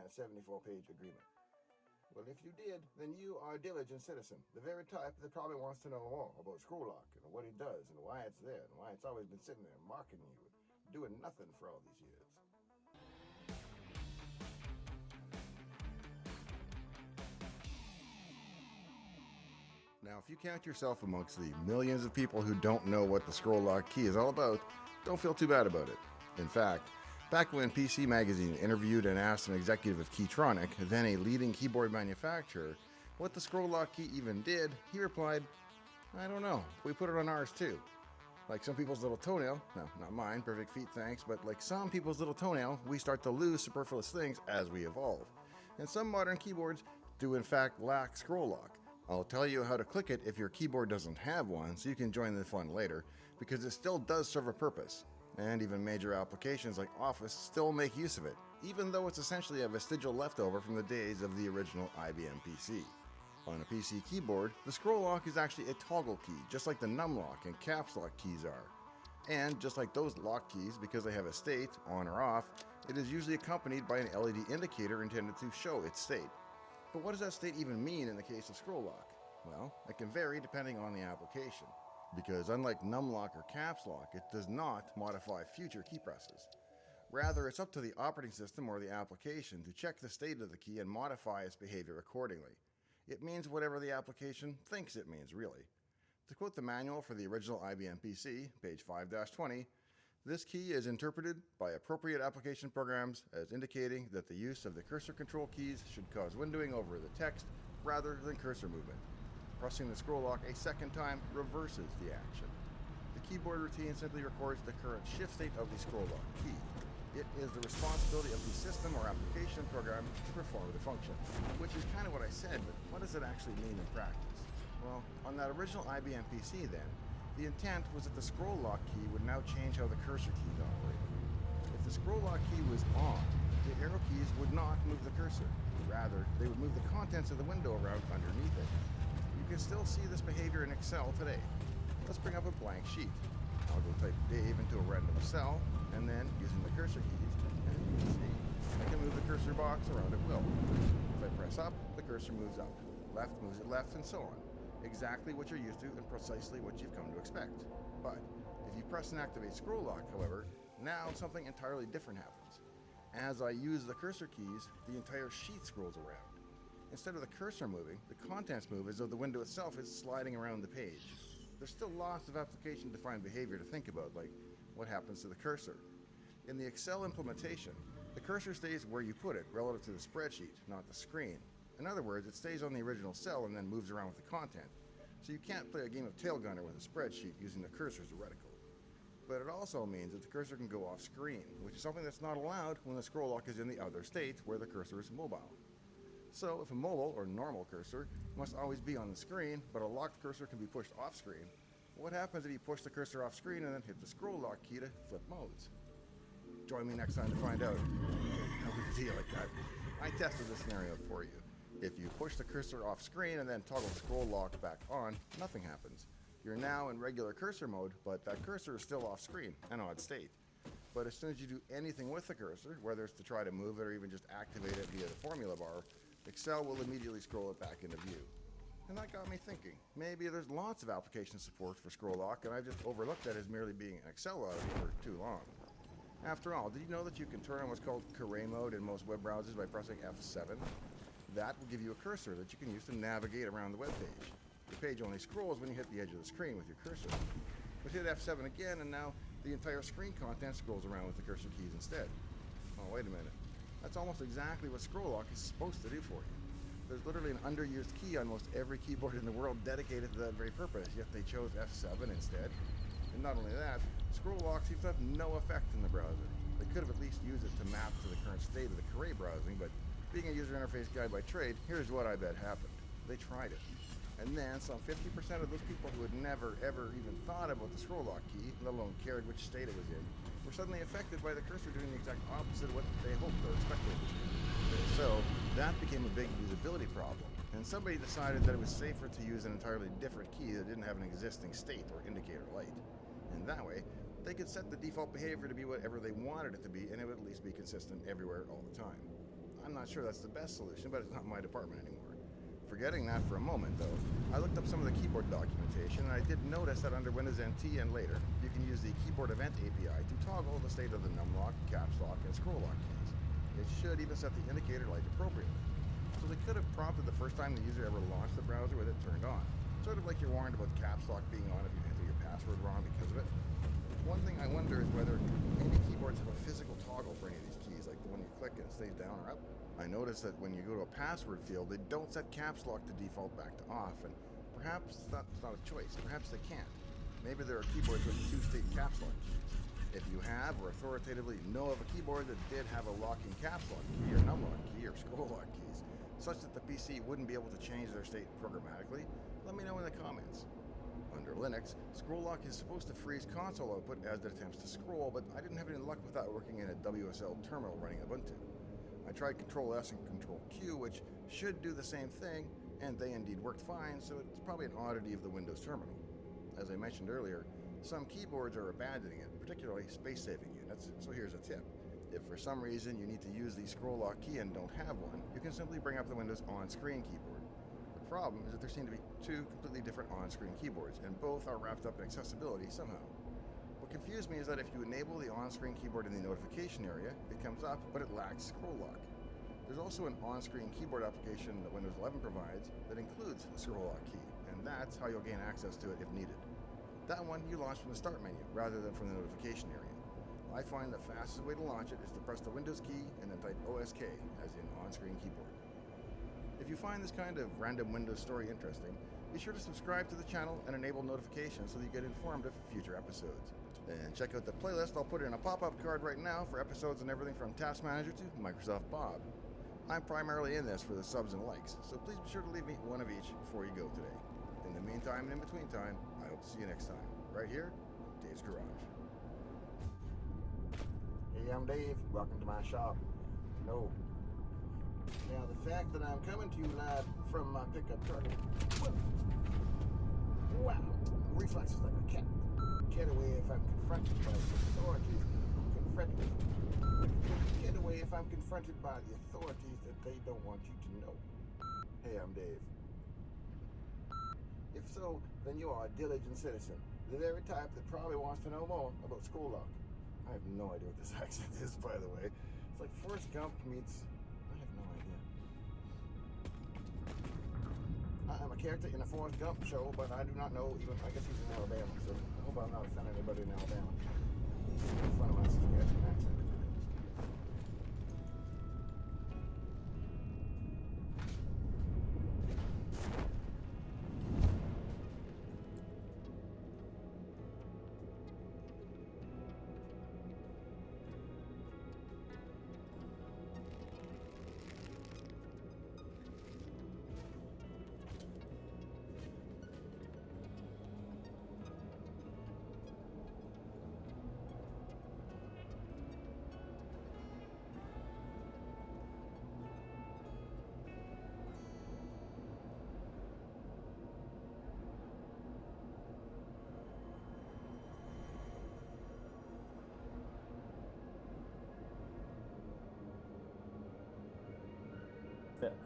that 74-page agreement? Well, if you did, then you are a diligent citizen, the very type that probably wants to know more about scroll lock and what it does and why it's there and why it's always been sitting there marking you, doing nothing for all these years. Now, if you count yourself amongst the millions of people who don't know what the scroll lock key is all about, don't feel too bad about it. In fact, back when PC Magazine interviewed and asked an executive of Keytronic, then a leading keyboard manufacturer, what the scroll lock key even did, he replied, "I don't know. We put it on ours too. Like some people's little toenail, no, not mine, perfect feet thanks, but like some people's little toenail, we start to lose superfluous things as we evolve. And some modern keyboards do in fact lack scroll lock. I'll tell you how to click it if your keyboard doesn't have one, so you can join the fun later, because it still does serve a purpose. And even major applications like Office still make use of it, even though it's essentially a vestigial leftover from the days of the original IBM PC. On a PC keyboard, the scroll lock is actually a toggle key, just like the num lock and caps lock keys are. And just like those lock keys, because they have a state, on or off, it is usually accompanied by an LED indicator intended to show its state. But what does that state even mean in the case of scroll lock? Well, it can vary depending on the application, because unlike num lock or caps lock, it does not modify future key presses. Rather, it's up to the operating system or the application to check the state of the key and modify its behavior accordingly. It means whatever the application thinks it means, really. To quote the manual for the original IBM PC, page 5-20, this key is interpreted by appropriate application programs as indicating that the use of the cursor control keys should cause windowing over the text rather than cursor movement. Pressing the scroll lock a second time reverses the action. The keyboard routine simply records the current shift state of the scroll lock key. It is the responsibility of the system or application program to perform the function, which is kind of what I said, but what does it actually mean in practice? Well, on that original IBM PC then, the intent was that the scroll lock key would now change how the cursor keys operated. If the scroll lock key was on, the arrow keys would not move the cursor. Rather, they would move the contents of the window around underneath it. You can still see this behavior in Excel today. Let's bring up a blank sheet. I'll go type Dave into a random cell, and then, using the cursor keys, as you can see, I can move the cursor box around at will. If I press up, the cursor moves up. Left moves it left, and so on. Exactly what you're used to and precisely what you've come to expect. But if you press and activate scroll lock, however, now something entirely different happens. As I use the cursor keys, the entire sheet scrolls around. Instead of the cursor moving, the contents move as though the window itself is sliding around the page. There's still lots of application-defined behavior to think about, like what happens to the cursor. In the Excel implementation, the cursor stays where you put it relative to the spreadsheet, not the screen. In other words, it stays on the original cell and then moves around with the content. So you can't play a game of tail gunner with a spreadsheet using the cursor as a reticle. But it also means that the cursor can go off screen, which is something that's not allowed when the scroll lock is in the other state where the cursor is mobile. So if a mobile or normal cursor must always be on the screen, but a locked cursor can be pushed off screen, what happens if you push the cursor off screen and then hit the scroll lock key to flip modes? Join me next time to find out. No big deal like that. I tested this scenario for you. If you push the cursor off screen and then toggle scroll lock back on, nothing happens. You're now in regular cursor mode, but that cursor is still off screen, an odd state. But as soon as you do anything with the cursor, whether it's to try to move it or even just activate it via the formula bar, Excel will immediately scroll it back into view. And that got me thinking, maybe there's lots of application support for scroll lock and I've just overlooked that as merely being an Excel oddity for too long. After all, did you know that you can turn on what's called Caret mode in most web browsers by pressing F7? That will give you a cursor that you can use to navigate around the web page. The page only scrolls when you hit the edge of the screen with your cursor. But hit F7 again and now the entire screen content scrolls around with the cursor keys instead. Oh, wait a minute. That's almost exactly what scroll lock is supposed to do for you. There's literally an underused key on most every keyboard in the world dedicated to that very purpose, yet they chose F7 instead. And not only that, scroll lock seems to have no effect in the browser. They could have at least used it to map to the current state of the Caret browsing, but being a user interface guy by trade, here's what I bet happened. They tried it. And then some 50% of those people who had never ever even thought about the scroll lock key, let alone cared which state it was in, were suddenly affected by the cursor doing the exact opposite of what they hoped or expected it to do. So that became a big usability problem, and somebody decided that it was safer to use an entirely different key that didn't have an existing state or indicator light. And that way, they could set the default behavior to be whatever they wanted it to be, and it would at least be consistent everywhere all the time. I'm not sure that's the best solution, but it's not my department anymore. Forgetting that for a moment, though, I looked up some of the keyboard documentation, and I did notice that under Windows NT and later, you can use the Keyboard Event API to toggle the state of the numlock, caps lock, and scroll lock keys. It should even set the indicator light appropriately. So they could have prompted the first time the user ever launched the browser with it turned on. Sort of like you're warned about caps lock being on if you enter your password wrong because of it. One thing I wonder is whether any keyboards have a physical toggle for any of these keys, like the one you click and it stays down or up. I noticed that when you go to a password field, they don't set caps lock to default back to off, and perhaps it's not a choice. Perhaps they can't. Maybe there are keyboards with two-state caps lock keys. If you have or authoritatively know of a keyboard that did have a locking caps lock key or numlock key or scroll lock keys, such that the PC wouldn't be able to change their state programmatically, let me know in the comments. Under Linux, scroll lock is supposed to freeze console output as it attempts to scroll, but I didn't have any luck with that working in a WSL terminal running Ubuntu. I tried Control S and Control Q, which should do the same thing, and they indeed worked fine, so it's probably an oddity of the Windows terminal. As I mentioned earlier, some keyboards are abandoning it, particularly space-saving units, so here's a tip. If for some reason you need to use the scroll lock key and don't have one, you can simply bring up the Windows on-screen keyboard. The problem is that there seem to be two completely different on-screen keyboards, and both are wrapped up in accessibility somehow. What confused me is that if you enable the on-screen keyboard in the notification area, it comes up, but it lacks scroll lock. There's also an on-screen keyboard application that Windows 11 provides that includes a scroll lock key, and that's how you'll gain access to it if needed. That one you launch from the start menu rather than from the notification area. I find the fastest way to launch it is to press the Windows key and then type OSK, as in on-screen keyboard. If you find this kind of random Windows story interesting, be sure to subscribe to the channel and enable notifications so that you get informed of future episodes. And check out the playlist. I'll put it in a pop-up card right now for episodes and everything from Task Manager to Microsoft Bob. I'm primarily in this for the subs and likes, so please be sure to leave me one of each before you go today. In the meantime and in between time, I hope to see you next time, right here at Dave's Garage. Hey, I'm Dave. Welcome to my shop. No. Now, the fact that I'm coming to you live from my pickup truck, wow, reflexes like a cat. Get away if I'm confronted by the authorities. Get away if I'm confronted by the authorities that they don't want you to know. Hey, I'm Dave. If so, then you are a diligent citizen, the very type that probably wants to know more about scroll lock. I have no idea what this accent is, by the way. It's like Forrest Gump meets... I have no idea. I'm a character in a Forrest Gump show, but I do not know even... I guess he's in Alabama, so I hope I'm not offending anybody in Alabama. Make fun of my Saskatchewan accent.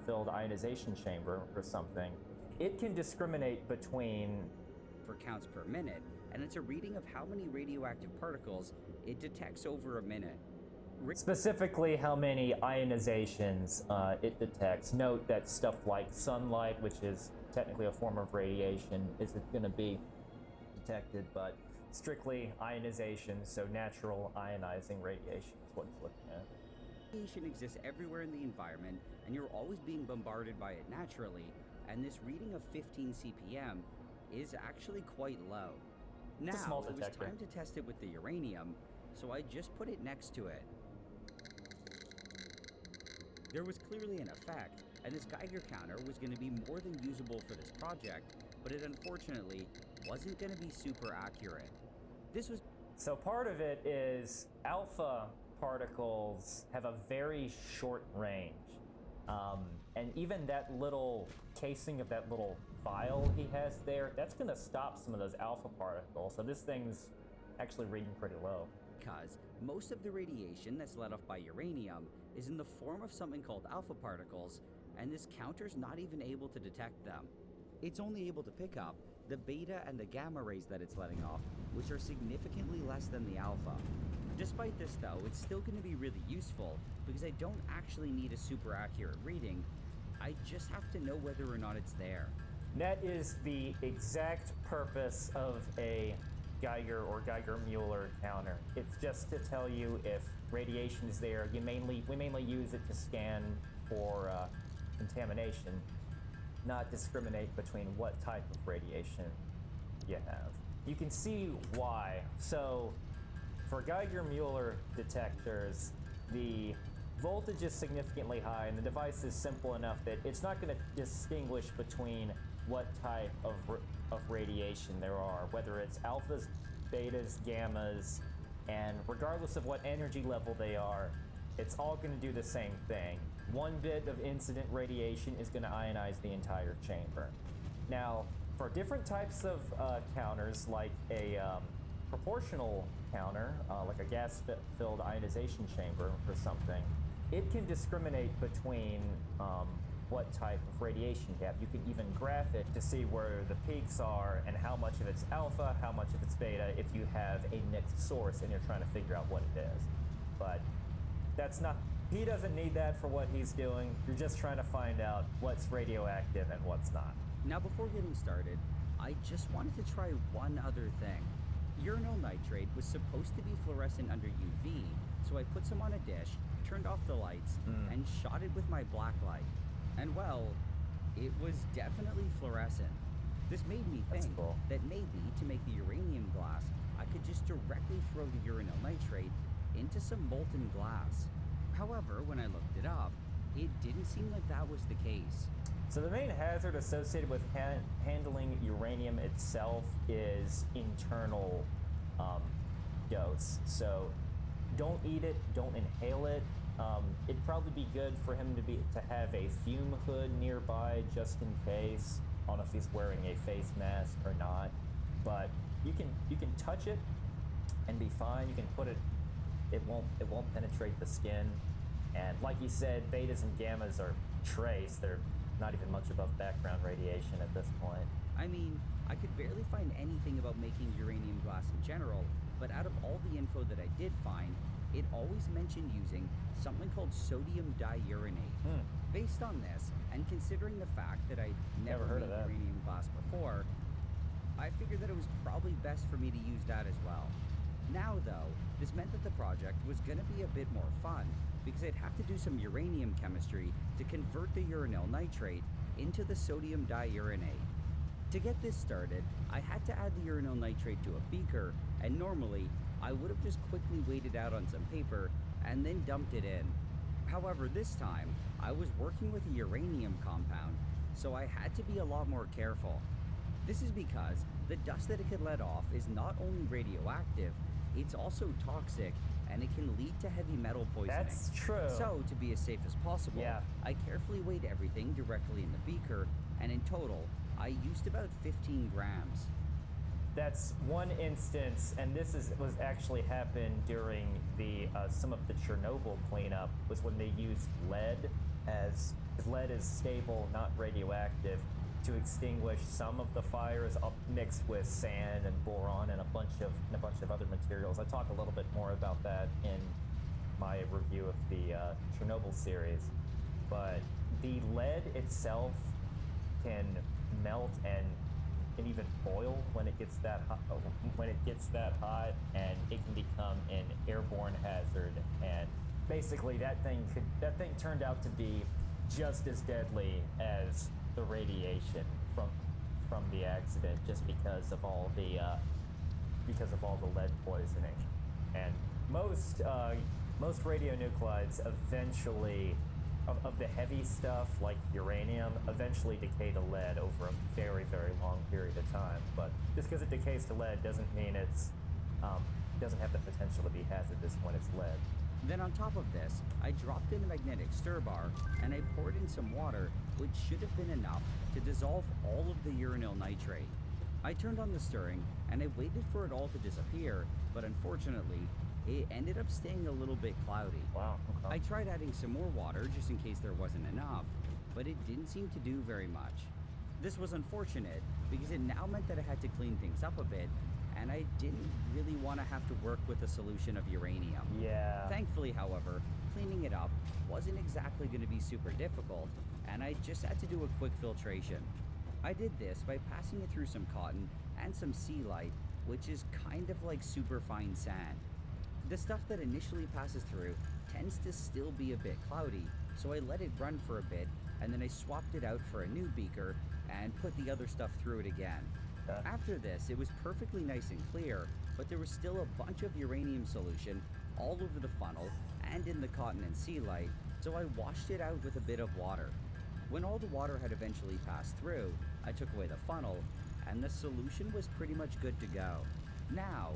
Filled ionization chamber or something. It can discriminate between for counts per minute, and it's a reading of how many radioactive particles it detects over a minute. Specifically how many ionizations it detects. Note that stuff like sunlight, which is technically a form of radiation, isn't going to be detected, but strictly ionization, so natural ionizing radiation is what it's looking at. Radiation exists everywhere in the environment, and you're always being bombarded by it naturally, and this reading of 15 CPM is actually quite low. Now, it was time to test it with the uranium, so I just put it next to it. There was clearly an effect, and this Geiger counter was going to be more than usable for this project, but it unfortunately wasn't going to be super accurate. So part of it is alpha particles have a very short range. And even that little casing of that little vial he has there, that's going to stop some of those alpha particles. So this thing's actually reading pretty low. Because most of the radiation that's let off by uranium is in the form of something called alpha particles, and this counter's not even able to detect them. It's only able to pick up the beta and the gamma rays that it's letting off, which are significantly less than the alpha. Despite this though, it's still going to be really useful because I don't actually need a super accurate reading, I just have to know whether or not it's there. That is the exact purpose of a Geiger or Geiger-Müller counter. It's just to tell you if radiation is there. We mainly use it to scan for contamination, not discriminate between what type of radiation you have. You can see why. So for Geiger-Müller detectors, the voltage is significantly high and the device is simple enough that it's not going to distinguish between what type of radiation there are, whether it's alphas, betas, gammas, and regardless of what energy level they are, it's all going to do the same thing. One bit of incident radiation is going to ionize the entire chamber. Now, for different types of counters, like a proportional counter, like a gas-filled ionization chamber or something, it can discriminate between what type of radiation you have. You can even graph it to see where the peaks are and how much of it's alpha, how much of it's beta, if you have a mixed source and you're trying to figure out what it is. But that's not, he doesn't need that for what he's doing. You're just trying to find out what's radioactive and what's not. Now before getting started, I just wanted to try one other thing. Urinal nitrate was supposed to be fluorescent under UV, so I put some on a dish, turned off the lights, and shot it with my black light. And well, it was definitely fluorescent. This made me think that maybe to make the uranium glass, I could just directly throw the urinal nitrate into some molten glass. However, when I looked it up, it didn't seem like that was the case. So the main hazard associated with handling uranium itself is internal dose. So don't eat it, don't inhale it. It'd probably be good for him to have a fume hood nearby just in case. I don't know if he's wearing a face mask or not, but you can touch it and be fine. You can put it. It won't penetrate the skin. And like you said, betas and gammas are trace. They're not even much above background radiation at this point. I mean, I could barely find anything about making uranium glass in general, but out of all the info that I did find, it always mentioned using something called sodium diuranate. Based on this, and considering the fact that I'd never heard of uranium glass before, I figured that it was probably best for me to use that as well. Now though, this meant that the project was going to be a bit more fun, because I'd have to do some uranium chemistry to convert the urinal nitrate into the sodium diuranate. To get this started, I had to add the urinal nitrate to a beaker, and normally, I would have just quickly weighed it out on some paper and then dumped it in. However, this time, I was working with a uranium compound, so I had to be a lot more careful. This is because the dust that it could let off is not only radioactive, it's also toxic, and it can lead to heavy metal poisoning. That's true. So, to be as safe as possible, I carefully weighed everything directly in the beaker, and in total, I used about 15 grams. That's one instance, and this was actually happened during the some of the Chernobyl cleanup, was when they used lead, as lead is stable, not radioactive, to extinguish some of the fires mixed with sand and boron and a bunch of other materials. I talk a little bit more about that in my review of the Chernobyl series, but the lead itself can melt and even boil when it gets that hot, and it can become an airborne hazard. And basically, that thing turned out to be just as deadly as the radiation from the accident, just because of all the lead poisoning. And most radionuclides eventually, of the heavy stuff like uranium, eventually decay to lead over a very, very long period of time. But just because it decays to lead doesn't mean it doesn't have the potential to be hazardous when it's lead. Then on top of this, I dropped in a magnetic stir bar and I poured in some water, which should have been enough to dissolve all of the urinal nitrate. I turned on the stirring and I waited for it all to disappear, but unfortunately, it ended up staying a little bit cloudy. Wow, okay. I tried adding some more water just in case there wasn't enough, but it didn't seem to do very much. This was unfortunate because it now meant that I had to clean things up a bit, and I didn't really want to have to work with a solution of uranium. Yeah. Thankfully, however, cleaning it up wasn't exactly going to be super difficult, and I just had to do a quick filtration. I did this by passing it through some cotton and some sea light, which is kind of like super fine sand. The stuff that initially passes through tends to still be a bit cloudy, so I let it run for a bit, and then I swapped it out for a new beaker and put the other stuff through it again. Okay. After this, it was perfectly nice and clear, but there was still a bunch of uranium solution all over the funnel and in the cotton and sea light, so I washed it out with a bit of water. When all the water had eventually passed through, I took away the funnel, and the solution was pretty much good to go. Now,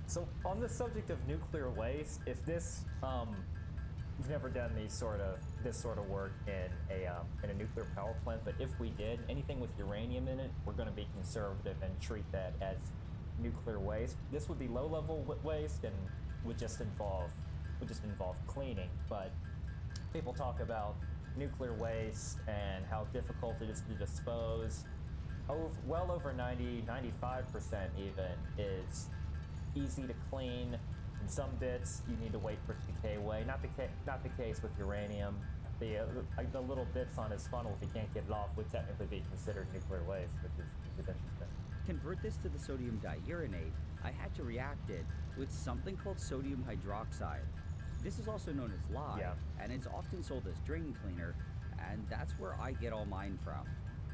so on the subject of nuclear waste, if this, we've never done this sort of work in a nuclear power plant, but if we did, anything with uranium in it, we're going to be conservative and treat that as nuclear waste. This would be low-level waste and would just involve cleaning. But people talk about nuclear waste and how difficult it is to dispose. Well over 90, 95% even is easy to clean. In some bits, you need to wait for it to decay away. Not the case with uranium. The little bits on his funnel, if you can't get it off, would technically be considered nuclear waste, which is interesting. To convert this to the sodium diuranate, I had to react it with something called sodium hydroxide. This is also known as lye, and it's often sold as drain cleaner, and that's where I get all mine from.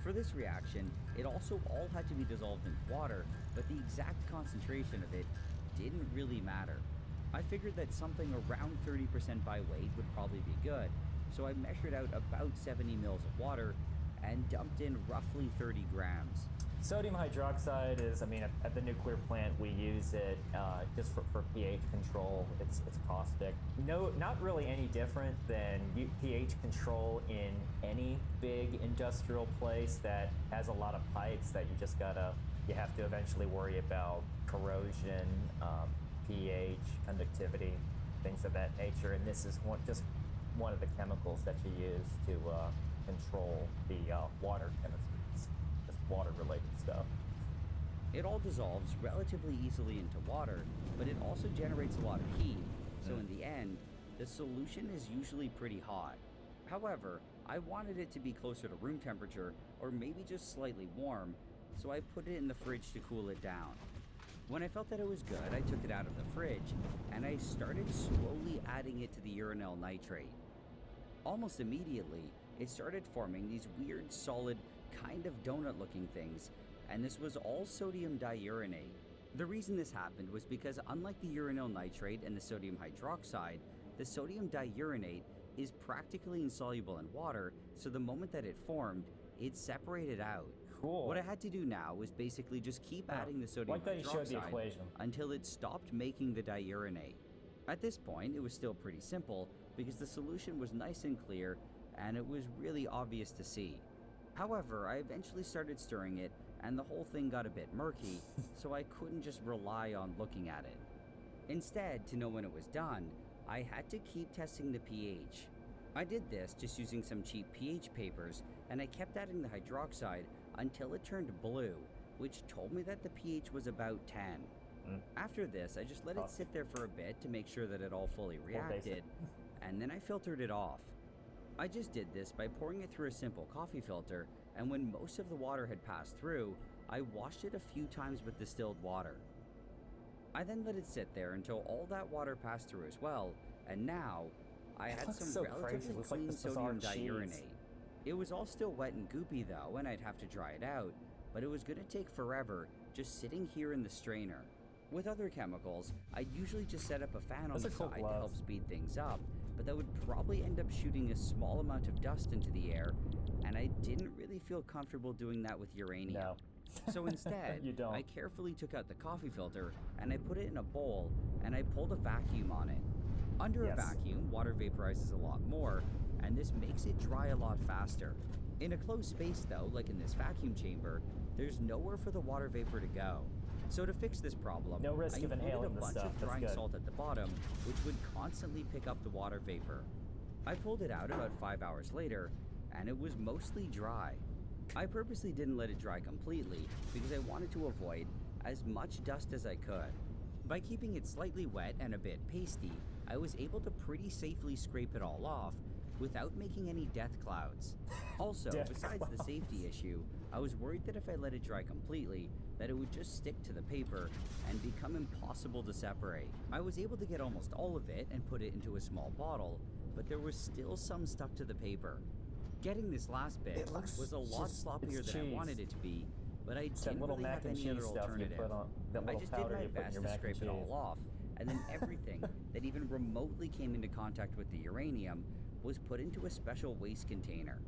For this reaction, it also all had to be dissolved in water, but the exact concentration of it didn't really matter. I figured that something around 30% by weight would probably be good, so I measured out about 70 mils of water and dumped in roughly 30 grams. Sodium hydroxide is, at the nuclear plant we use it just for pH control. It's caustic. No, not really any different than pH control in any big industrial place that has a lot of pipes that you have to eventually worry about corrosion, pH, conductivity, things of that nature. And this is just one of the chemicals that you use to control the water chemistries, just water-related stuff. It all dissolves relatively easily into water, but it also generates a lot of heat, so in the end, the solution is usually pretty hot. However, I wanted it to be closer to room temperature, or maybe just slightly warm, so I put it in the fridge to cool it down. When I felt that it was good, I took it out of the fridge, and I started slowly adding it to the uranyl nitrate. Almost immediately, it started forming these weird, solid, kind of donut-looking things, and this was all sodium diuranate. The reason this happened was because unlike the uranyl nitrate and the sodium hydroxide, the sodium diuranate is practically insoluble in water, so the moment that it formed, it separated out. Cool. What I had to do now was basically just keep adding the sodium hydroxide until it stopped making the diuranate. At this point, it was still pretty simple because the solution was nice and clear and it was really obvious to see. However, I eventually started stirring it and the whole thing got a bit murky, so I couldn't just rely on looking at it. Instead, to know when it was done, I had to keep testing the pH. I did this just using some cheap pH papers, and I kept adding the hydroxide until it turned blue, which told me that the pH was about 10. After this, I just let it sit there for a bit to make sure that it all fully reacted, and then I filtered it off. I just did this by pouring it through a simple coffee filter, and when most of the water had passed through, I washed it a few times with distilled water. I then let it sit there until all that water passed through as well, and now I had some relatively clean sodium diuranate. It was all still wet and goopy though, and I'd have to dry it out, but it was going to take forever just sitting here in the strainer. With other chemicals, I'd usually just set up a fan on the side to help speed things up, but that would probably end up shooting a small amount of dust into the air, and I didn't really feel comfortable doing that with uranium. No. So instead, You don't. I carefully took out the coffee filter and I put it in a bowl and I pulled a vacuum on it. Under a vacuum, water vaporizes a lot more, and this makes it dry a lot faster. In a closed space though, like in this vacuum chamber, there's nowhere for the water vapor to go. So to fix this problem, no risk I of included inhaling a the bunch stuff. of That's drying good. salt at the bottom, which would constantly pick up the water vapor. I pulled it out about 5 hours later, and it was mostly dry. I purposely didn't let it dry completely because I wanted to avoid as much dust as I could. By keeping it slightly wet and a bit pasty, I was able to pretty safely scrape it all off without making any death clouds. Also, besides the safety issue, I was worried that if I let it dry completely, that it would just stick to the paper and become impossible to separate. I was able to get almost all of it and put it into a small bottle, but there was still some stuck to the paper. Getting this last bit was a lot sloppier than I wanted it to be, but I didn't really have any other alternative. I just did my best to scrape it all off, and then everything that even remotely came into contact with the uranium was put into a special waste container.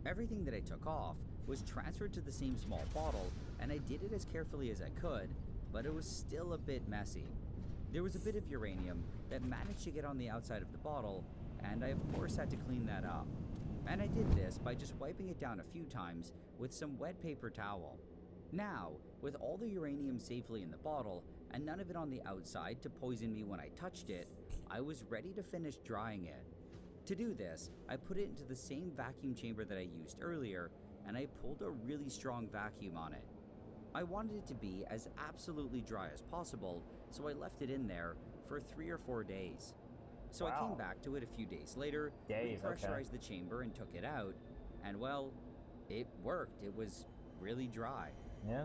Everything that I took off was transferred to the same small bottle, and I did it as carefully as I could, but it was still a bit messy. There was a bit of uranium that managed to get on the outside of the bottle, and I of course had to clean that up. And I did this by just wiping it down a few times with some wet paper towel. Now, with all the uranium safely in the bottle and none of it on the outside to poison me when I touched it, I was ready to finish drying it. To do this, I put it into the same vacuum chamber that I used earlier, and I pulled a really strong vacuum on it. I wanted it to be as absolutely dry as possible, so I left it in there for 3 or 4 days. So I came back to it a few days later, repressurized the chamber and took it out, and well, it worked. It was really dry. Yeah.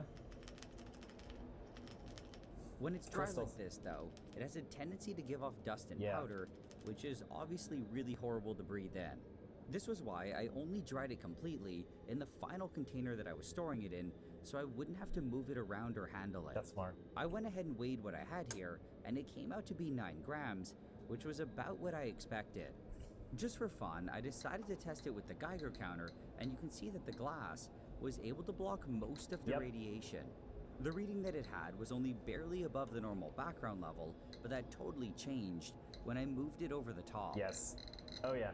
When it's dry like this, though, it has a tendency to give off dust and powder, which is obviously really horrible to breathe in. This was why I only dried it completely in the final container that I was storing it in, so I wouldn't have to move it around or handle it. That's smart. I went ahead and weighed what I had here, and it came out to be 9 grams, which was about what I expected. Just for fun, I decided to test it with the Geiger counter, and you can see that the glass was able to block most of the radiation. The reading that it had was only barely above the normal background level, but that totally changed when I moved it over the top. Yes. Oh yeah.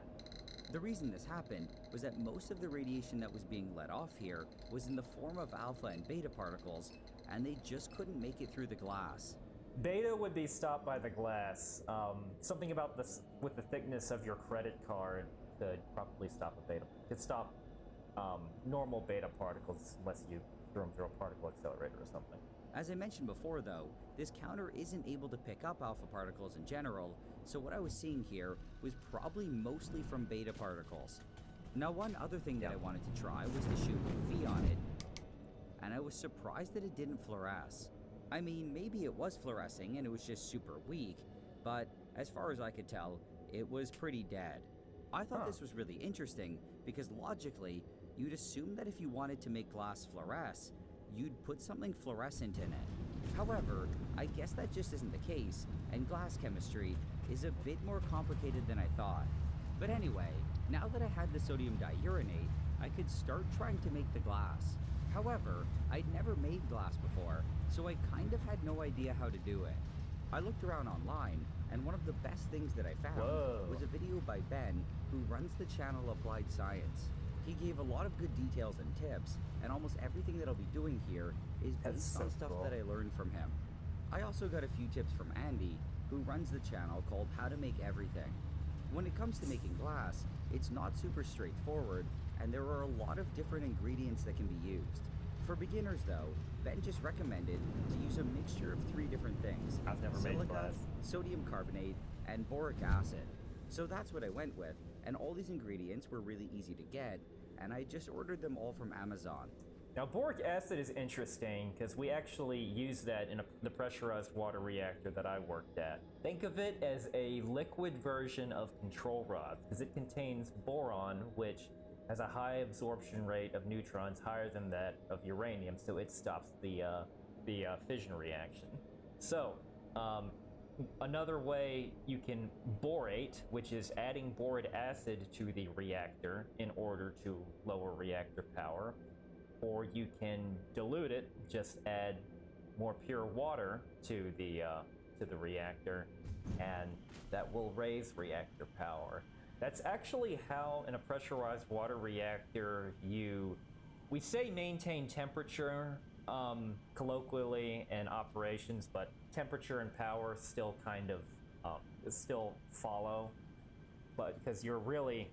The reason this happened was that most of the radiation that was being let off here was in the form of alpha and beta particles, and they just couldn't make it through the glass. Beta would be stopped by the glass. Something about this with the thickness of your credit card could probably stop a beta. Could stop normal beta particles unless you threw them through a particle accelerator or something. As I mentioned before though, this counter isn't able to pick up alpha particles in general, so what I was seeing here was probably mostly from beta particles. Now one other thing that I wanted to try was to shoot UV on it, and I was surprised that it didn't fluoresce. I mean, maybe it was fluorescing and it was just super weak, but as far as I could tell, it was pretty dead. I thought this was really interesting because logically, you'd assume that if you wanted to make glass fluoresce, you'd put something fluorescent in it. However, I guess that just isn't the case, and glass chemistry is a bit more complicated than I thought. But anyway, now that I had the sodium diuronate, I could start trying to make the glass. However, I'd never made glass before, so I kind of had no idea how to do it. I looked around online, and one of the best things that I found was a video by Ben, who runs the channel Applied Science. He gave a lot of good details and tips, and almost everything that I'll be doing here is based on stuff that I learned from him. I also got a few tips from Andy, who runs the channel called How to Make Everything. When it comes to making glass, it's not super straightforward, and there are a lot of different ingredients that can be used. For beginners though, Ben just recommended to use a mixture of 3 different things. I've never made glass. Sodium carbonate, and boric acid. So that's what I went with, and all these ingredients were really easy to get, and I just ordered them all from Amazon. Now, boric acid is interesting because we actually use that in the pressurized water reactor that I worked at. Think of it as a liquid version of control rods because it contains boron, which has a high absorption rate of neutrons higher than that of uranium, so it stops the fission reaction. So, another way you can borate, which is adding boric acid to the reactor in order to lower reactor power, or you can dilute it, just add more pure water to the reactor, and that will raise reactor power. That's actually how in a pressurized water reactor we say maintain temperature, colloquially in operations, but temperature and power still kind of still follow. But because you're really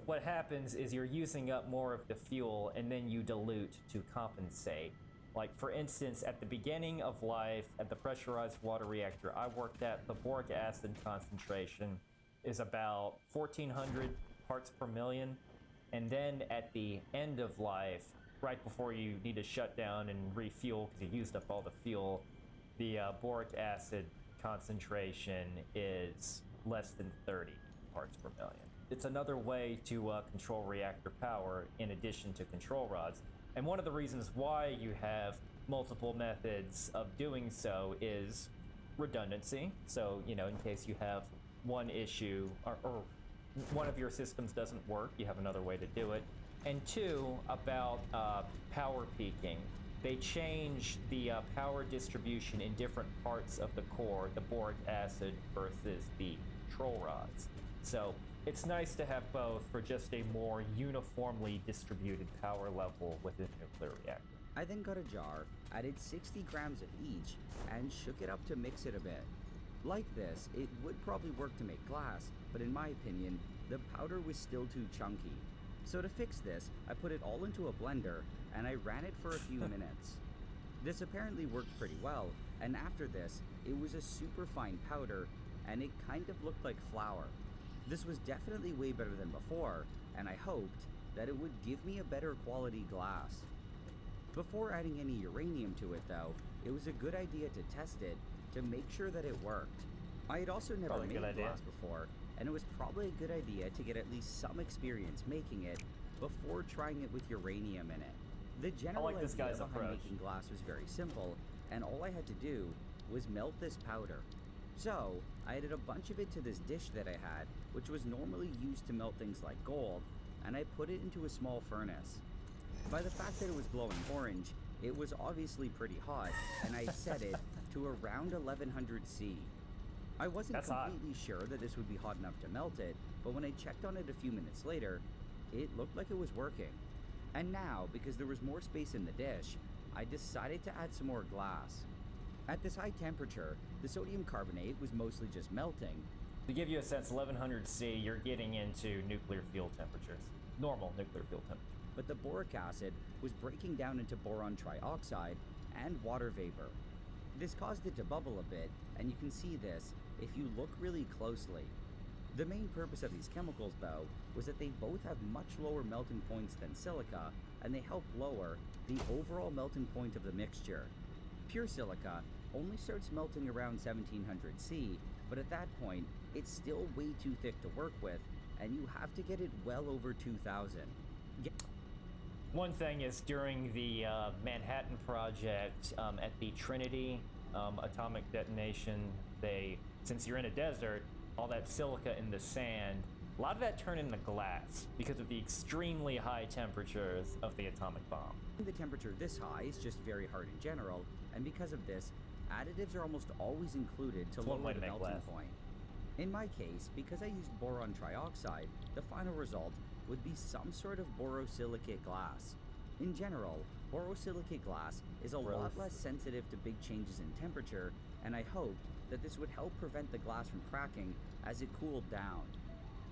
what happens is you're using up more of the fuel and then you dilute to compensate. Like, for instance, at the beginning of life, at the pressurized water reactor I worked at, the boric acid concentration is about 1,400 parts per million. And then at the end of life, right before you need to shut down and refuel because you used up all the fuel, the boric acid concentration is less than 30 parts per million. It's another way to control reactor power in addition to control rods. And one of the reasons why you have multiple methods of doing so is redundancy. So, you know, in case you have one issue or one of your systems doesn't work, you have another way to do it. And two, about power peaking. They change the power distribution in different parts of the core, the boric acid versus the control rods. So it's nice to have both for just a more uniformly distributed power level within a nuclear reactor. I then got a jar, added 60 grams of each, and shook it up to mix it a bit. Like this, it would probably work to make glass, but in my opinion, the powder was still too chunky. So to fix this, I put it all into a blender, and I ran it for a few minutes. This apparently worked pretty well, and after this, it was a super fine powder, and it kind of looked like flour. This was definitely way better than before, and I hoped that it would give me a better quality glass. Before adding any uranium to it though, it was a good idea to test it to make sure that it worked. I had also never made glass before, and it was probably a good idea to get at least some experience making it before trying it with uranium in it. The general idea behind making glass was very simple, and all I had to do was melt this powder. So, I added a bunch of it to this dish that I had, which was normally used to melt things like gold, and I put it into a small furnace. By the fact that it was glowing orange, it was obviously pretty hot, and I set it to around 1100 C. I wasn't completely sure that this would be hot enough to melt it, but when I checked on it a few minutes later, it looked like it was working. And now, because there was more space in the dish, I decided to add some more glass. At this high temperature, the sodium carbonate was mostly just melting. To give you a sense, 1100 C, you're getting into nuclear fuel temperatures. Normal nuclear fuel temperatures. But the boric acid was breaking down into boron trioxide and water vapor. This caused it to bubble a bit, and you can see this if you look really closely. The main purpose of these chemicals, though, was that they both have much lower melting points than silica, and they help lower the overall melting point of the mixture. Pure silica only starts melting around 1700 C, but at that point, it's still way too thick to work with, and you have to get it well over 2000. One thing is, during the Manhattan Project at the Trinity atomic detonation, since you're in a desert, all that silica in the sand, a lot of that turned into glass because of the extremely high temperatures of the atomic bomb. The temperature this high is just very hard in general, and because of this, additives are almost always included to lower the melting point. In my case, because I used boron trioxide, the final result would be some sort of borosilicate glass. In general, borosilicate glass is a lot less sensitive to big changes in temperature, and I hoped that this would help prevent the glass from cracking as it cooled down.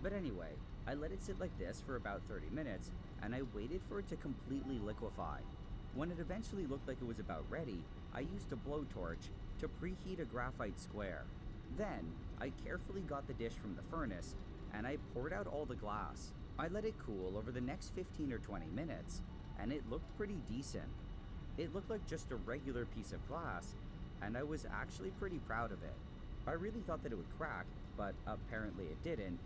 But anyway, I let it sit like this for about 30 minutes, and I waited for it to completely liquefy. When it eventually looked like it was about ready, I used a blowtorch to preheat a graphite square. Then, I carefully got the dish from the furnace, and I poured out all the glass. I let it cool over the next 15 or 20 minutes, and it looked pretty decent. It looked like just a regular piece of glass, and I was actually pretty proud of it. I really thought that it would crack, but apparently it didn't,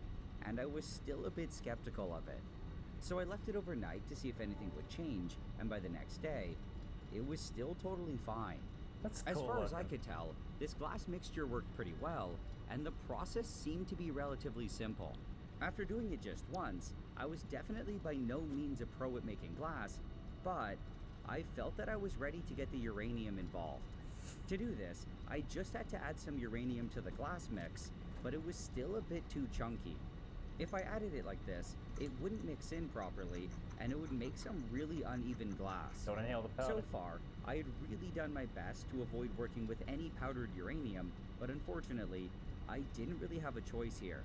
and I was still a bit skeptical of it. So I left it overnight to see if anything would change, and by the next day, it was still totally fine. That's cool. As far as I could tell, this glass mixture worked pretty well, and the process seemed to be relatively simple. After doing it just once, I was definitely by no means a pro at making glass, but I felt that I was ready to get the uranium involved. To do this, I just had to add some uranium to the glass mix, but it was still a bit too chunky. If I added it like this, it wouldn't mix in properly, and it would make some really uneven glass. Don't inhale the powder. So far, I had really done my best to avoid working with any powdered uranium, but unfortunately, I didn't really have a choice here.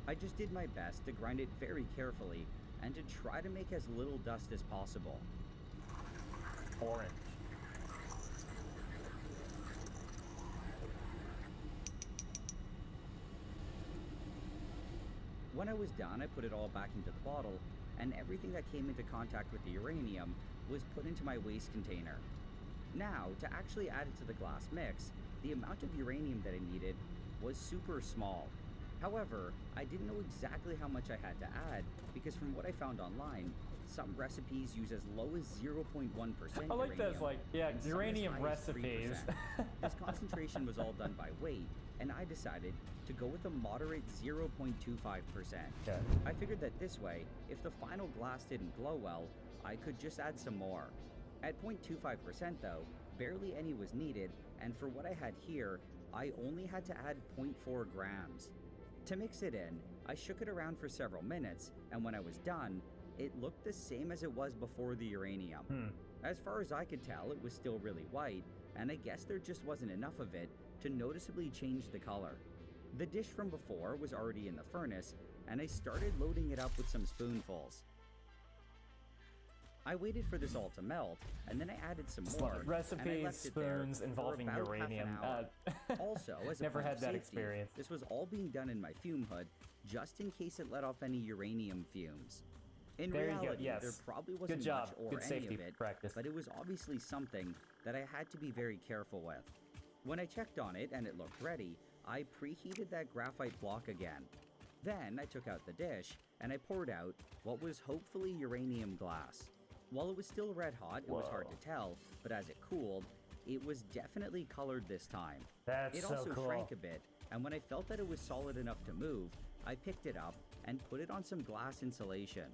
I just did my best to grind it very carefully, and to try to make as little dust as possible. Orange. When I was done, I put it all back into the bottle, and everything that came into contact with the uranium was put into my waste container. Now, to actually add it to the glass mix, the amount of uranium that I needed was super small. However, I didn't know exactly how much I had to add, because from what I found online, some recipes use as low as 0.1% I like those, like, yeah, and some uranium as high as 3%. recipes. This concentration was all done by weight, and I decided to go with a moderate 0.25%. Okay. I figured that this way, if the final glass didn't glow well, I could just add some more. At 0.25% though, barely any was needed, and for what I had here, I only had to add 0.4 grams. To mix it in, I shook it around for several minutes, and when I was done, it looked the same as it was before the uranium. As far as I could tell, it was still really white, and I guess there just wasn't enough of it to noticeably change the color. The dish from before was already in the furnace, and I started loading it up with some spoonfuls. I waited for this all to melt, and then I added some more. Recipes, spoons involving uranium. Also, as a never point had of that safety, experience. this was all being done in my fume hood, just in case it let off any uranium fumes. In There you go, reality, yes. there probably wasn't Good job. much or Good any safety of it, practice. but it was obviously something that I had to be very careful with. When I checked on it and it looked ready, I preheated that graphite block again. Then I took out the dish and I poured out what was hopefully uranium glass. While it was still red hot, it was hard to tell, but as it cooled, it was definitely colored this time. That's It so also cool. shrank a bit, and when I felt that it was solid enough to move, I picked it up and put it on some glass insulation.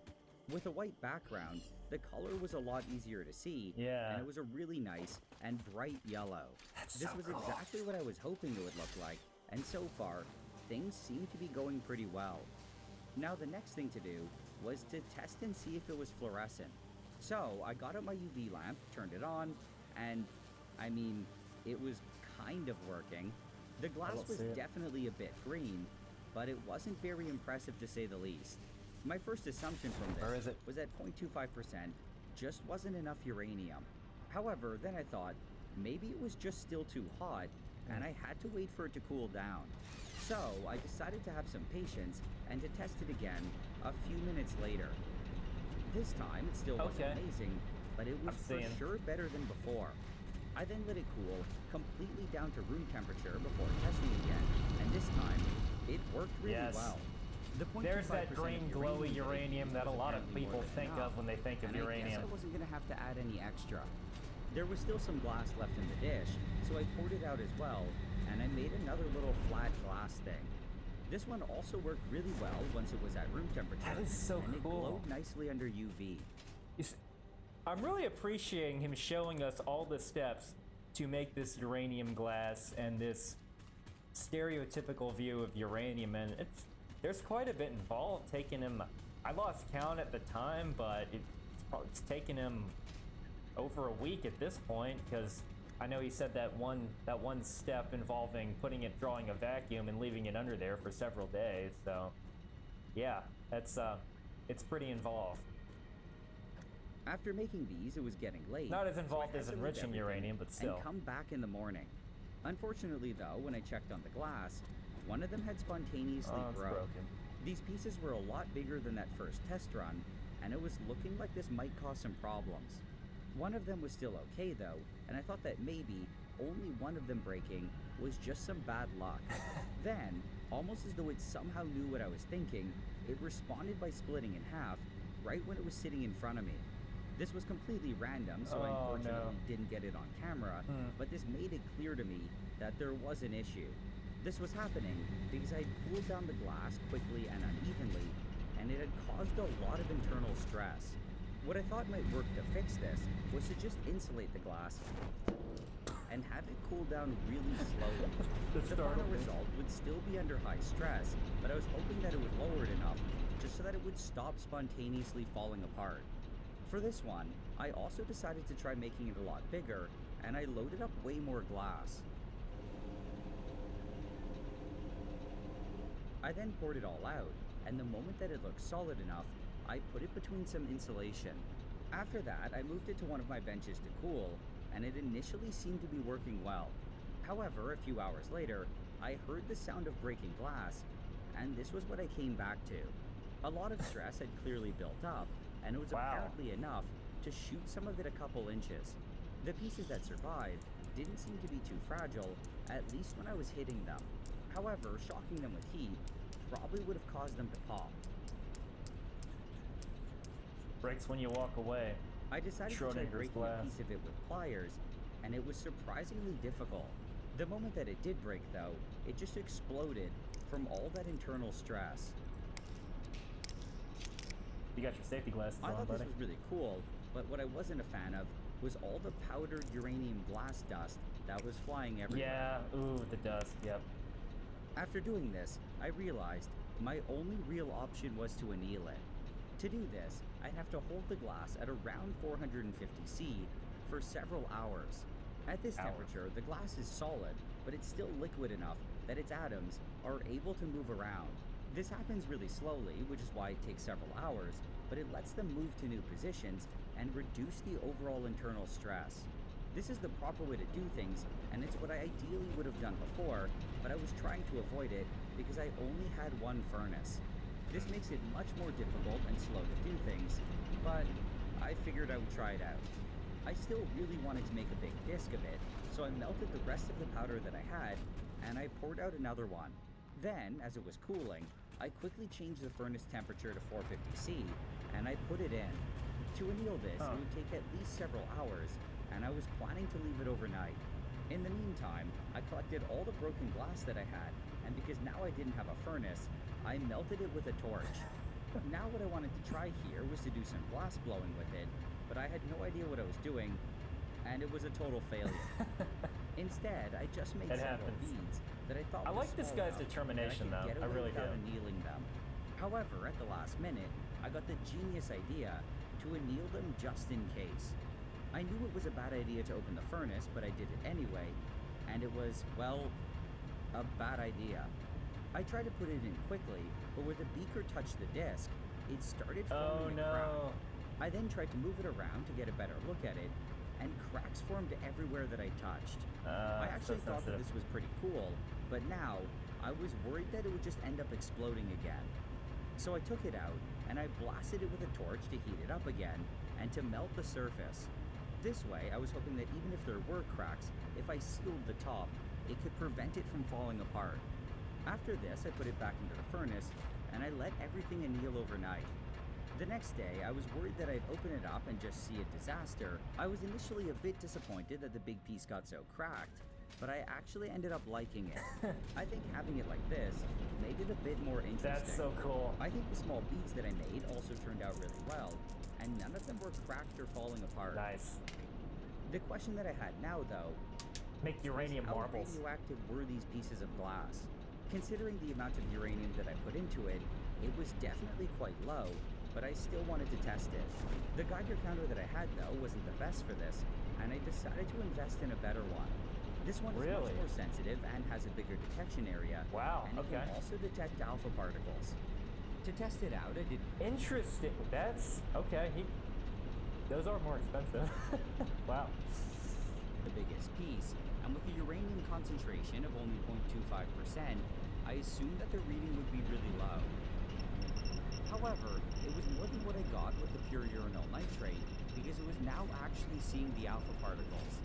With a white background, the color was a lot easier to see, Yeah. and it was a really nice and bright yellow. This was exactly what I was hoping it would look like, and so far, things seem to be going pretty well. Now the next thing to do was to test and see if it was fluorescent. So I got out my UV lamp, turned it on, and I mean, it was kind of working. The glass was definitely a bit green, but it wasn't very impressive to say the least. My first assumption from this was that 0.25% just wasn't enough uranium. However, then I thought, maybe it was just still too hot, and I had to wait for it to cool down. So I decided to have some patience and to test it again a few minutes later. This time, it still wasn't amazing, but it was for sure better than before. I then let it cool completely down to room temperature before testing again, and this time, it worked really well. There's that green glowy uranium that a lot of people think of when they think of uranium. I guess I wasn't going to have to add any extra. There was still some glass left in the dish, so I poured it out as well, and I made another little flat glass thing. This one also worked really well once it was at room temperature. That is so and it cool. glowed nicely under UV. I'm really appreciating him showing us all the steps to make this uranium glass and this stereotypical view of uranium, and there's quite a bit involved. Taking him, I lost count at the time, but it's taken him over a week at this point, because I know he said that one step involving drawing a vacuum and leaving it under there for several days. So yeah, it's pretty involved. After making these, it was getting late. Not as involved as enriching uranium, but still. And come back in the morning. Unfortunately though, when I checked on the glass, one of them had spontaneously broken. These pieces were a lot bigger than that first test run, and it was looking like this might cause some problems. One of them was still okay though, and I thought that maybe only one of them breaking was just some bad luck. Then, almost as though it somehow knew what I was thinking, it responded by splitting in half right when it was sitting in front of me. This was completely random, so I unfortunately didn't get it on camera, but this made it clear to me that there was an issue. This was happening because I had cooled down the glass quickly and unevenly, and it had caused a lot of internal stress. What I thought might work to fix this was to just insulate the glass and have it cool down really slowly. The final result would still be under high stress, but I was hoping that it would lower it enough just so that it would stop spontaneously falling apart. For this one, I also decided to try making it a lot bigger, and I loaded up way more glass. I then poured it all out, and the moment that it looked solid enough, I put it between some insulation. After that, I moved it to one of my benches to cool, and it initially seemed to be working well. However, a few hours later, I heard the sound of breaking glass, and this was what I came back to. A lot of stress had clearly built up, and it was apparently enough to shoot some of it a couple inches. The pieces that survived didn't seem to be too fragile, at least when I was hitting them. However, shocking them with heat probably would have caused them to pop. Breaks when you walk away. I decided to try breaking a piece of it with pliers, and it was surprisingly difficult. The moment that it did break, though, it just exploded from all that internal stress. You got your safety glasses on, I thought buddy. this was really cool, but what I wasn't a fan of was all the powdered uranium glass dust that was flying everywhere. Yeah, ooh, the dust, yep. After doing this, I realized my only real option was to anneal it. To do this, I'd have to hold the glass at around 450 C for several hours. At this temperature, the glass is solid, but it's still liquid enough that its atoms are able to move around. This happens really slowly, which is why it takes several hours, but it lets them move to new positions and reduce the overall internal stress. This is the proper way to do things, and it's what I ideally would have done before, but I was trying to avoid it because I only had one furnace. This makes it much more difficult and slow to do things, but I figured I would try it out. I still really wanted to make a big disc of it, so I melted the rest of the powder that I had, and I poured out another one. Then, as it was cooling, I quickly changed the furnace temperature to 450 C, and I put it in. To anneal this, it would take at least several hours, and I was planning to leave it overnight. In the meantime, I collected all the broken glass that I had, and because now I didn't have a furnace, I melted it with a torch. Now what I wanted to try here was to do some glass blowing with it, but I had no idea what I was doing, and it was a total failure. Instead, I just made several beads that I thought I like this guy's determination, though. I really do. Annealing them. However, at the last minute, I got the genius idea to anneal them just in case. I knew it was a bad idea to open the furnace, but I did it anyway, and it was, well, a bad idea. I tried to put it in quickly, but where the beaker touched the disc, it started forming a crack. I then tried to move it around to get a better look at it, and cracks formed everywhere that I touched. I actually thought that this was pretty cool, but now I was worried that it would just end up exploding again. So I took it out, and I blasted it with a torch to heat it up again, and to melt the surface. This way, I was hoping that even if there were cracks, if I sealed the top, it could prevent it from falling apart. After this, I put it back into the furnace, and I let everything anneal overnight. The next day, I was worried that I'd open it up and just see a disaster. I was initially a bit disappointed that the big piece got so cracked, but I actually ended up liking it. I think having it like this made it a bit more interesting. That's so cool. I think the small beads that I made also turned out really well, and none of them were cracked or falling apart. Nice. The question that I had now, though, make uranium marbles. How radioactive were these pieces of glass? Considering the amount of uranium that I put into it, it was definitely quite low, but I still wanted to test it. The Geiger counter that I had, though, wasn't the best for this, and I decided to invest in a better one. This one is much more sensitive and has a bigger detection area. Wow, and it can also detect alpha particles. To test it out, I did... Interesting. That's... okay. Those are more expensive. Wow. The biggest piece, and with a uranium concentration of only 0.25%, I assumed that the reading would be really low. However, it was more than what I got with the pure uranyl nitrate, because it was now actually seeing the alpha particles.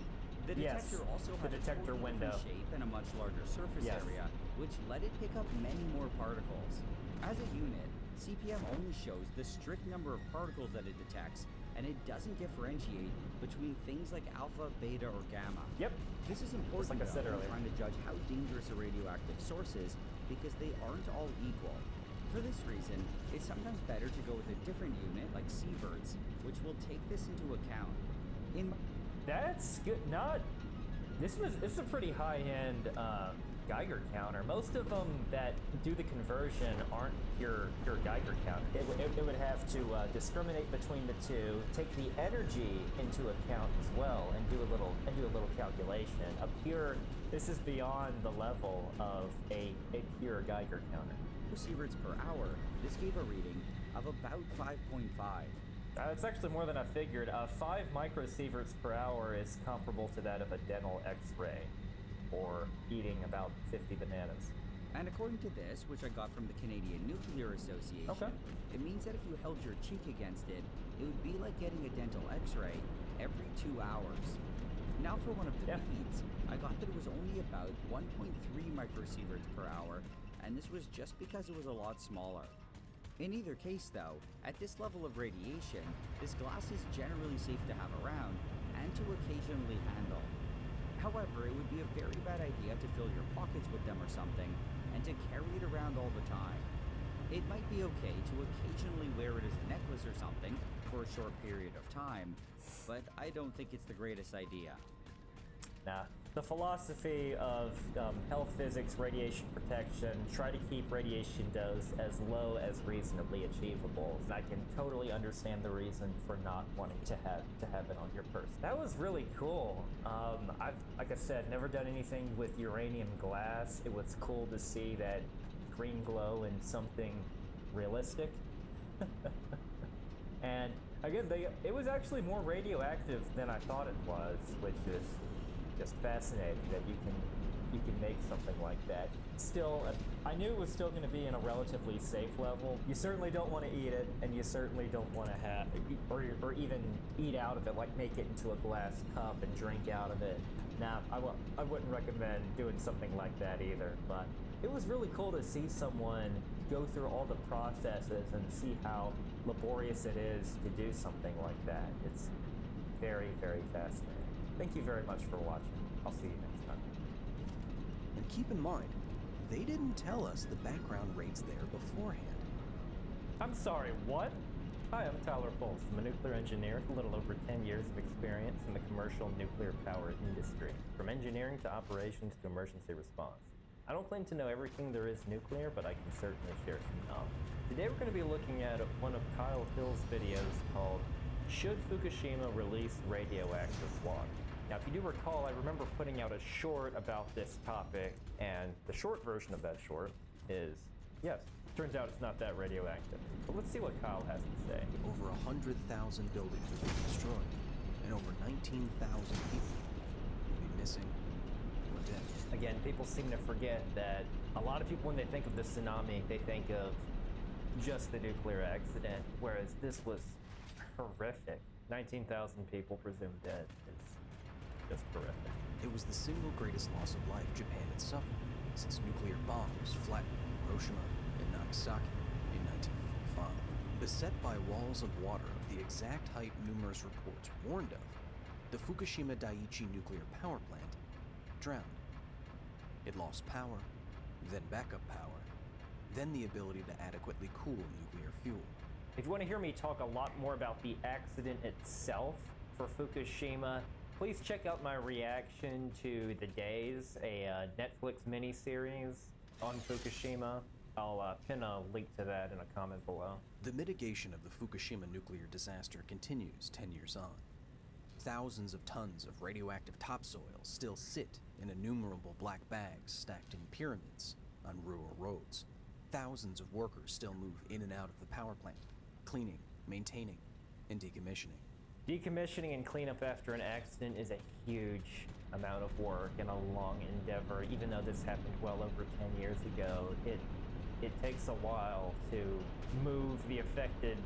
The detector also had a totally different shape and a much larger surface area, which let it pick up many more particles. As a unit, CPM only shows the strict number of particles that it detects, and it doesn't differentiate between things like alpha, beta, or gamma. Yep. This is important when trying to judge how dangerous a radioactive source is, because they aren't all equal. For this reason, it's sometimes better to go with a different unit like sieverts, which will take this into account. That's good. This is a pretty high-end Geiger counter. Most of them that do the conversion aren't pure Geiger counter. It would have to discriminate between the two, take the energy into account as well, and do a little calculation. This is beyond the level of a pure Geiger counter. Sieverts per hour, this gave a reading of about 5.5. It's actually more than I figured. 5 microsieverts per hour is comparable to that of a dental X-ray, or eating about 50 bananas. And according to this, which I got from the Canadian Nuclear Association, it means that if you held your cheek against it, it would be like getting a dental X-ray every 2 hours. Now for one of the beads, I got that it was only about 1.3 microsieverts per hour, and this was just because it was a lot smaller. In either case though, at this level of radiation, this glass is generally safe to have around and to occasionally handle. However, it would be a very bad idea to fill your pockets with them or something, and to carry it around all the time. It might be okay to occasionally wear it as a necklace or something for a short period of time, but I don't think it's the greatest idea. Nah. The philosophy of health physics, radiation protection, try to keep radiation dose as low as reasonably achievable. And I can totally understand the reason for not wanting to have it on your person. That was really cool. I've, like I said, never done anything with uranium glass. It was cool to see that green glow in something realistic. And again, it was actually more radioactive than I thought it was, which is just fascinating that you can make something like that. Still, I knew it was still going to be in a relatively safe level. You certainly don't want to eat it, and you certainly don't want to have, or even eat out of it, like make it into a glass cup and drink out of it. Nah, I wouldn't recommend doing something like that either, but it was really cool to see someone go through all the processes and see how laborious it is to do something like that. It's very, very fascinating. Thank you very much for watching. I'll see you next time. And keep in mind, they didn't tell us the background rates there beforehand. I'm sorry, what? Hi, I'm Tyler Foltz. I'm a nuclear engineer with a little over 10 years of experience in the commercial nuclear power industry, from engineering to operations to emergency response. I don't claim to know everything there is nuclear, but I can certainly share some knowledge. Today we're going to be looking at one of Kyle Hill's videos called Should Fukushima Release Radioactive Water? Now, if you do recall, I remember putting out a short about this topic, and the short version of that short is, yes, turns out it's not that radioactive. But let's see what Kyle has to say. Over 100,000 buildings are being destroyed, and over 19,000 people will be missing or dead. Again, people seem to forget that a lot of people, when they think of the tsunami, they think of just the nuclear accident, whereas this was horrific. 19,000 people presumed dead. It's just horrific. It was the single greatest loss of life Japan had suffered since nuclear bombs flattened Hiroshima and Nagasaki in 1945. Beset by walls of water of the exact height numerous reports warned of, the Fukushima Daiichi nuclear power plant drowned. It lost power, then backup power, then the ability to adequately cool nuclear fuel. If you want to hear me talk a lot more about the accident itself for Fukushima, please check out my reaction to The Days, a Netflix miniseries on Fukushima. I'll pin a link to that in a comment below. The mitigation of the Fukushima nuclear disaster continues 10 years on. Thousands of tons of radioactive topsoil still sit in innumerable black bags stacked in pyramids on rural roads. Thousands of workers still move in and out of the power plant, cleaning, maintaining, and decommissioning. Decommissioning and cleanup after an accident is a huge amount of work and a long endeavor. Even though this happened well over 10 years ago, it takes a while to move the affected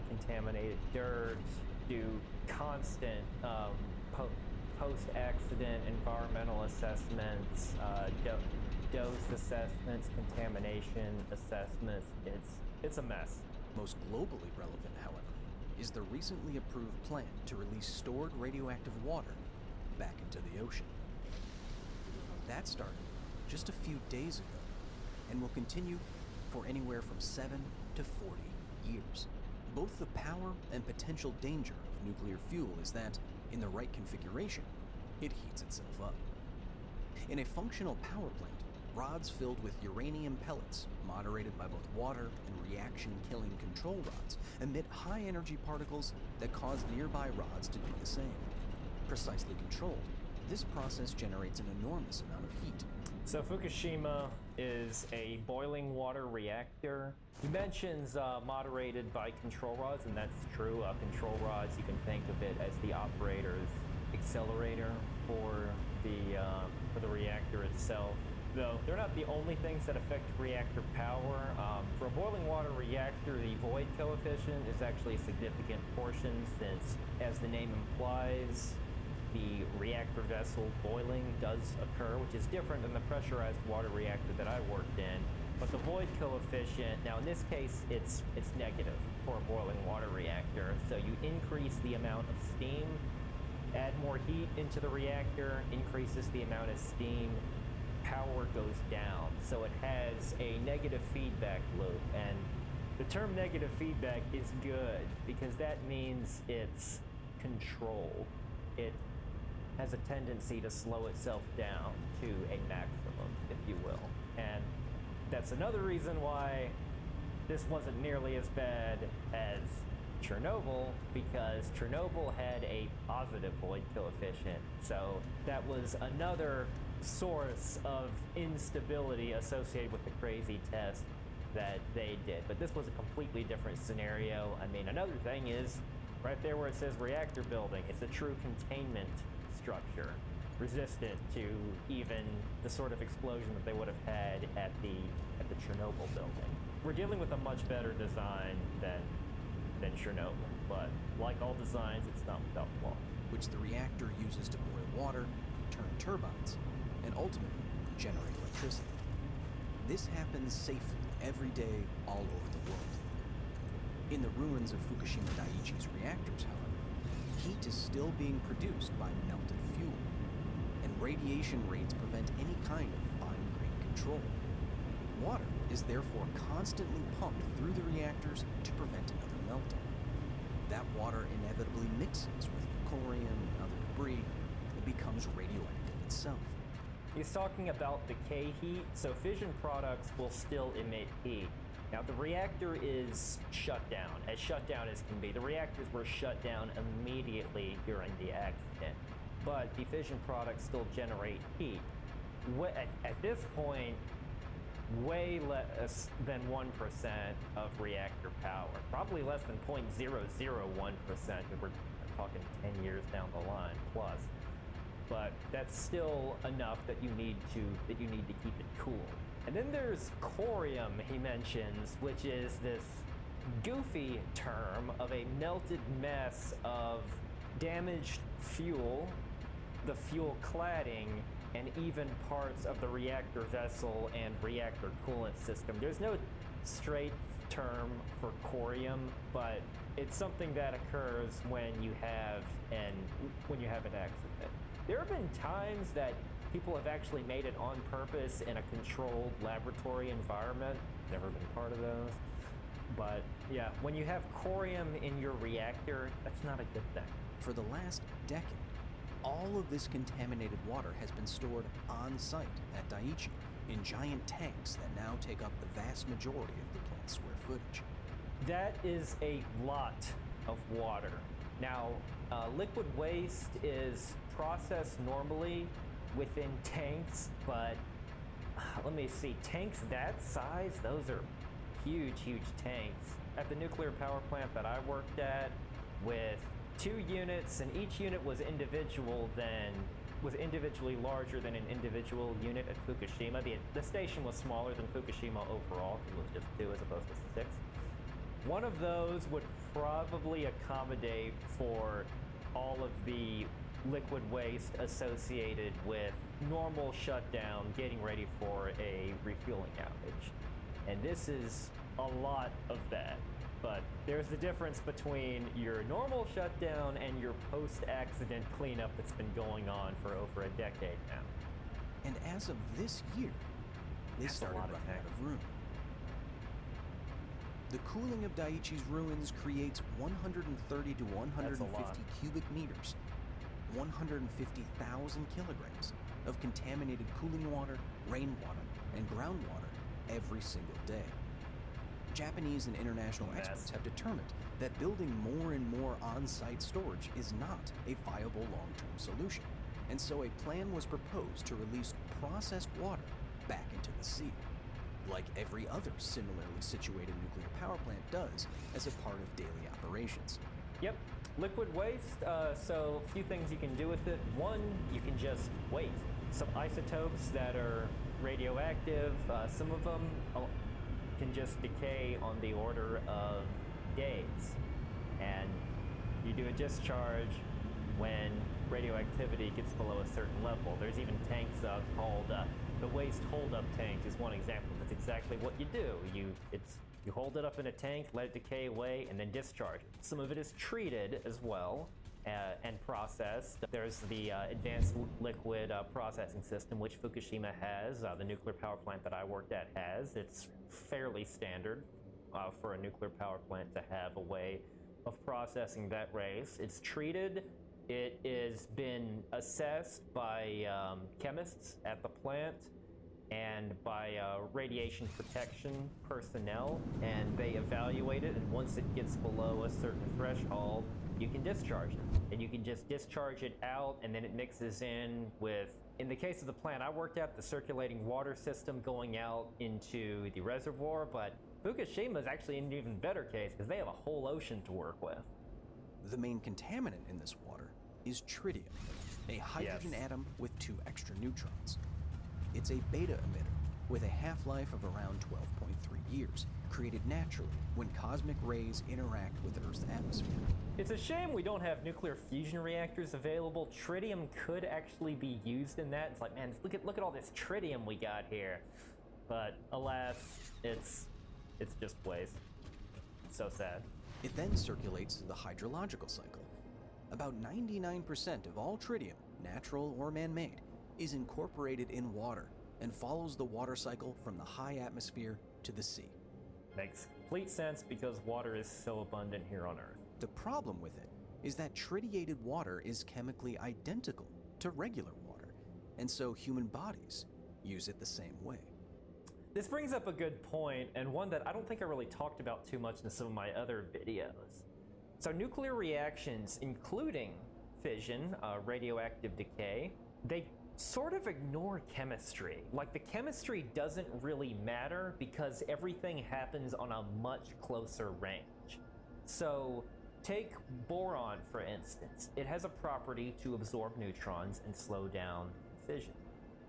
contaminated dirt, do constant post-accident environmental assessments, dose assessments, contamination assessments. It's a mess. Most globally relevant, however, is the recently approved plan to release stored radioactive water back into the ocean. That started just a few days ago and will continue for anywhere from 7 to 40 years. Both the power and potential danger of nuclear fuel is that, in the right configuration, it heats itself up. In a functional power plant, rods filled with uranium pellets, moderated by both water and reaction-killing control rods, emit high-energy particles that cause nearby rods to do the same. Precisely controlled, this process generates an enormous amount of heat. So Fukushima is a boiling water reactor. He mentions moderated by control rods, and that's true. Control rods, you can think of it as the operator's accelerator for the reactor itself. Though they're not the only things that affect reactor power. For a boiling water reactor, the void coefficient is actually a significant portion since, as the name implies, the reactor vessel boiling does occur, which is different than the pressurized water reactor that I worked in. But the void coefficient, now in this case, it's negative for a boiling water reactor. So you increase the amount of steam, add more heat into the reactor, increases the amount of steam, power goes down. So it has a negative feedback loop. And the term negative feedback is good because that means it's controlled. It has a tendency to slow itself down to a maximum, if you will. And that's another reason why this wasn't nearly as bad as Chernobyl, because Chernobyl had a positive void coefficient. So that was another source of instability associated with the crazy test that they did. But this was a completely different scenario. I mean, another thing is, right there where it says reactor building, it's a true containment structure, resistant to even the sort of explosion that they would have had at the Chernobyl building. We're dealing with a much better design than Chernobyl, but like all designs, it's not without flaws. Which the reactor uses to boil water, turn turbines, and ultimately generate electricity. This happens safely every day all over the world. In the ruins of Fukushima Daiichi's reactors, however, heat is still being produced by melted fuel, and radiation rates prevent any kind of fine-grained control. Water is therefore constantly pumped through the reactors to prevent another meltdown. That water inevitably mixes with corium and other debris and becomes radioactive itself. He's talking about decay heat, so fission products will still emit heat. Now, the reactor is shut down, as shut down as can be. The reactors were shut down immediately during the accident, but the fission products still generate heat. At this point, way less than 1% of reactor power, probably less than 0.001% if we're talking 10 years down the line plus. But that's still enough that you need to keep it cool. And then there's corium, he mentions, which is this goofy term of a melted mess of damaged fuel, the fuel cladding, and even parts of the reactor vessel and reactor coolant system. There's no straight term for corium, but it's something that occurs when you have an accident. There have been times that people have actually made it on purpose in a controlled laboratory environment. Never been part of those. But yeah, when you have corium in your reactor, that's not a good thing. For the last decade, all of this contaminated water has been stored on site at Daiichi in giant tanks that now take up the vast majority of the plant's square footage. That is a lot of water. Now, liquid waste is processed normally within tanks, but let me see, tanks that size, those are huge tanks. At the nuclear power plant that I worked at, with 2 units, and each unit was individually larger than an individual unit at Fukushima. The station was smaller than Fukushima overall, it was just 2 as opposed to 6. One of those would probably accommodate for all of the liquid waste associated with normal shutdown, getting ready for a refueling outage. And this is a lot of that. But there's the difference between your normal shutdown and your post-accident cleanup that's been going on for over a decade now. And as of this year, they started running out of room. The cooling of Daiichi's ruins creates 130 to 150 cubic meters, 150,000 kilograms of contaminated cooling water, rainwater, and groundwater every single day. Japanese and international experts have determined that building more and more on-site storage is not a viable long-term solution, and so a plan was proposed to release processed water back into the sea, like every other similarly situated nuclear power plant does as a part of daily operations. Yep, liquid waste, so a few things you can do with it. One, you can just wait. Some isotopes that are radioactive, some of them can just decay on the order of days. And you do a discharge when radioactivity gets below a certain level. There's even tanks called the waste hold-up tank is one example. That's exactly what you do. You hold it up in a tank, let it decay away, and then discharge it. Some of it is treated as well and processed. There's the advanced liquid processing system, which Fukushima has, the nuclear power plant that I worked at has. It's fairly standard for a nuclear power plant to have a way of processing that waste. It's treated. It has been assessed by chemists at the plant and by radiation protection personnel, and they evaluate it, and once it gets below a certain threshold, you can discharge it. And you can just discharge it out, and then it mixes in with, in the case of the plant I worked at, the circulating water system going out into the reservoir, but Fukushima is actually in an even better case because they have a whole ocean to work with. The main contaminant in this water is tritium, a hydrogen atom with 2 extra neutrons. It's a beta emitter with a half-life of around 12.3 years, created naturally when cosmic rays interact with Earth's atmosphere. It's a shame we don't have nuclear fusion reactors available. Tritium could actually be used in that. It's like, man, look at all this tritium we got here. But alas, it's just waste. So sad. It then circulates through the hydrological cycle. About 99% of all tritium, natural or man-made, is incorporated in water and follows the water cycle from the high atmosphere to the sea. Makes complete sense because water is so abundant here on Earth. The problem with it is that tritiated water is chemically identical to regular water, and so human bodies use it the same way. This brings up a good point, and one that I don't think I really talked about too much in some of my other videos. So nuclear reactions, including fission, radioactive decay, they sort of ignore chemistry. Like, the chemistry doesn't really matter because everything happens on a much closer range. So take boron, for instance. It has a property to absorb neutrons and slow down fission.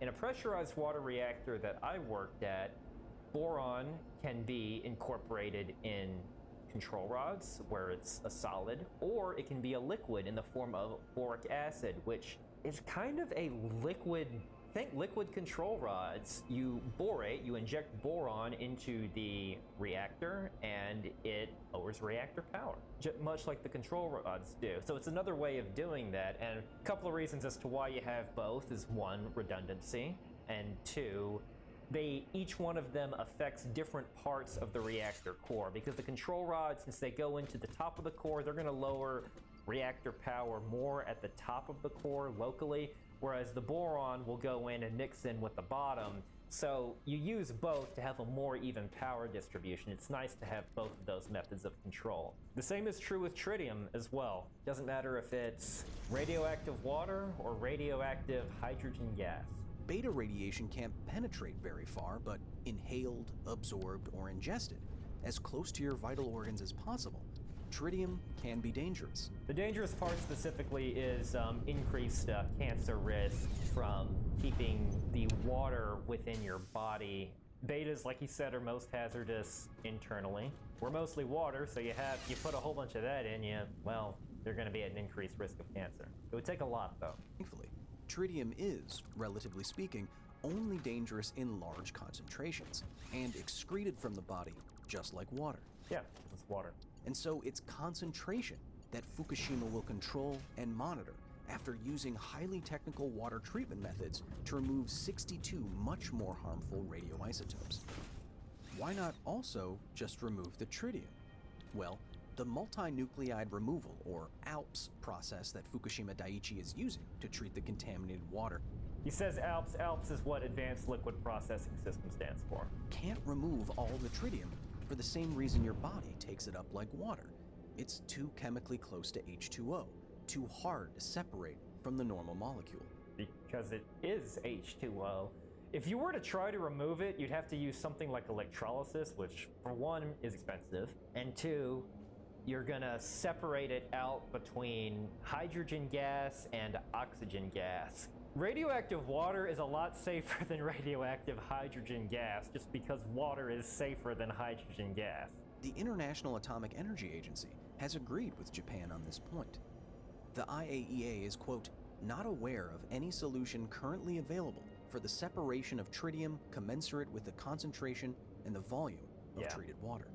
In a pressurized water reactor that I worked at, boron can be incorporated in control rods where it's a solid, or it can be a liquid in the form of boric acid, which is kind of a liquid. Think liquid control rods. You borate, you inject boron into the reactor, and it lowers reactor power, much like the control rods do. So it's another way of doing that, and a couple of reasons as to why you have both is 1, redundancy, and 2, each one of them affects different parts of the reactor core, because the control rods, since they go into the top of the core, they're going to lower reactor power more at the top of the core locally, whereas the boron will go in and mix in with the bottom. So you use both to have a more even power distribution. It's nice to have both of those methods of control. The same is true with tritium as well. Doesn't matter if it's radioactive water or radioactive hydrogen gas. Beta radiation can't penetrate very far, but inhaled, absorbed, or ingested, as close to your vital organs as possible, tritium can be dangerous. The dangerous part specifically is increased cancer risk from keeping the water within your body. Betas, like you said, are most hazardous internally. We're mostly water, so you put a whole bunch of that in you, well, you're going to be at an increased risk of cancer. It would take a lot, though. Thankfully, tritium is, relatively speaking, only dangerous in large concentrations and excreted from the body just like water. Yeah, it's water. And so it's concentration that Fukushima will control and monitor after using highly technical water treatment methods to remove 62 much more harmful radioisotopes. Why not also just remove the tritium? Well, the multinuclide removal, or ALPS, process that Fukushima Daiichi is using to treat the contaminated water. He says ALPS. ALPS is what Advanced Liquid Processing System stands for. Can't remove all the tritium for the same reason your body takes it up like water. It's too chemically close to H2O, too hard to separate from the normal molecule. Because it is H2O. If you were to try to remove it, you'd have to use something like electrolysis, which for one is expensive, and two, you're gonna separate it out between hydrogen gas and oxygen gas. Radioactive water is a lot safer than radioactive hydrogen gas, just because water is safer than hydrogen gas. The International Atomic Energy Agency has agreed with Japan on this point. The IAEA is, quote, not aware of any solution currently available for the separation of tritium commensurate with the concentration and the volume of treated water,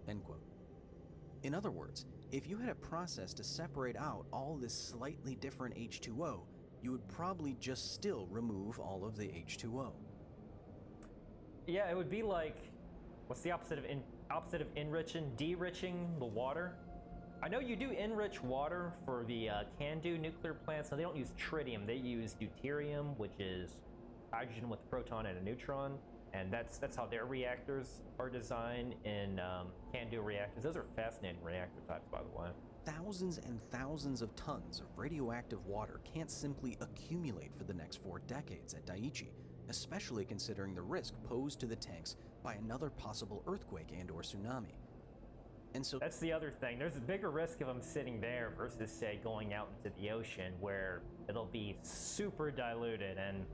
end quote. In other words, if you had a process to separate out all this slightly different H2O, you would probably just still remove all of the H2O. Yeah, it would be like, what's the opposite of enriching? De-riching the water? I know you do enrich water for the CANDU nuclear plants. Now they don't use tritium, they use deuterium, which is hydrogen with a proton and a neutron. And that's how their reactors are designed in CANDU reactors. Those are fascinating reactor types, by the way. Thousands and thousands of tons of radioactive water can't simply accumulate for the next 4 decades at Daiichi, especially considering the risk posed to the tanks by another possible earthquake and/or tsunami. And so that's the other thing. There's a bigger risk of them sitting there versus, say, going out into the ocean where it'll be super diluted. And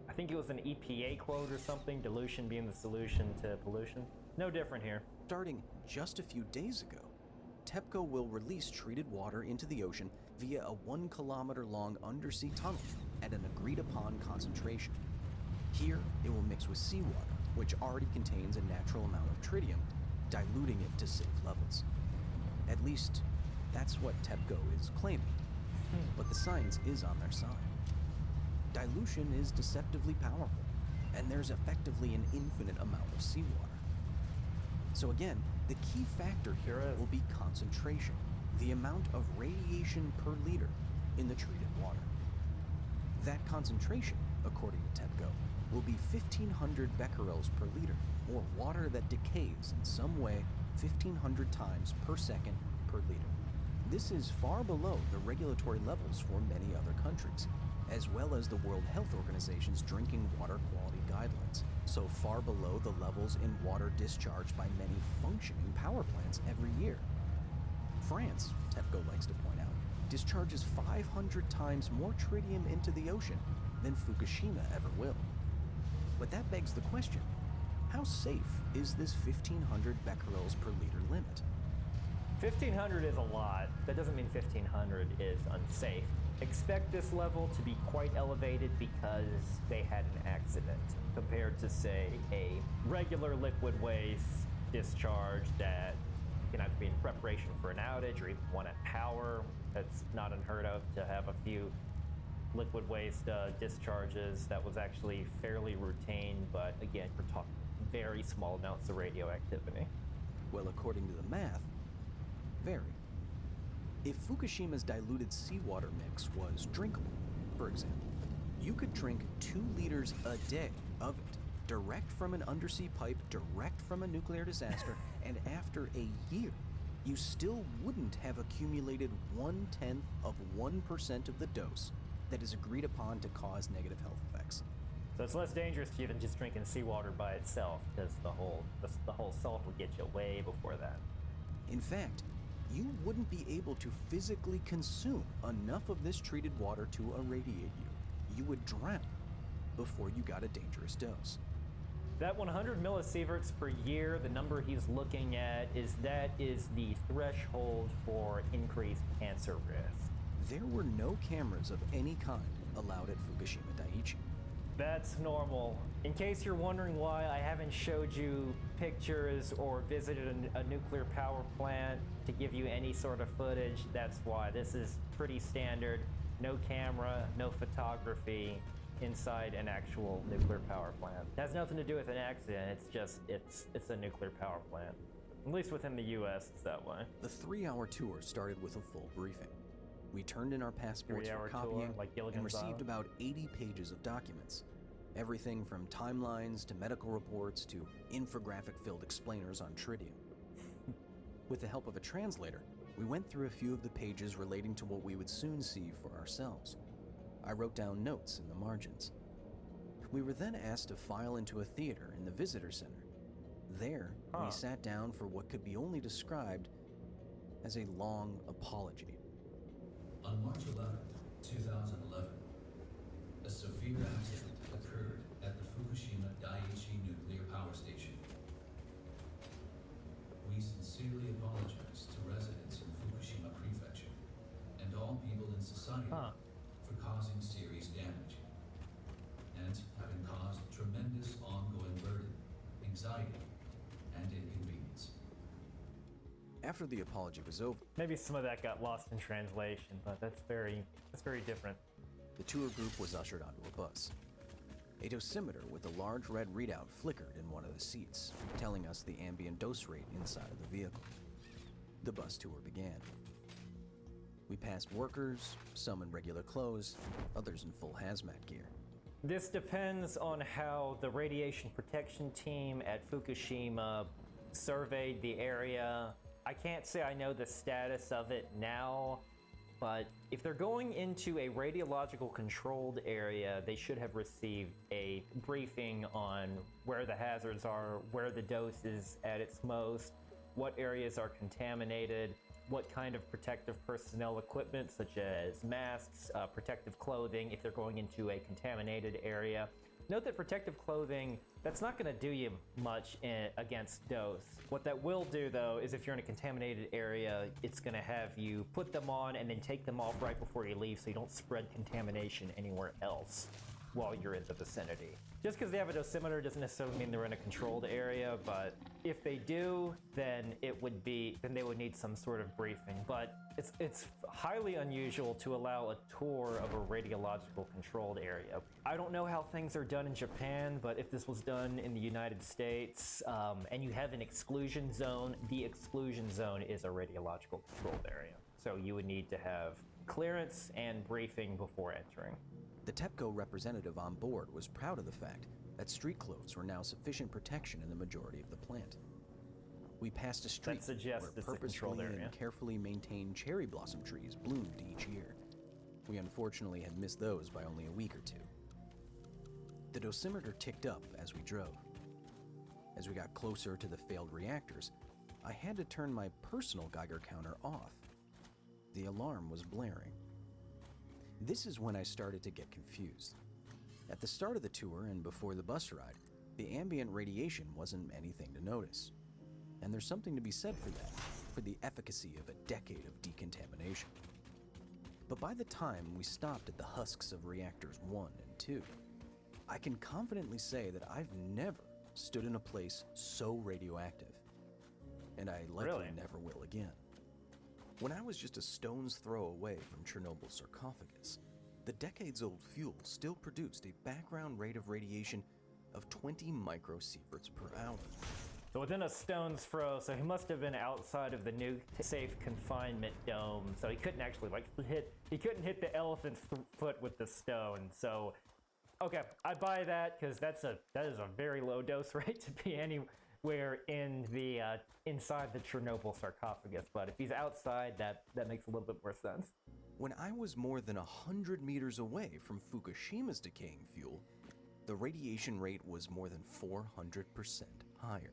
I think it was an EPA quote or something, dilution being the solution to pollution. No different here. Starting just a few days ago, TEPCO will release treated water into the ocean via a 1 kilometer long undersea tunnel at an agreed upon concentration. Here, it will mix with seawater, which already contains a natural amount of tritium, diluting it to safe levels. At least, that's what TEPCO is claiming. But the science is on their side. Dilution is deceptively powerful, and there's effectively an infinite amount of seawater. So again, the key factor here will be concentration, the amount of radiation per liter in the treated water. That concentration, according to TEPCO, will be 1,500 becquerels per liter, or water that decays in some way 1,500 times per second per liter. This is far below the regulatory levels for many other countries, as well as the World Health Organization's drinking water quality guidelines, so far below the levels in water discharged by many functioning power plants every year. France, TEPCO likes to point out, discharges 500 times more tritium into the ocean than Fukushima ever will. But that begs the question, how safe is this 1,500 becquerels per liter limit? 1,500 is a lot. That doesn't mean 1,500 is unsafe. Expect this level to be quite elevated because they had an accident, compared to, say, a regular liquid waste discharge that can either be in preparation for an outage or even one at power. That's not unheard of to have a few liquid waste discharges. That was actually fairly routine, but again, we're talking very small amounts of radioactivity. Well, according to the math, very. If Fukushima's diluted seawater mix was drinkable, for example, you could drink 2 liters a day of it, direct from an undersea pipe, direct from a nuclear disaster, and after a year, you still wouldn't have accumulated 0.1% of the dose that is agreed upon to cause negative health effects. So it's less dangerous to you than just drinking seawater by itself, because the whole salt would get you way before that. In fact, you wouldn't be able to physically consume enough of this treated water to irradiate you. You would drown before you got a dangerous dose. That 100 millisieverts per year, the number he's looking at, is the threshold for increased cancer risk. There were no cameras of any kind allowed at Fukushima Daiichi. That's normal. In case you're wondering why I haven't showed you pictures or visited a nuclear power plant to give you any sort of footage, that's why. This is pretty standard. No camera, no photography inside an actual nuclear power plant. It has nothing to do with an accident, it's a nuclear power plant. At least within the US, it's that way. The 3-hour tour started with a full briefing. We turned in our passports for copying and received about 80 pages of documents. Everything from timelines to medical reports to infographic-filled explainers on tritium. With the help of a translator, we went through a few of the pages relating to what we would soon see for ourselves. I wrote down notes in the margins. We were then asked to file into a theater in the visitor center. There, we sat down for what could be only described as a long apology. On March 11, 2011, a severe accident occurred at the Fukushima Daiichi nuclear power station. We sincerely apologize to residents in Fukushima Prefecture and all people in society for causing serious damage and having caused tremendous ongoing burden, anxiety, and inconvenience. After the apology was over, maybe some of that got lost in translation, but that's very different. The tour group was ushered onto a bus. A dosimeter with a large red readout flickered in one of the seats, telling us the ambient dose rate inside of the vehicle. The bus tour began. We passed workers, some in regular clothes, others in full hazmat gear. This depends on how the radiation protection team at Fukushima surveyed the area. I can't say I know the status of it now, but if they're going into a radiological controlled area, they should have received a briefing on where the hazards are, where the dose is at its most, what areas are contaminated, what kind of protective personnel equipment, such as masks, protective clothing, if they're going into a contaminated area. Note that protective clothing, that's not going to do you much against dose. What that will do, though, is if you're in a contaminated area, it's going to have you put them on and then take them off right before you leave so you don't spread contamination anywhere else while you're in the vicinity. Just because they have a dosimeter doesn't necessarily mean they're in a controlled area, but if they do, then they would need some sort of briefing. But it's highly unusual to allow a tour of a radiological controlled area. I don't know how things are done in Japan, but if this was done in the United States, and you have an exclusion zone, the exclusion zone is a radiological controlled area. So you would need to have clearance and briefing before entering. The TEPCO representative on board was proud of the fact that street clothes were now sufficient protection in the majority of the plant. We passed a street where purposefully and carefully maintained cherry blossom trees bloomed each year. We unfortunately had missed those by only a week or two. The dosimeter ticked up as we drove. As we got closer to the failed reactors, I had to turn my personal Geiger counter off. The alarm was blaring. This is when I started to get confused. At the start of the tour and before the bus ride, the ambient radiation wasn't anything to notice. And there's something to be said for that, for the efficacy of a decade of decontamination. But by the time we stopped at the husks of reactors 1 and 2, I can confidently say that I've never stood in a place so radioactive. And I likely never will again. When I was just a stone's throw away from Chernobyl's sarcophagus, the decades-old fuel still produced a background rate of radiation of 20 microsieverts per hour. So within a stone's throw, so he must have been outside of the nuke safe confinement dome, so he couldn't actually he couldn't hit the elephant's foot with the stone. So, okay, I buy that because that is a very low dose rate to be anywhere in the inside the Chernobyl sarcophagus. But if he's outside, that makes a little bit more sense. When I was more than 100 meters away from Fukushima's decaying fuel, the radiation rate was more than 400% higher.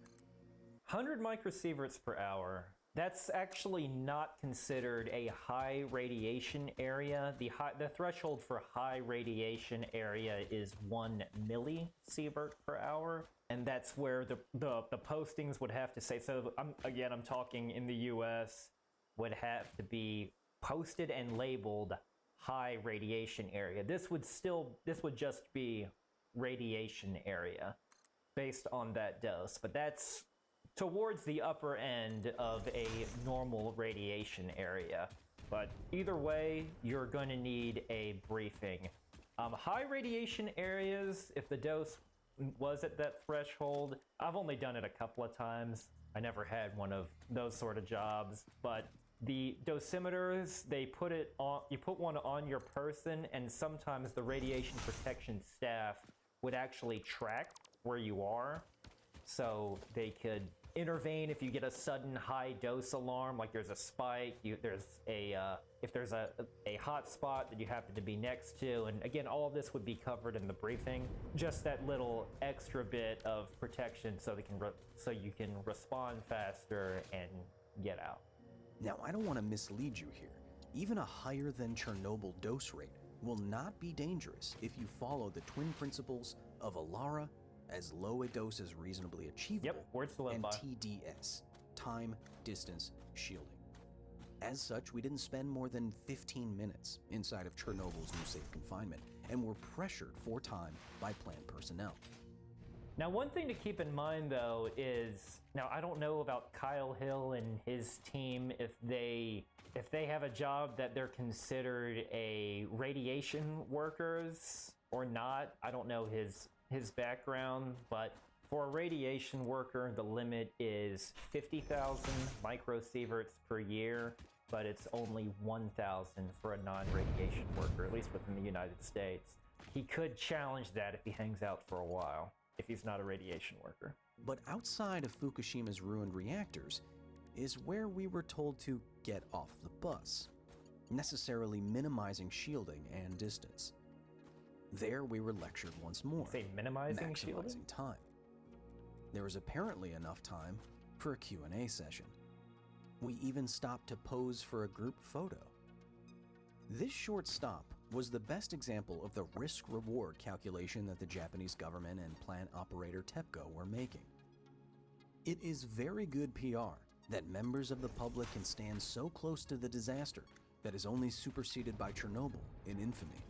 100 microsieverts per hour. That's actually not considered a high radiation area. The threshold for high radiation area is 1 millisievert per hour, and that's where the postings would have to say. So I'm talking in the U.S. would have to be posted and labeled high radiation area. This would just be radiation area based on that dose, but that's towards the upper end of a normal radiation area. But either way, you're going to need a briefing. High radiation areas, if the dose was at that threshold, I've only done it a couple of times. I never had one of those sort of jobs, but the dosimeters, they put it on, you put one on your person, and sometimes the radiation protection staff would actually track where you are, so they could intervene if you get a sudden high dose alarm, like there's a spike, if there's a hot spot that you happen to be next to. And again, all of this would be covered in the briefing. Just that little extra bit of protection so you can respond faster and get out. Now, I don't want to mislead you here. Even a higher than Chernobyl dose rate will not be dangerous if you follow the twin principles of ALARA, as low a dose as reasonably achievable, yep, words to live and by. TDS, time, distance, shielding. As such, we didn't spend more than 15 minutes inside of Chernobyl's new safe confinement, and were pressured for time by plant personnel. Now, one thing to keep in mind, though, is, now I don't know about Kyle Hill and his team, if they have a job that they're considered a radiation workers or not. I don't know his background, but for a radiation worker, the limit is 50,000 microsieverts per year, but it's only 1,000 for a non-radiation worker, at least within the United States. He could challenge that if he hangs out for a while, if he's not a radiation worker. But outside of Fukushima's ruined reactors is where we were told to get off the bus, necessarily minimizing shielding and distance. There we were lectured once more, say minimizing maximizing shielding? time. There was apparently enough time for a Q&A session. We even stopped to pose for a group photo. This short stop was the best example of the risk-reward calculation that the Japanese government and plant operator TEPCO were making. It is very good PR that members of the public can stand so close to the disaster that is only superseded by Chernobyl in infamy.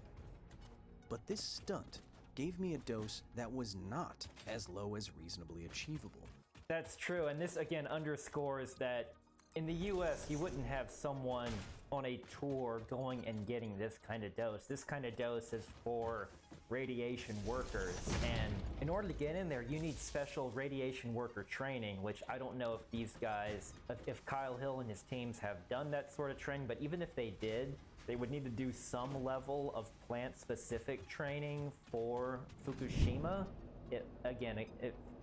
But this stunt gave me a dose that was not as low as reasonably achievable. That's true, and this again underscores that in the US, you wouldn't have someone on a tour going and getting this kind of dose. This kind of dose is for radiation workers, and in order to get in there, you need special radiation worker training, which I don't know if these guys, if Kyle Hill and his teams have done that sort of training, but even if they did, they would need to do some level of plant-specific training for Fukushima.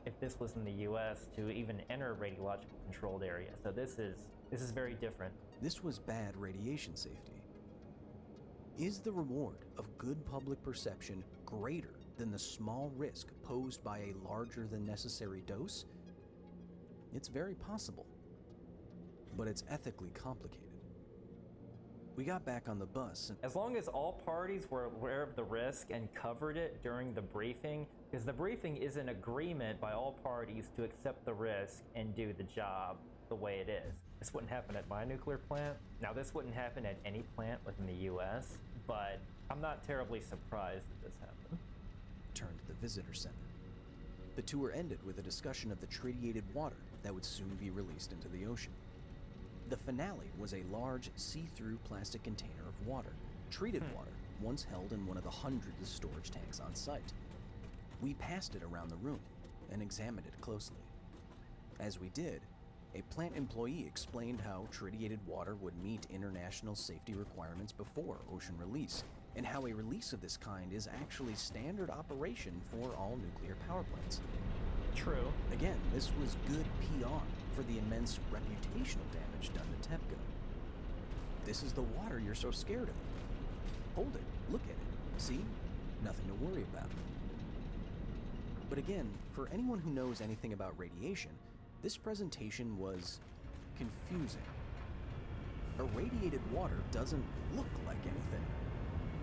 If this was in the US, to even enter a radiological controlled area. So this is very different. This was bad radiation safety. Is the reward of good public perception greater than the small risk posed by a larger than necessary dose? It's very possible, but it's ethically complicated. We got back on the bus. As long as all parties were aware of the risk and covered it during the briefing, because the briefing is an agreement by all parties to accept the risk and do the job the way it is. This wouldn't happen at my nuclear plant. Now, this wouldn't happen at any plant within the US, but I'm not terribly surprised that this happened. Turned to the visitor center. The tour ended with a discussion of the tritiated water that would soon be released into the ocean. The finale was a large, see-through plastic container of water, treated water, once held in one of the hundreds of storage tanks on site. We passed it around the room and examined it closely. As we did, a plant employee explained how tritiated water would meet international safety requirements before ocean release, and how a release of this kind is actually standard operation for all nuclear power plants. True. Again, this was good PR for the immense reputational damage done to TEPCO. This is the water you're so scared of. Hold it, look at it, see? Nothing to worry about. But again, for anyone who knows anything about radiation, this presentation was confusing. Irradiated water doesn't look like anything.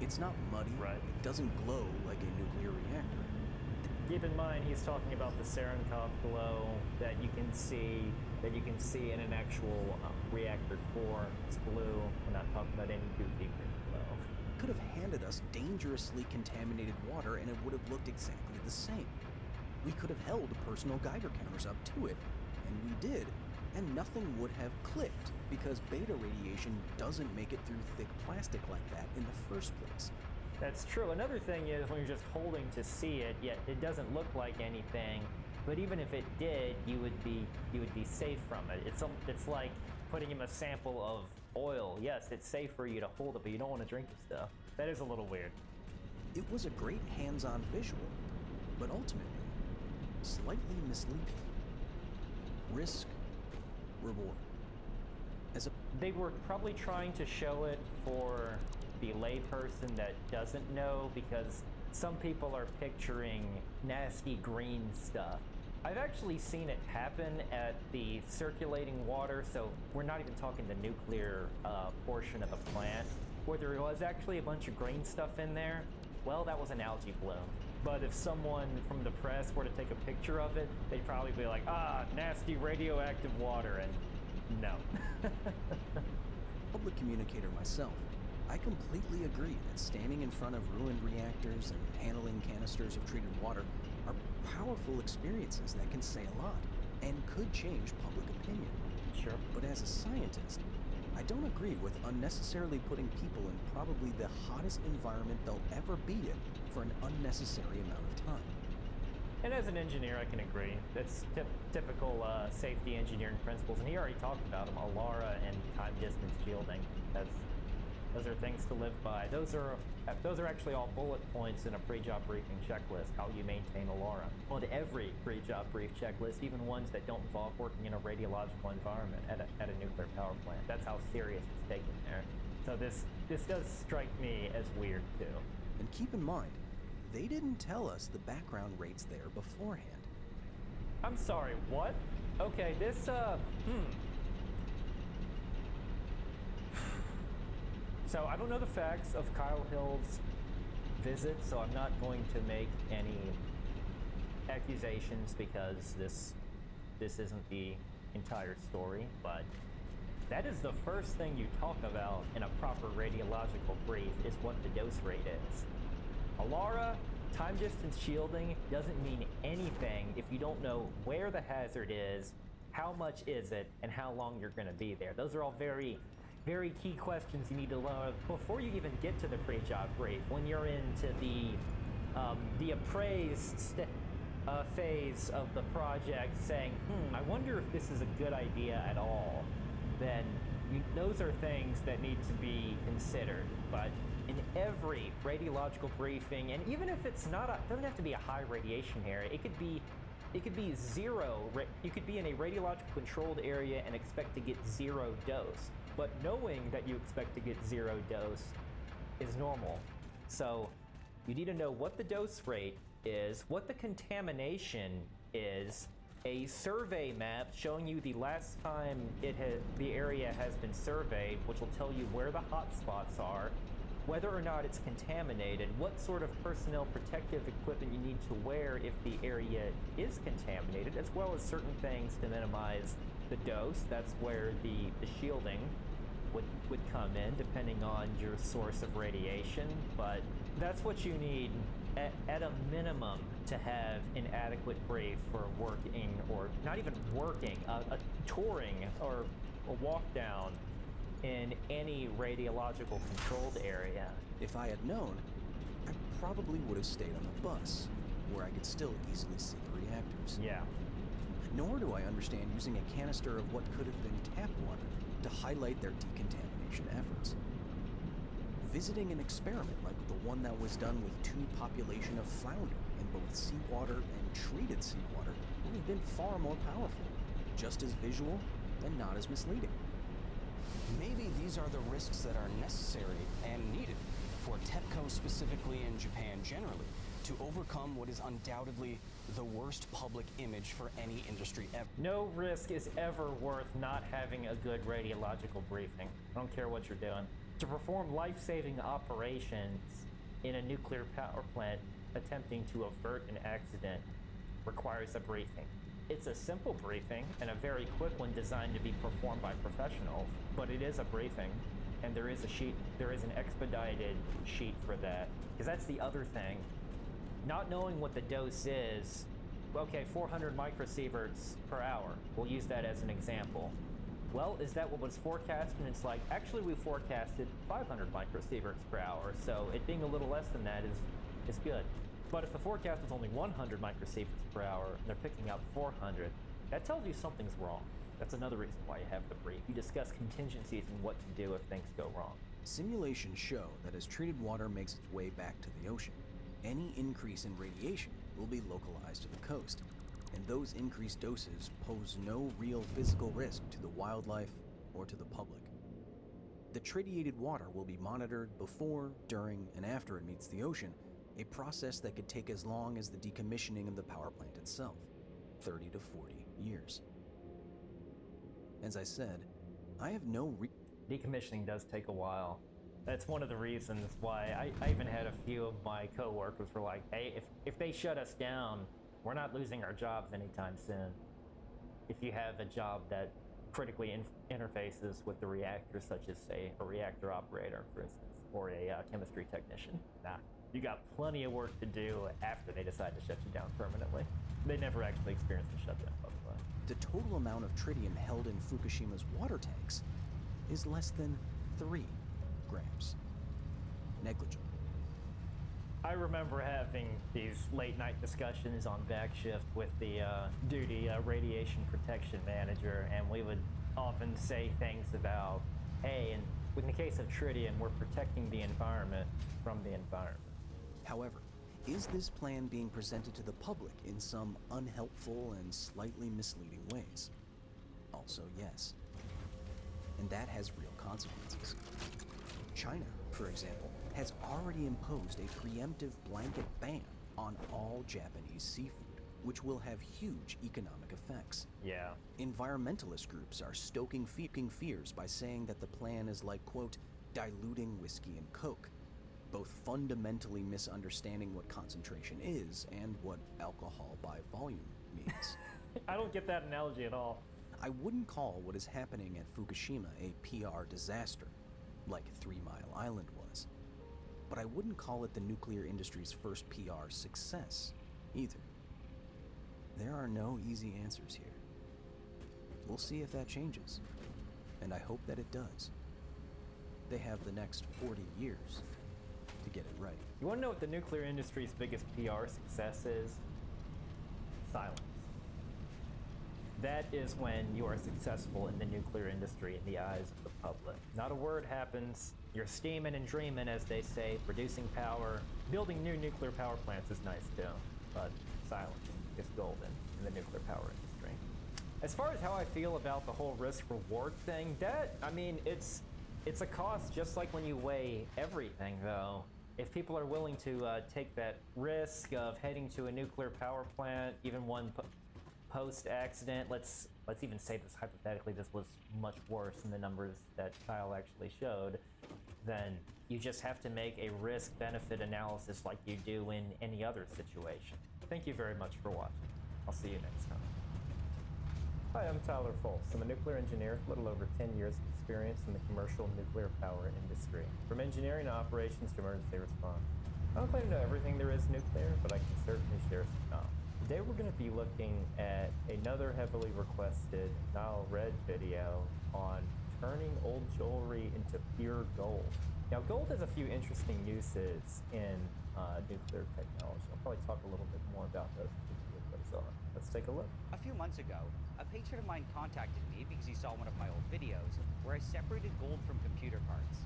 It's not muddy, right. It doesn't glow like a nuclear reactor. Keep in mind, he's talking about the Sarenkov glow that you can see in an actual reactor core. It's blue. We're not talking about any goofy green glow. Could have handed us dangerously contaminated water and it would have looked exactly the same. We could have held personal Geiger counters up to it, and we did, and nothing would have clicked because beta radiation doesn't make it through thick plastic like that in the first place. That's true. Another thing is when you're just holding to see it, yet it doesn't look like anything. But even if it did, you would be safe from it. It's like putting him a sample of oil. Yes, it's safe for you to hold it, but you don't want to drink the stuff. That is a little weird. It was a great hands-on visual, but ultimately, slightly misleading. Risk, reward. They were probably trying to show it for the layperson that doesn't know, because some people are picturing nasty green stuff. I've actually seen it happen at the circulating water, so we're not even talking the nuclear portion of the plant, where there was actually a bunch of green stuff in there. Well, that was an algae bloom. But if someone from the press were to take a picture of it, they'd probably be like, nasty radioactive water, and no. Public communicator myself, I completely agree that standing in front of ruined reactors and handling canisters of treated water are powerful experiences that can say a lot and could change public opinion. Sure. But as a scientist, I don't agree with unnecessarily putting people in probably the hottest environment they'll ever be in for an unnecessary amount of time. And as an engineer, I can agree. That's typical safety engineering principles, and he already talked about them, HOLLiiWOOD and time distance shielding. Those are things to live by. Those are actually all bullet points in a pre-job briefing checklist, how you maintain HOLLiiWOOD. On every pre-job brief checklist, even ones that don't involve working in a radiological environment at a nuclear power plant. That's how serious it's taken there. So this does strike me as weird too. And keep in mind, they didn't tell us the background rates there beforehand. I'm sorry, what? Okay, this, So I don't know the facts of Kyle Hill's visit, so I'm not going to make any accusations because this isn't the entire story, but that is the first thing you talk about in a proper radiological brief is what the dose rate is. HOLLiiWOOD, time distance shielding doesn't mean anything if you don't know where the hazard is, how much is it, and how long you're going to be there. Those are all very, very key questions you need to learn before you even get to the pre-job brief. When you're into the appraised phase of the project, saying, I wonder if this is a good idea at all, then those are things that need to be considered. But in every radiological briefing, and even if it's not, it doesn't have to be a high radiation area. It could be zero. You could be in a radiological controlled area and expect to get 0 dose. But knowing that you expect to get 0 dose is normal. So you need to know what the dose rate is, what the contamination is, a survey map showing you the last time the area has been surveyed, which will tell you where the hot spots are, whether or not it's contaminated, what sort of personnel protective equipment you need to wear if the area is contaminated, as well as certain things to minimize the dose. That's where the shielding would come in, depending on your source of radiation. But that's what you need at a minimum to have an adequate brief for working, or not even working, a touring or a walk down in any radiological controlled area. If I had known, I probably would have stayed on the bus, where I could still easily see the reactors. Yeah. Nor do I understand using a canister of what could have been tap water to highlight their decontamination efforts. Visiting an experiment like the one that was done with 2 population of flounder in both seawater and treated seawater would have been far more powerful, just as visual and not as misleading. Maybe these are the risks that are necessary and needed for TEPCO specifically and Japan generally to overcome what is undoubtedly the worst public image for any industry ever. No risk is ever worth not having a good radiological briefing. I don't care what you're doing. To perform life-saving operations in a nuclear power plant, attempting to avert an accident requires a briefing. It's a simple briefing and a very quick one designed to be performed by professionals, but it is a briefing, and there is a sheet, there is an expedited sheet for that. Because that's the other thing. Not knowing what the dose is, okay, 400 microsieverts per hour. We'll use that as an example. Well, is that what was forecast? And it's like, actually we forecasted 500 microsieverts per hour, so it being a little less than that is good. But if the forecast is only 100 microsieverts per hour and they're picking up 400, that tells you something's wrong. That's another reason why you have the brief. You discuss contingencies and what to do if things go wrong. Simulations show that as treated water makes its way back to the ocean, any increase in radiation will be localized to the coast, and those increased doses pose no real physical risk to the wildlife or to the public. The tritiated water will be monitored before, during, and after it meets the ocean, a process that could take as long as the decommissioning of the power plant itself, 30 to 40 years. As I said, I have no Decommissioning does take a while. That's one of the reasons why I even had a few of my coworkers were like, hey, if they shut us down, we're not losing our jobs anytime soon. If you have a job that critically interfaces with the reactor, such as, say, a reactor operator, for instance, or a chemistry technician, you got plenty of work to do after they decide to shut you down permanently. They never actually experienced a shutdown, by the way. The total amount of tritium held in Fukushima's water tanks is less than 3 grams. Negligible. I remember having these late night discussions on back shift with the duty radiation protection manager, and we would often say things about, hey, and in the case of tritium, we're protecting the environment from the environment. However, is this plan being presented to the public in some unhelpful and slightly misleading ways? Also, yes. And that has real consequences. China, for example, has already imposed a preemptive blanket ban on all Japanese seafood, which will have huge economic effects. Yeah. Environmentalist groups are stoking fears by saying that the plan is like, quote, diluting whiskey and Coke, both fundamentally misunderstanding what concentration is and what alcohol by volume means. I don't get that analogy at all. I wouldn't call what is happening at Fukushima a PR disaster, like 3 Mile Island was. But I wouldn't call it the nuclear industry's first PR success, either. There are no easy answers here. We'll see if that changes, and I hope that it does. They have the next 40 years to get it right. You want to know what the nuclear industry's biggest PR success is? Silence. That is when you are successful in the nuclear industry in the eyes of the public. Not a word happens. You're steaming and dreaming, as they say, producing power. Building new nuclear power plants is nice too, but silence is golden in the nuclear power industry. As far as how I feel about the whole risk-reward thing, it's a cost just like when you weigh everything, though. If people are willing to take that risk of heading to a nuclear power plant, even one post-accident, let's even say this hypothetically, this was much worse than the numbers that Kyle actually showed, then you just have to make a risk-benefit analysis like you do in any other situation. Thank you very much for watching. I'll see you next time. Hi, I'm Tyler Foltz. I'm a nuclear engineer with a little over 10 years of experience in the commercial nuclear power industry, from engineering to operations to emergency response. I don't claim to know everything there is nuclear, but I can certainly share some knowledge. Today we're going to be looking at another heavily requested Nile Red video on turning old jewelry into pure gold. Now, gold has a few interesting uses in nuclear technology. I'll probably talk a little bit more about those as it goes on. Let's take a look. A few months ago, a patron of mine contacted me because he saw one of my old videos where I separated gold from computer parts.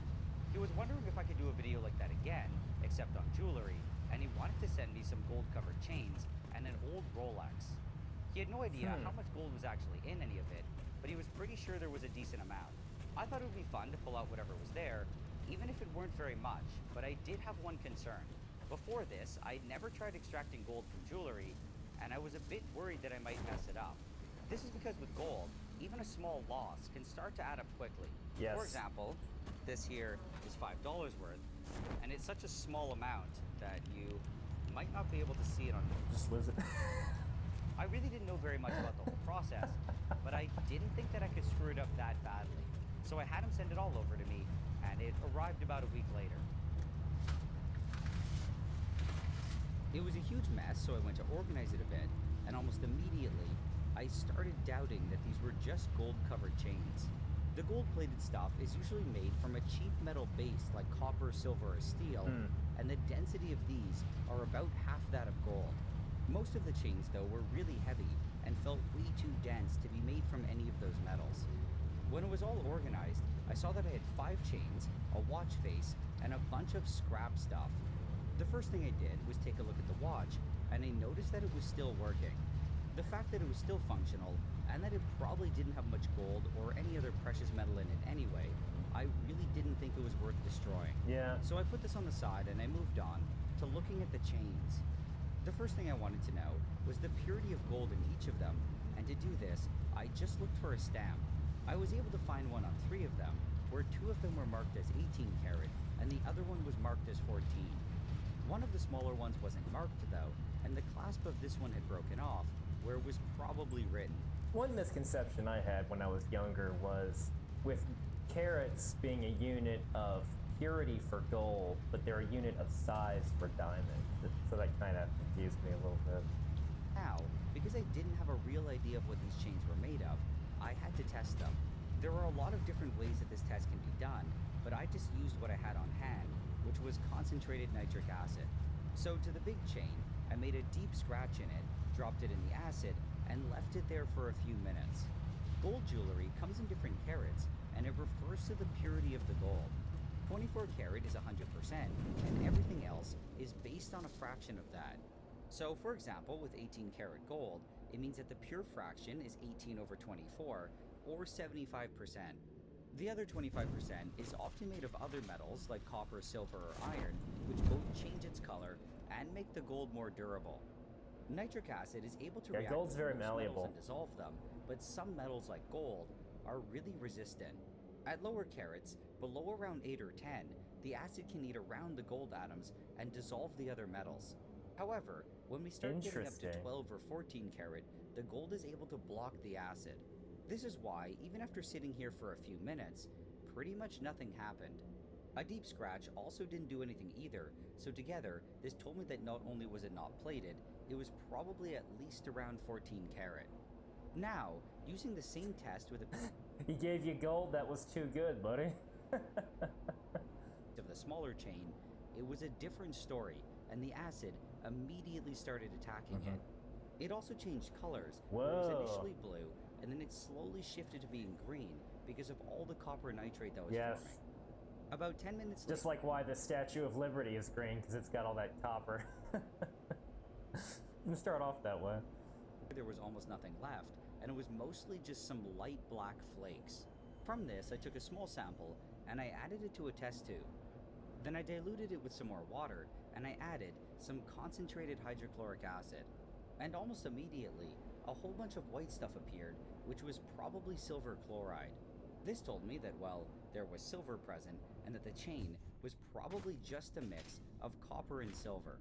He was wondering if I could do a video like that again, except on jewelry, and he wanted to send me some gold-covered chains and an old Rolex. He had no idea how much gold was actually in any of it, but he was pretty sure there was a decent amount. I thought it would be fun to pull out whatever was there, even if it weren't very much, but I did have one concern. Before this, I'd never tried extracting gold from jewelry, and I was a bit worried that I might mess it up. This is because with gold, even a small loss can start to add up quickly. Yes. For example, this here is $5 worth, and it's such a small amount that you might not be able to see it on Just lose it. I really didn't know very much about the whole process, but I didn't think that I could screw it up that badly. So I had him send it all over to me, and it arrived about a week later. It was a huge mess, so I went to organize it a bit, and almost immediately, I started doubting that these were just gold-covered chains. The gold-plated stuff is usually made from a cheap metal base like copper, silver, or steel, and and the density of these are about half that of gold. Most of the chains, though, were really heavy and felt way too dense to be made from any of those metals. When it was all organized, I saw that I had 5 chains, a watch face, and a bunch of scrap stuff. The first thing I did was take a look at the watch, and I noticed that it was still working. The fact that it was still functional, and that it probably didn't have much gold or any other precious metal in it anyway, I really didn't think it was worth destroying. Yeah. So I put this on the side and I moved on to looking at the chains. The first thing I wanted to know was the purity of gold in each of them, and to do this, I just looked for a stamp. I was able to find one on 3 of them, where 2 of them were marked as 18 karat, and the other one was marked as 14. One of the smaller ones wasn't marked though, and the clasp of this one had broken off, where it was probably written. One misconception I had when I was younger was with carats being a unit of purity for gold, but they're a unit of size for diamond. So that kind of confused me a little bit. Now, because I didn't have a real idea of what these chains were made of, I had to test them. There are a lot of different ways that this test can be done, but I just used what I had on hand, which was concentrated nitric acid. So to the big chain, I made a deep scratch in it, dropped it in the acid, and left it there for a few minutes. Gold jewelry comes in different carats, and it refers to the purity of the gold. 24 karat is 100%, and everything else is based on a fraction of that. So for example, with 18 karat gold, it means that the pure fraction is 18 over 24, or 75%. The other 25% is often made of other metals like copper, silver, or iron, which both change its color and make the gold more durable. Nitric acid is able to react gold's with very most malleable metals and dissolve them, but some metals like gold are really resistant. At lower carats, below around 8 or 10, the acid can eat around the gold atoms and dissolve the other metals. However, when we start getting up to 12 or 14 karat, the gold is able to block the acid. This is why, even after sitting here for a few minutes, pretty much nothing happened. A deep scratch also didn't do anything either, so together, this told me that not only was it not plated, it was probably at least around 14 karat. Now, using the same test with a He gave you gold that was too good, buddy. of the smaller chain, it was a different story, and the acid immediately started attacking it. It also changed colors. Whoa. It was initially blue, and then it slowly shifted to being green because of all the copper nitrate that was forming. About 10 minutes later, just like why the Statue of Liberty is green, because it's got all that copper. You start off that way. There was almost nothing left, and it was mostly just some light black flakes. From this, I took a small sample, and I added it to a test tube. Then I diluted it with some more water, and I added some concentrated hydrochloric acid. And almost immediately, a whole bunch of white stuff appeared, which was probably silver chloride. This told me that, well, there was silver present, and that the chain was probably just a mix of copper and silver.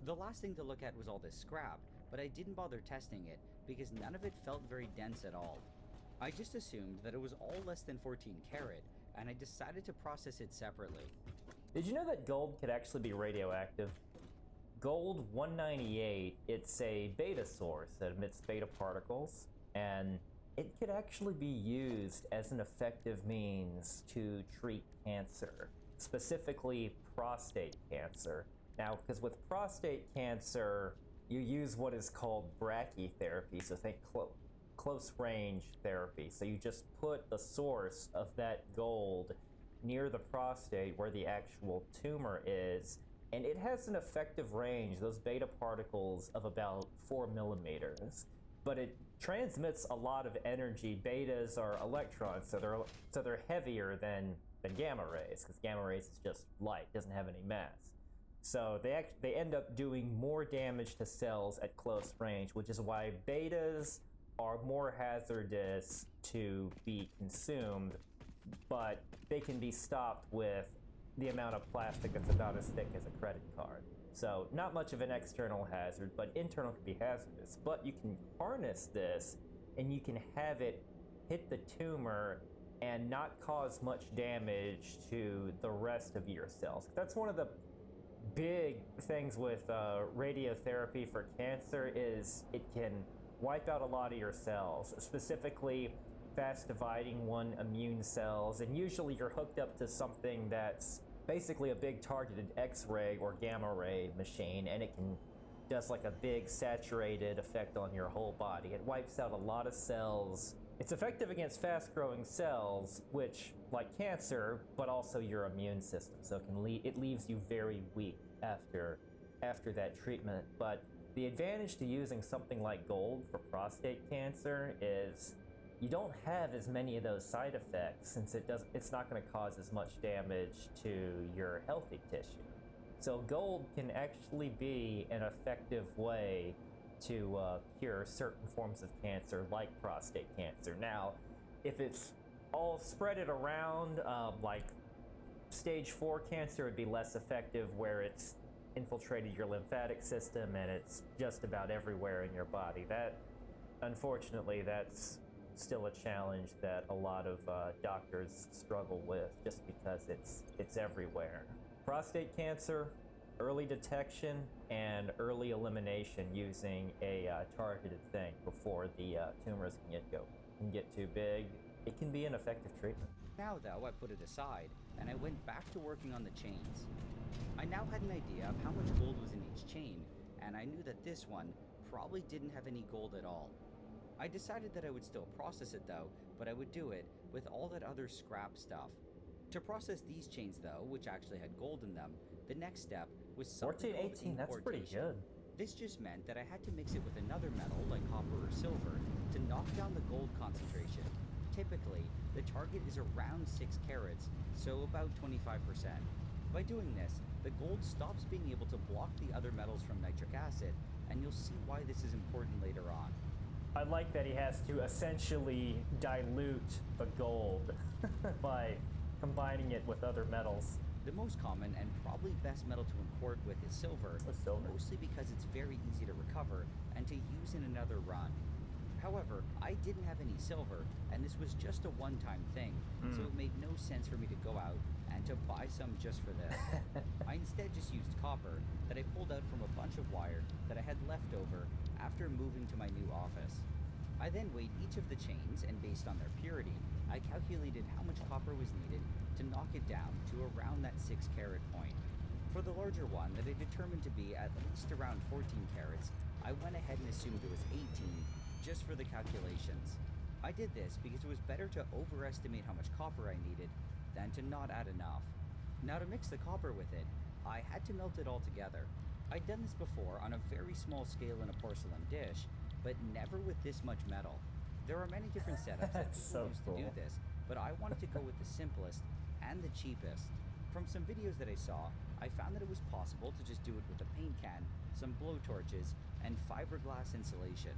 The last thing to look at was all this scrap, but I didn't bother testing it because none of it felt very dense at all. I just assumed that it was all less than 14 karat, and I decided to process it separately. Did you know that gold could actually be radioactive? Gold 198, it's a beta source that emits beta particles, and it could actually be used as an effective means to treat cancer, specifically prostate cancer. Now, because with prostate cancer, you use what is called brachytherapy, so think close range therapy. So you just put the source of that gold near the prostate where the actual tumor is, and it has an effective range, those beta particles, of about 4 millimeters. But it transmits a lot of energy. Betas are electrons, so they're heavier than gamma rays, because gamma rays is just light, doesn't have any mass. So they end up doing more damage to cells at close range, which is why betas are more hazardous to be consumed, but they can be stopped with the amount of plastic that's about as thick as a credit card. So not much of an external hazard, but internal can be hazardous. But you can harness this, and you can have it hit the tumor and not cause much damage to the rest of your cells. That's one of the big things with radiotherapy for cancer is it can wipe out a lot of your cells, specifically fast dividing one immune cells, and usually you're hooked up to something that's basically a big targeted X-ray or gamma ray machine, and it does like a big saturated effect on your whole body. It wipes out a lot of cells. It's effective against fast-growing cells, which, like cancer, but also your immune system. So it leaves you very weak after that treatment. But the advantage to using something like gold for prostate cancer is you don't have as many of those side effects, since it's not going to cause as much damage to your healthy tissue. So gold can actually be an effective way to cure certain forms of cancer, like prostate cancer. Now, if it's all spread it around, like stage 4 cancer would be less effective, where it's infiltrated your lymphatic system and it's just about everywhere in your body. Unfortunately, that's still a challenge that a lot of doctors struggle with, just because it's everywhere. Prostate cancer, early detection and early elimination using a targeted thing before the tumors can get too big. It can be an effective treatment. Now, though, I put it aside and I went back to working on the chains. I now had an idea of how much gold was in each chain, and I knew that this one probably didn't have any gold at all. I decided that I would still process it though, but I would do it with all that other scrap stuff. To process these chains though, which actually had gold in them, the next step was something 1418, that's pretty good. This just meant that I had to mix it with another metal like copper or silver to knock down the gold concentration. Typically, the target is around 6 carats, so about 25%. By doing this, the gold stops being able to block the other metals from nitric acid, and you'll see why this is important later on. I like that he has to essentially dilute the gold by combining it with other metals. The most common and probably best metal to import with is silver, mostly because it's very easy to recover and to use in another run. However, I didn't have any silver, and this was just a one-time thing, so it made no sense for me to go out and to buy some just for this. I instead just used copper that I pulled out from a bunch of wire that I had left over after moving to my new office. I then weighed each of the chains, and based on their purity, I calculated how much copper was needed to knock it down to around that 6 carat point. For the larger one that I determined to be at least around 14 carats, I went ahead and assumed it was 18 just for the calculations. I did this because it was better to overestimate how much copper I needed than to not add enough. Now, to mix the copper with it, I had to melt it all together. I'd done this before on a very small scale in a porcelain dish, but never with this much metal. There are many different setups that people use to do this, but I wanted to go with the simplest and the cheapest. From some videos that I saw, I found that it was possible to just do it with a paint can, some blowtorches, and fiberglass insulation.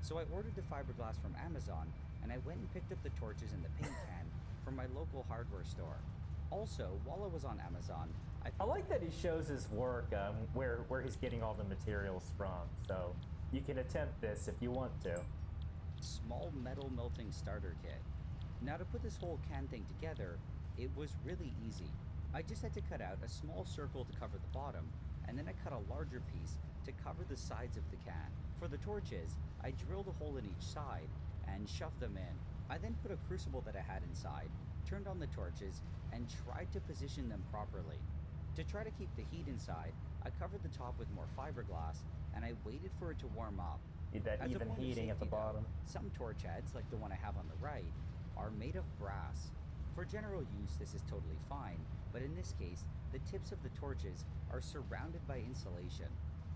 So I ordered the fiberglass from Amazon, and I went and picked up the torches and the paint can from my local hardware store. Also, while I was on Amazon, I like that he shows his work, where he's getting all the materials from, so you can attempt this if you want to. Small metal melting starter kit. Now, to put this whole can thing together, it was really easy. I just had to cut out a small circle to cover the bottom, and then I cut a larger piece to cover the sides of the can. For the torches, I drilled a hole in each side and shoved them in. I then put a crucible that I had inside, turned on the torches, and tried to position them properly. To try to keep the heat inside, I covered the top with more fiberglass, and I waited for it to warm up. That even heating at the bottom. Some torch heads, like the one I have on the right, are made of brass. For general use, this is totally fine, but in this case, the tips of the torches are surrounded by insulation.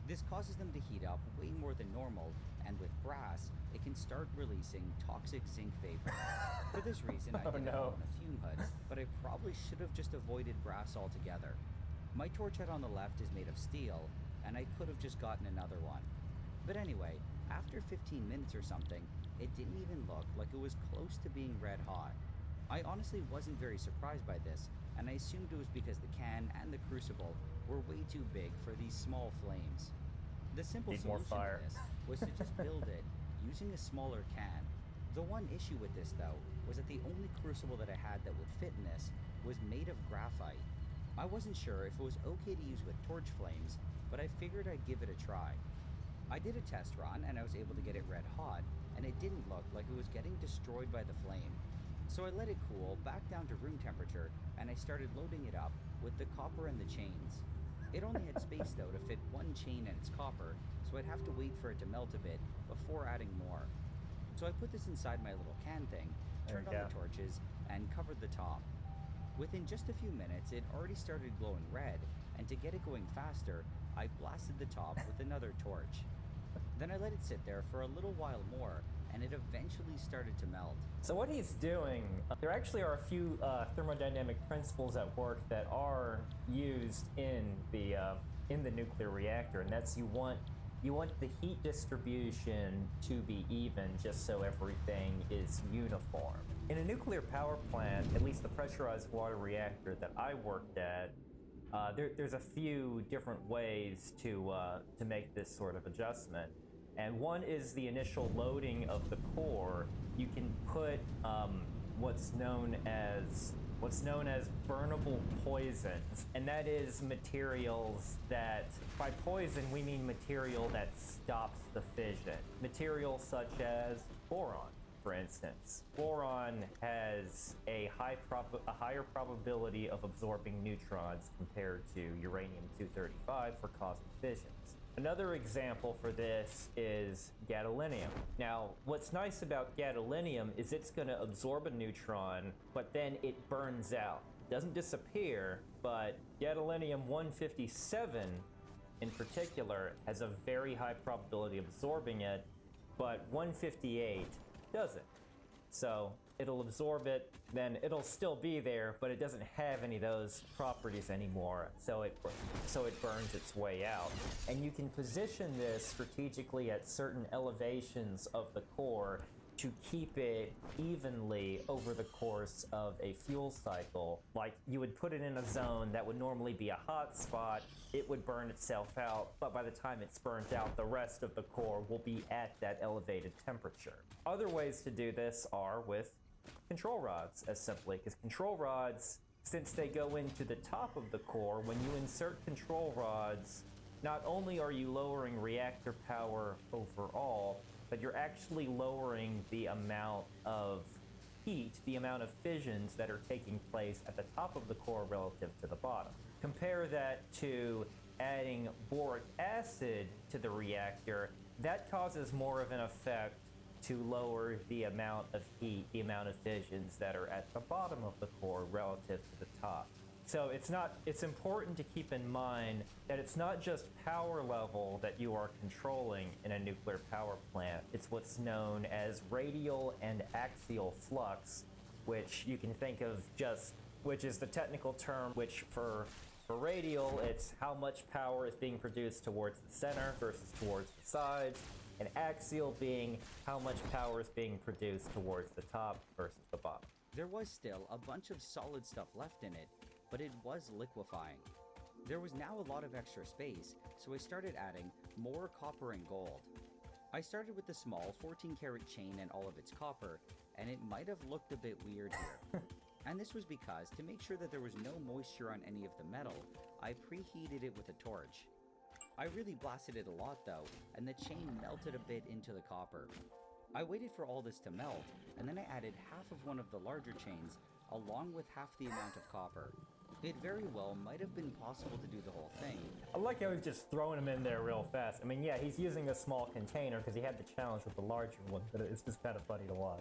This causes them to heat up way more than normal, and with brass, it can start releasing toxic zinc vapor. For this reason, I did it on a fume hood, but I probably should have just avoided brass altogether. My torch head on the left is made of steel, and I could have just gotten another one. But anyway, after 15 minutes or something, it didn't even look like it was close to being red hot. I honestly wasn't very surprised by this, and I assumed it was because the can and the crucible were way too big for these small flames. The simple solution to this was to just build it using a smaller can. The one issue with this, though, was that the only crucible that I had that would fit in this was made of graphite. I wasn't sure if it was okay to use with torch flames, but I figured I'd give it a try. I did a test run, and I was able to get it red hot, and it didn't look like it was getting destroyed by the flame. So I let it cool back down to room temperature, and I started loading it up with the copper and the chains. It only had space though to fit one chain and its copper, so I'd have to wait for it to melt a bit before adding more. So I put this inside my little can thing, turned on the torches, and covered the top. Within just a few minutes, it already started glowing red, and to get it going faster, I blasted the top with another torch. Then I let it sit there for a little while more, and it eventually started to melt. So what he's doing, there actually are a few thermodynamic principles at work that are used in the nuclear reactor, and that's you want the heat distribution to be even, just so everything is uniform. In a nuclear power plant, at least the pressurized water reactor that I worked at, there's a few different ways to make this sort of adjustment. And one is the initial loading of the core. You can put what's known as burnable poisons, and that is materials that, by poison we mean material that stops the fission. Materials such as boron, for instance. Boron has a higher probability of absorbing neutrons compared to uranium-235 for causing fissions. Another example for this is gadolinium. Now, what's nice about gadolinium is it's going to absorb a neutron, but then it burns out. It doesn't disappear, but gadolinium-157 in particular has a very high probability of absorbing it, but 158 doesn't. So it'll absorb it, then it'll still be there, but it doesn't have any of those properties anymore, so it burns its way out. And you can position this strategically at certain elevations of the core to keep it evenly over the course of a fuel cycle. Like, you would put it in a zone that would normally be a hot spot, it would burn itself out, but by the time it's burnt out, the rest of the core will be at that elevated temperature. Other ways to do this are with control rods, as simply, because control rods, since they go into the top of the core, when you insert control rods, not only are you lowering reactor power overall, but you're actually lowering the amount of heat, the amount of fissions that are taking place at the top of the core relative to the bottom. Compare that to adding boric acid to the reactor. That causes more of an effect to lower the amount of heat, the amount of fissions that are at the bottom of the core relative to the top. So it's important to keep in mind that it's not just power level that you are controlling in a nuclear power plant. It's what's known as radial and axial flux, which you can think of which is the technical term, which for radial, it's how much power is being produced towards the center versus towards the sides, and axial being how much power is being produced towards the top versus the bottom. There was still a bunch of solid stuff left in it, but it was liquefying. There was now a lot of extra space, so I started adding more copper and gold. I started with the small 14-karat chain and all of its copper, and it might have looked a bit weird here. And this was because, to make sure that there was no moisture on any of the metal, I preheated it with a torch. I really blasted it a lot though, and the chain melted a bit into the copper. I waited for all this to melt, and then I added half of one of the larger chains, along with half the amount of copper. It very well might have been possible to do the whole thing. I like how he's just throwing them in there real fast. I mean, yeah, he's using a small container because he had the challenge with the larger one, but it's just kind of funny to watch.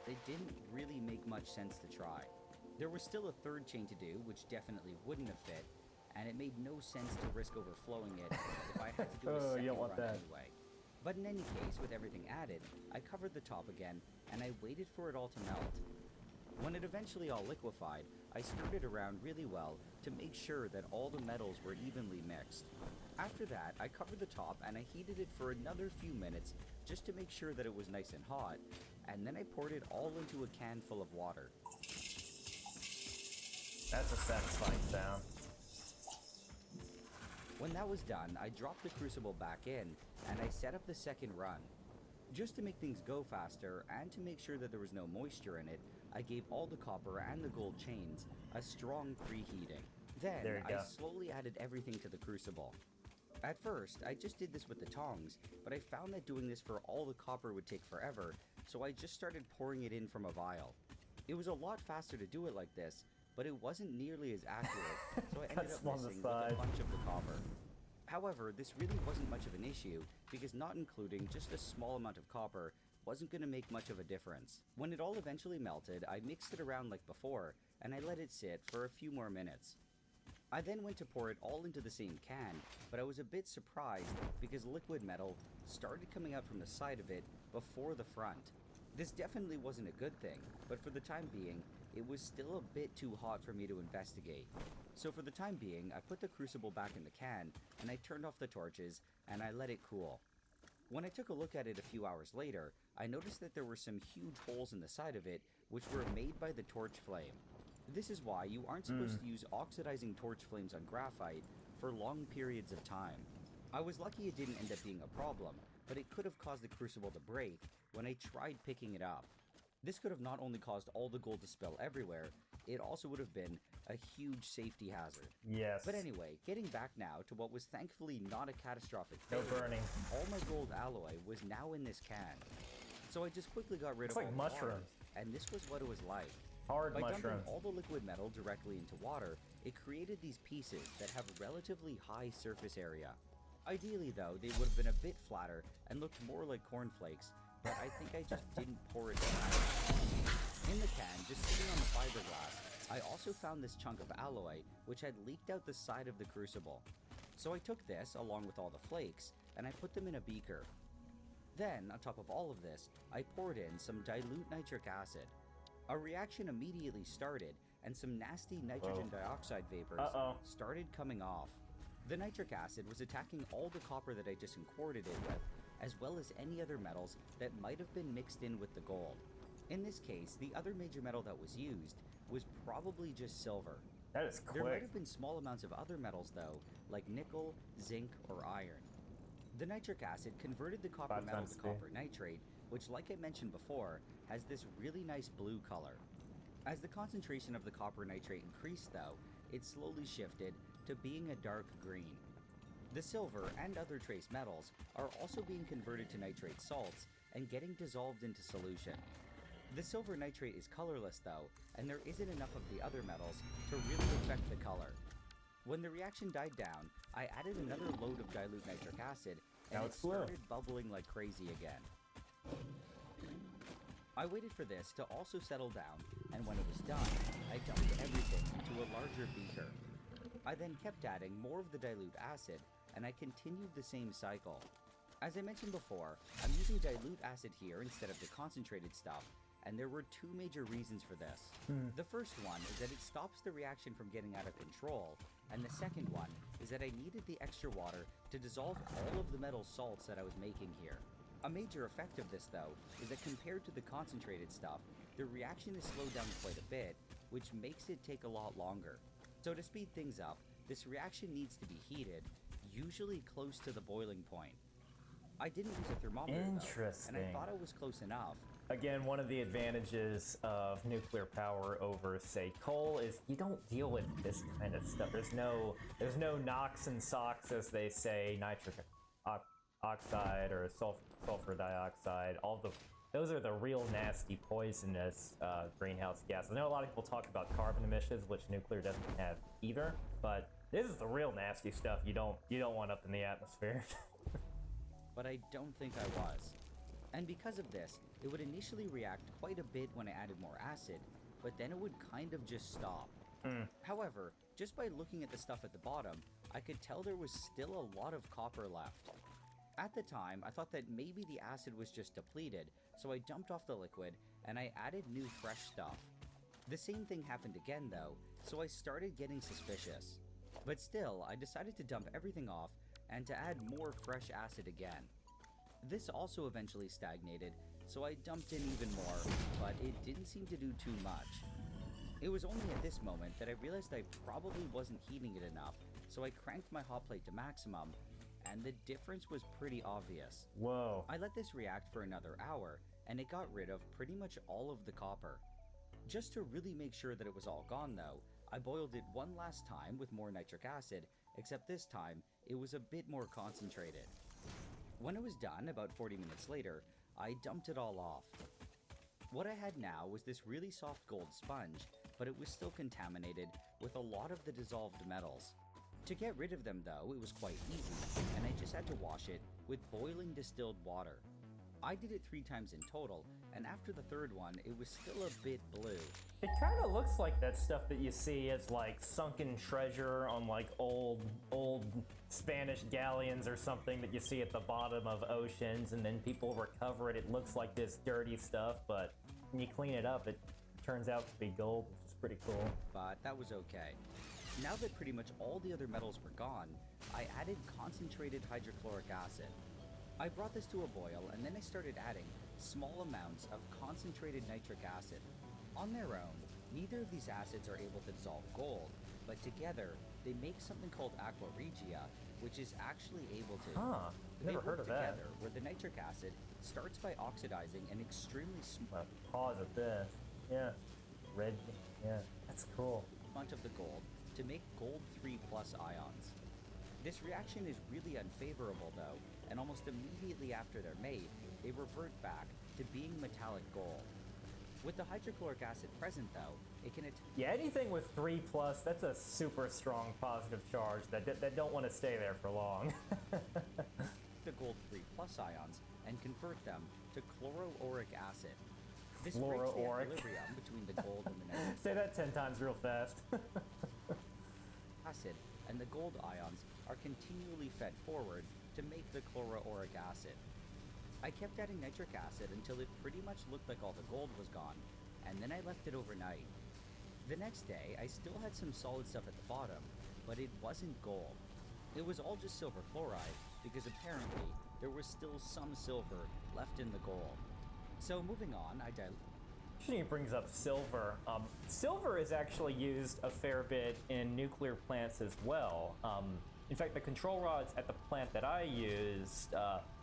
It didn't really make much sense to try. There was still a third chain to do, which definitely wouldn't have fit, and it made no sense to risk overflowing it if I had to do a second run anyway. But in any case, with everything added, I covered the top again, and I waited for it all to melt. When it eventually all liquefied, I stirred it around really well to make sure that all the metals were evenly mixed. After that, I covered the top and I heated it for another few minutes just to make sure that it was nice and hot, and then I poured it all into a can full of water. That's a satisfying sound. When that was done, I dropped the crucible back in and I set up the second run. Just to make things go faster and to make sure that there was no moisture in it, I gave all the copper and the gold chains a strong preheating. Then I slowly added everything to the crucible. At first, I just did this with the tongs, but I found that doing this for all the copper would take forever, so I just started pouring it in from a vial. It was a lot faster to do it like this, but it wasn't nearly as accurate, so I ended up missing with a bunch of the copper. However, this really wasn't much of an issue, because not including just a small amount of copper wasn't going to make much of a difference. When it all eventually melted, I mixed it around like before, and I let it sit for a few more minutes. I then went to pour it all into the same can, but I was a bit surprised because liquid metal started coming out from the side of it before the front. This definitely wasn't a good thing, but for the time being, it was still a bit too hot for me to investigate. So for the time being, I put the crucible back in the can, and I turned off the torches, and I let it cool. When I took a look at it a few hours later, I noticed that there were some huge holes in the side of it, which were made by the torch flame. This is why you aren't supposed to use oxidizing torch flames on graphite for long periods of time. I was lucky it didn't end up being a problem, but it could have caused the crucible to break when I tried picking it up. This could have not only caused all the gold to spill everywhere, it also would have been a huge safety hazard. Yes. But anyway, getting back now to what was thankfully not a catastrophic No failure, burning. all my gold alloy was now in this can. So I just quickly got rid of all like the mushrooms. water, and this was what it was like. Hard By mushrooms. dumping all the liquid metal directly into water, it created these pieces that have relatively high surface area. Ideally though, they would have been a bit flatter and looked more like cornflakes, but I think I just didn't pour it down. In the can, just sitting on the fiberglass, I also found this chunk of alloy which had leaked out the side of the crucible. So I took this, along with all the flakes, and I put them in a beaker. Then, on top of all of this, I poured in some dilute nitric acid. A reaction immediately started, and some nasty nitrogen dioxide vapors started coming off. The nitric acid was attacking all the copper that I just incorporated it with, as well as any other metals that might have been mixed in with the gold. In this case, the other major metal that was used was probably just silver. That is quick. There might have been small amounts of other metals though, like nickel, zinc, or iron. The nitric acid converted the copper metal to copper nitrate, which, like I mentioned before, has this really nice blue color. As the concentration of the copper nitrate increased though, it slowly shifted to being a dark green. The silver and other trace metals are also being converted to nitrate salts and getting dissolved into solution. The silver nitrate is colorless though, and there isn't enough of the other metals to really affect the color. When the reaction died down, I added another load of dilute nitric acid, and it started bubbling like crazy again. I waited for this to also settle down, and when it was done, I dumped everything into a larger beaker. I then kept adding more of the dilute acid, and I continued the same cycle. As I mentioned before, I'm using dilute acid here instead of the concentrated stuff, and there were two major reasons for this. The first one is that it stops the reaction from getting out of control, and the second one is that I needed the extra water to dissolve all of the metal salts that I was making here. A major effect of this though is that compared to the concentrated stuff, the reaction is slowed down quite a bit, which makes it take a lot longer. So to speed things up, this reaction needs to be heated, usually close to the boiling point. I didn't use a thermometer though, and I thought I was close enough. Again, one of the advantages of nuclear power over, say, coal is you don't deal with this kind of stuff. There's no NOx and SOx, as they say, nitric oxide or sulfur dioxide. Those are the real nasty, poisonous greenhouse gases. I know a lot of people talk about carbon emissions, which nuclear doesn't have either, but this is the real nasty stuff you don't want up in the atmosphere. But I don't think I was. And because of this, it would initially react quite a bit when I added more acid, but then it would kind of just stop. However, just by looking at the stuff at the bottom, I could tell there was still a lot of copper left. At the time, I thought that maybe the acid was just depleted, so I dumped off the liquid and I added new fresh stuff. The same thing happened again though, so I started getting suspicious. But still, I decided to dump everything off and to add more fresh acid again. This also eventually stagnated, so I dumped in even more, but it didn't seem to do too much. It was only at this moment that I realized I probably wasn't heating it enough, so I cranked my hot plate to maximum, and the difference was pretty obvious. Whoa. I let this react for another hour, and it got rid of pretty much all of the copper. Just to really make sure that it was all gone though, I boiled it one last time with more nitric acid, except this time, it was a bit more concentrated. When it was done, about 40 minutes later, I dumped it all off. What I had now was this really soft gold sponge, but it was still contaminated with a lot of the dissolved metals. To get rid of them though, it was quite easy, and I just had to wash it with boiling distilled water. I did it 3 times in total, and after the third one, it was still a bit blue. It kind of looks like that stuff that you see as like sunken treasure on like old Spanish galleons or something that you see at the bottom of oceans, and then people recover it. It looks like this dirty stuff, but when you clean it up, it turns out to be gold, which is pretty cool. But that was okay. Now that pretty much all the other metals were gone, I added concentrated hydrochloric acid. I brought this to a boil, and then I started adding small amounts of concentrated nitric acid. On their own, neither of these acids are able to dissolve gold, but together they make something called aqua regia, which is actually able to. Never heard of that. Together, where the nitric acid starts by oxidizing an extremely small pause at this. Yeah, red. Yeah, that's cool. amount of the gold to make gold 3+ ions. This reaction is really unfavorable though, and almost immediately after they're made, they revert back to being metallic gold. With the hydrochloric acid present though, it can yeah, anything with 3+, that's a super strong positive charge that don't want to stay there for long. the gold 3+ ions and convert them to chloroauric acid. This breaks the equilibrium between the gold and the nitric. Say that 10 times real fast. acid and the gold ions are continually fed forward to make the chloroauric acid. I kept adding nitric acid until it pretty much looked like all the gold was gone, and then I left it overnight. The next day, I still had some solid stuff at the bottom, but it wasn't gold. It was all just silver chloride, because apparently there was still some silver left in the gold. So moving on, I He brings up silver. Silver is actually used a fair bit in nuclear plants as well. In fact, the control rods at the plant that I used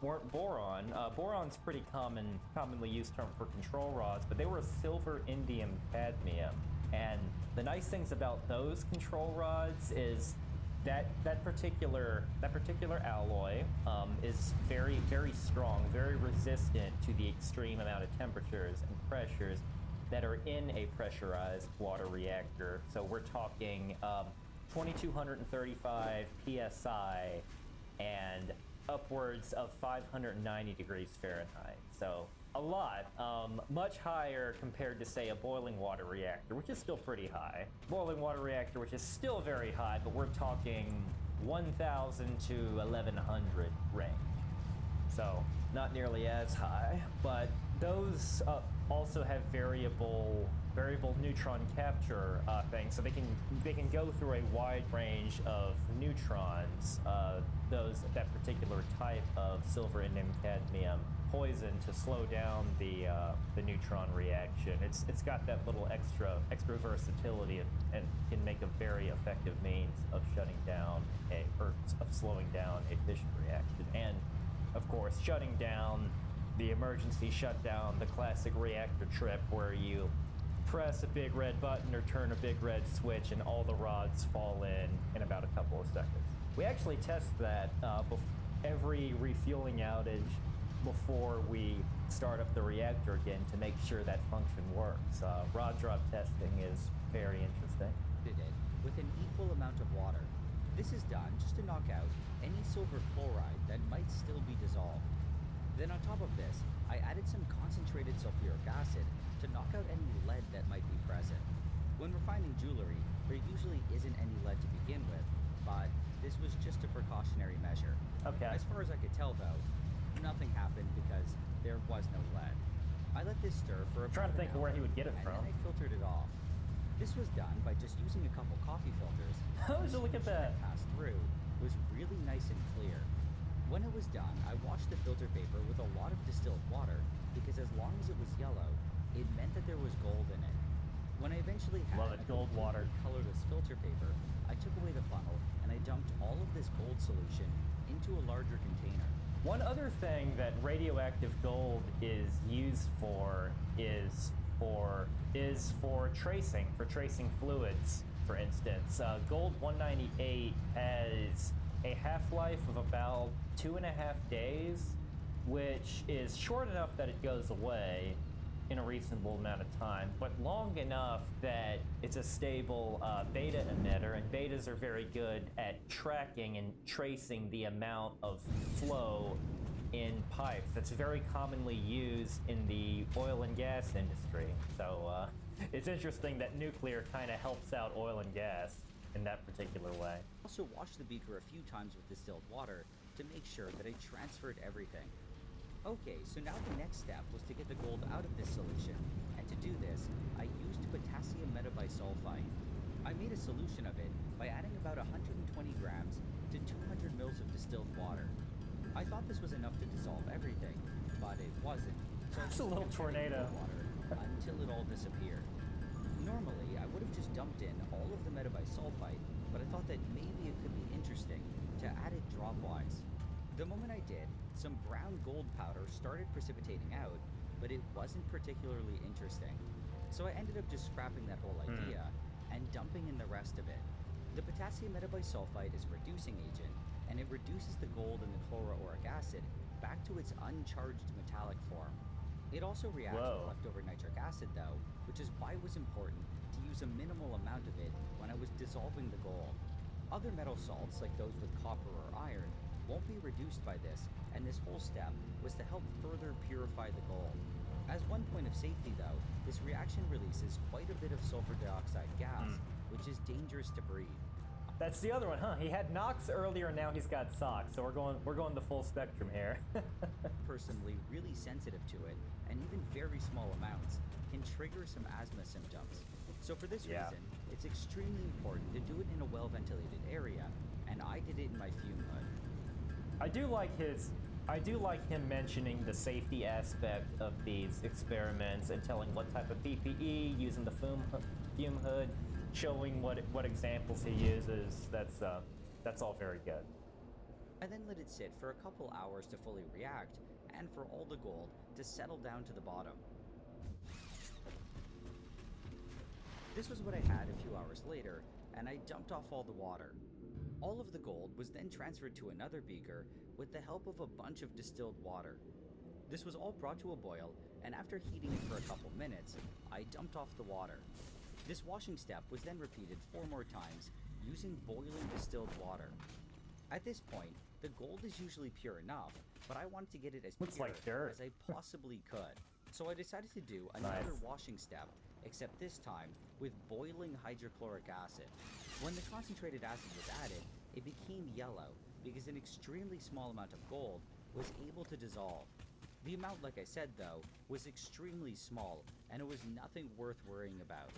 weren't boron. Boron's pretty commonly used term for control rods, but they were silver, indium, cadmium. And the nice things about those control rods is that particular alloy is very, very strong, very resistant to the extreme amount of temperatures and pressures that are in a pressurized water reactor. So we're talking 2235 psi and upwards of 590 degrees Fahrenheit. So a lot, much higher compared to, say, a boiling water reactor, which is still pretty high. Boiling water reactor, which is still very high, but we're talking 1,000 to 1,100 range. So not nearly as high, but those also have variable neutron capture things, so they can go through a wide range of neutrons. That particular type of silver, indium, cadmium poison to slow down the neutron reaction. It's got that little extra versatility and can make a very effective means of shutting down of slowing down a fission reaction, and of course shutting down the emergency shutdown, the classic reactor trip where you press a big red button or turn a big red switch and all the rods fall in about a couple of seconds. We actually test that every refueling outage before we start up the reactor again to make sure that function works. Rod drop testing is very interesting. It with an equal amount of water. This is done just to knock out any silver chloride that might still be dissolved. Then on top of this, I added some concentrated sulfuric acid to knock out any lead that might be present. When refining jewelry, there usually isn't any lead to begin with, but this was just a precautionary measure. Okay. As far as I could tell though, nothing happened because there was no lead. I let this stir for I'm trying to think of where he would get it from. And then I filtered it off. This was done by just using a couple coffee filters. Oh, so look at that. Passed through was really nice and clear. When it was done, I washed the filter paper with a lot of distilled water because as long as it was yellow, it meant that there was gold in it. When I eventually had gold water colorless filter paper, I took away the funnel and I dumped all of this gold solution into a larger container. One other thing that radioactive gold is used for is for tracing fluids, for instance. Gold 198 has a half-life of about 2.5 days, which is short enough that it goes away, in a reasonable amount of time, but long enough that it's a stable beta emitter, and betas are very good at tracking and tracing the amount of flow in pipes. That's very commonly used in the oil and gas industry. So it's interesting that nuclear kind of helps out oil and gas in that particular way. Also washed the beaker a few times with distilled water to make sure that I transferred everything. Okay, so now the next step was to get the gold out of this solution, and to do this, I used potassium metabisulfite. I made a solution of it by adding about 120 grams to 200 mils of distilled water. I thought this was enough to dissolve everything, but it wasn't. So it's a little tornado. Water until it all disappeared. Normally, I would have just dumped in all of the metabisulfite, but I thought that maybe it could be interesting to add it dropwise. The moment I did, some brown gold powder started precipitating out, but it wasn't particularly interesting. So I ended up just scrapping that whole idea and dumping in the rest of it. The potassium metabisulfite is a reducing agent, and it reduces the gold in the chloroauric acid back to its uncharged metallic form. It also reacts with leftover nitric acid though, which is why it was important to use a minimal amount of it when I was dissolving the gold. Other metal salts, like those with copper or iron, won't be reduced by this, and this whole step was to help further purify the gold. As one point of safety though, this reaction releases quite a bit of sulfur dioxide gas, which is dangerous to breathe. That's the other one, huh? He had NOx earlier, and now he's got SOx, so we're going the full spectrum here. Personally really sensitive to it, and even very small amounts can trigger some asthma symptoms. So for this reason, it's extremely important to do it in a well-ventilated area, and I did it in my fume hood. I do like him mentioning the safety aspect of these experiments and telling what type of PPE, using the fume hood, showing what examples he uses. That's all very good. I then let it sit for a couple hours to fully react, and for all the gold to settle down to the bottom. This was what I had a few hours later, and I dumped off all the water. All of the gold was then transferred to another beaker with the help of a bunch of distilled water. This was all brought to a boil, and after heating it for a couple minutes, I dumped off the water. This washing step was then repeated 4 more times using boiling distilled water. At this point, the gold is usually pure enough, but I wanted to get it as pure as I possibly could. So I decided to do another washing step, except this time with boiling hydrochloric acid. When the concentrated acid was added, it became yellow because an extremely small amount of gold was able to dissolve. The amount, like I said though, was extremely small, and it was nothing worth worrying about.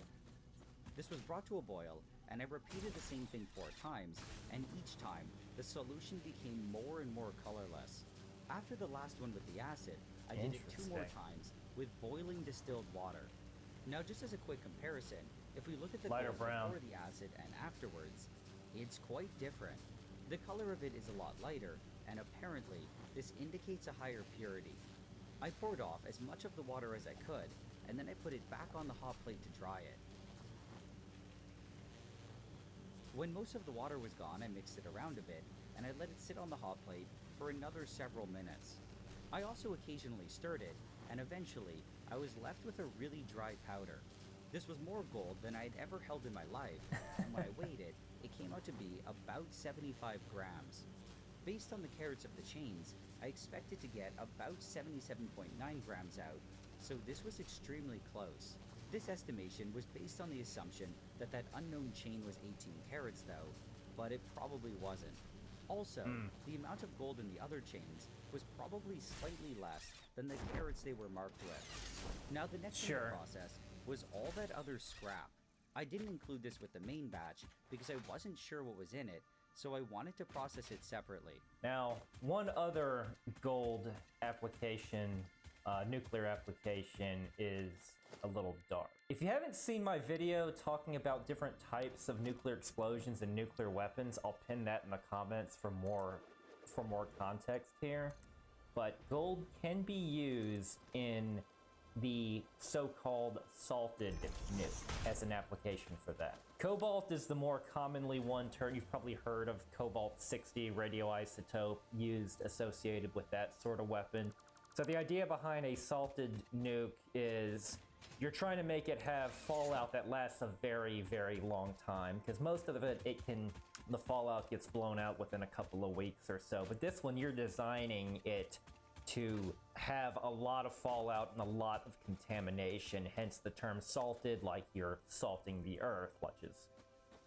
This was brought to a boil, and I repeated the same thing 4 times, and each time, the solution became more and more colorless. After the last one with the acid, I did it 2 more times with boiling distilled water. Now just as a quick comparison, if we look at the gold before the acid and afterwards, it's quite different. The color of it is a lot lighter, and apparently, this indicates a higher purity. I poured off as much of the water as I could, and then I put it back on the hot plate to dry it. When most of the water was gone, I mixed it around a bit, and I let it sit on the hot plate for another several minutes. I also occasionally stirred it, and eventually, I was left with a really dry powder. This was more gold than I had ever held in my life, and when I weighed it, it came out to be about 75 grams. Based on the carats of the chains, I expected to get about 77.9 grams out, so this was extremely close. This estimation was based on the assumption that that unknown chain was 18 carats though, but it probably wasn't. Also, the amount of gold in the other chains was probably slightly less than the carats they were marked with. Now the next thing in the process was all that other scrap. I didn't include this with the main batch because I wasn't sure what was in it, so I wanted to process it separately. Now, one other gold application, nuclear application, is a little dark. If you haven't seen my video talking about different types of nuclear explosions and nuclear weapons, I'll pin that in the comments for more context here. But gold can be used in the so-called salted nuke as an application for that. Cobalt is the more commonly one term. You've probably heard of cobalt-60 radioisotope used associated with that sort of weapon. So the idea behind a salted nuke is you're trying to make it have fallout that lasts a very, very long time, because most of it, the fallout gets blown out within a couple of weeks or so. But this one, you're designing it to have a lot of fallout and a lot of contamination, hence the term salted, like you're salting the earth, which is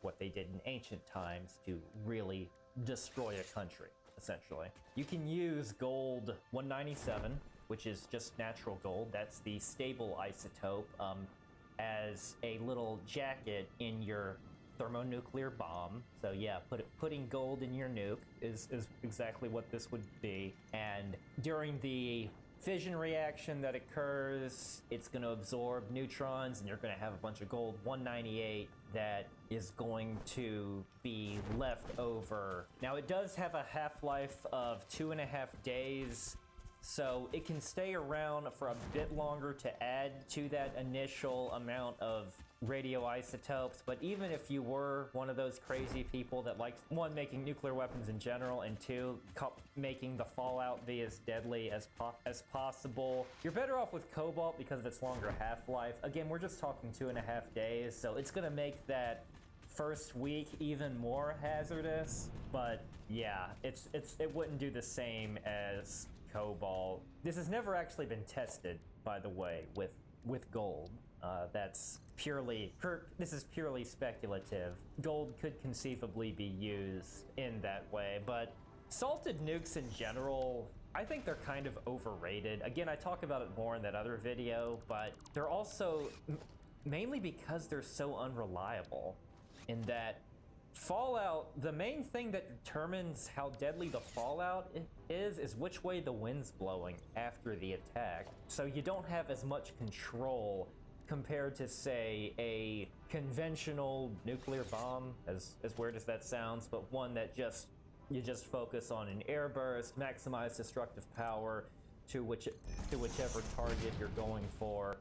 what they did in ancient times to really destroy a country, essentially. You can use gold 197, which is just natural gold. That's the stable isotope, as a little jacket in your thermonuclear bomb. So yeah, putting gold in your nuke is exactly what this would be. And during the fission reaction that occurs, it's going to absorb neutrons, and you're going to have a bunch of gold 198 that is going to be left over. Now, it does have a half-life of 2.5 days, so it can stay around for a bit longer to add to that initial amount of radioisotopes. But even if you were one of those crazy people that likes, one, making nuclear weapons in general, and two, making the fallout be as deadly as possible, you're better off with cobalt because of its longer half-life. Again, we're just talking 2.5 days, so it's gonna make that first week even more hazardous. But yeah, it wouldn't do the same as cobalt. This has never actually been tested, by the way, with gold. This is purely speculative. Gold could conceivably be used in that way, but salted nukes in general, I think they're kind of overrated. Again, I talk about it more in that other video, but they're also mainly because they're so unreliable in that fallout, the main thing that determines how deadly the fallout is which way the wind's blowing after the attack. So you don't have as much control compared to, say, a conventional nuclear bomb, as weird as that sounds, but one that you just focus on an airburst, maximize destructive power to whichever target you're going for.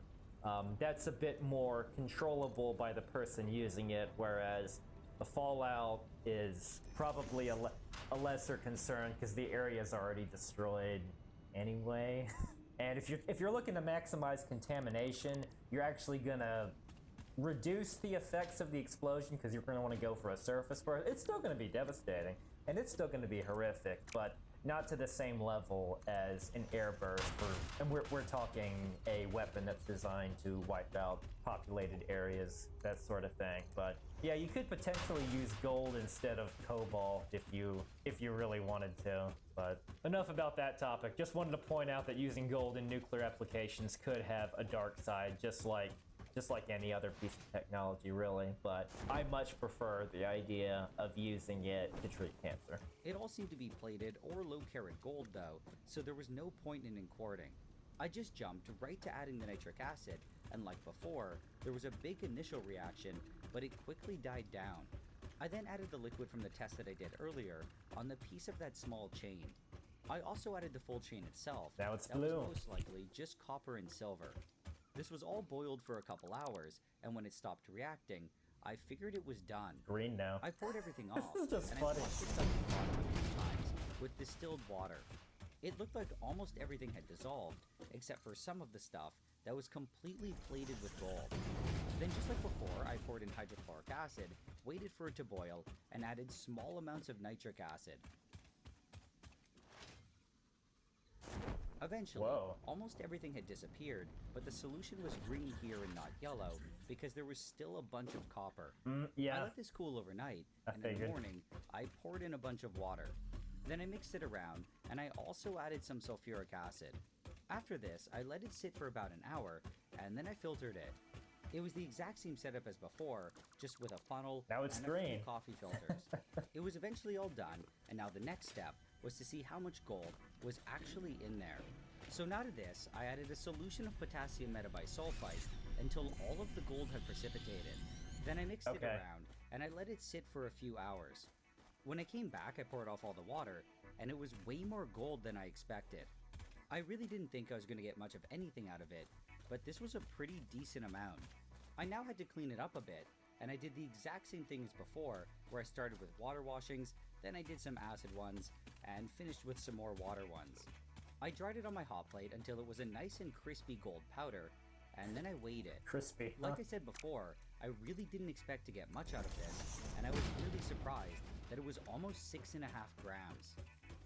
That's a bit more controllable by the person using it, whereas the fallout is probably a lesser concern because the area is already destroyed anyway. And if you're looking to maximize contamination, you're actually gonna reduce the effects of the explosion because you're gonna want to go for a surface burst. It's still gonna be devastating, and it's still gonna be horrific, but not to the same level as an airburst. And we're talking a weapon that's designed to wipe out populated areas, that sort of thing. But yeah, you could potentially use gold instead of cobalt if you really wanted to. But enough about that topic. Just wanted to point out that using gold in nuclear applications could have a dark side, just like any other piece of technology, really. But I much prefer the idea of using it to treat cancer. It all seemed to be plated or low-carat gold, though, so there was no point in importing. I just jumped right to adding the nitric acid, and like before, there was a big initial reaction, but it quickly died down. I then added the liquid from the test that I did earlier on the piece of that small chain. I also added the full chain itself. Now it's that blue. was most likely just copper and silver. This was all boiled for a couple hours, and when it stopped reacting, I figured it was done. Green now. I poured everything off, This is just and funny. I flushed it down the bottom a few times with distilled water. It looked like almost everything had dissolved, except for some of the stuff that was completely plated with gold. Then, just like before, I poured in hydrochloric acid, waited for it to boil, and added small amounts of nitric acid. Eventually, almost everything had disappeared, but the solution was green here and not yellow, because there was still a bunch of copper. Yeah. I let this cool overnight, and in the morning, I poured in a bunch of water. Then I mixed it around, and I also added some sulfuric acid. After this, I let it sit for about an hour, and then I filtered it. It was the exact same setup as before, just with a funnel now it's and green. a few coffee filters. It was eventually all done, and now the next step was to see how much gold was actually in there. So now to this, I added a solution of potassium metabisulfite until all of the gold had precipitated. Then I mixed it around, and I let it sit for a few hours. When I came back, I poured off all the water, and it was way more gold than I expected. I really didn't think I was going to get much of anything out of it, but this was a pretty decent amount. I now had to clean it up a bit, and I did the exact same thing as before, where I started with water washings, then I did some acid ones, and finished with some more water ones. I dried it on my hot plate until it was a nice and crispy gold powder, and then I weighed it. Crispy. Like I said before, I really didn't expect to get much out of this, and I was really surprised that it was almost 6.5 grams.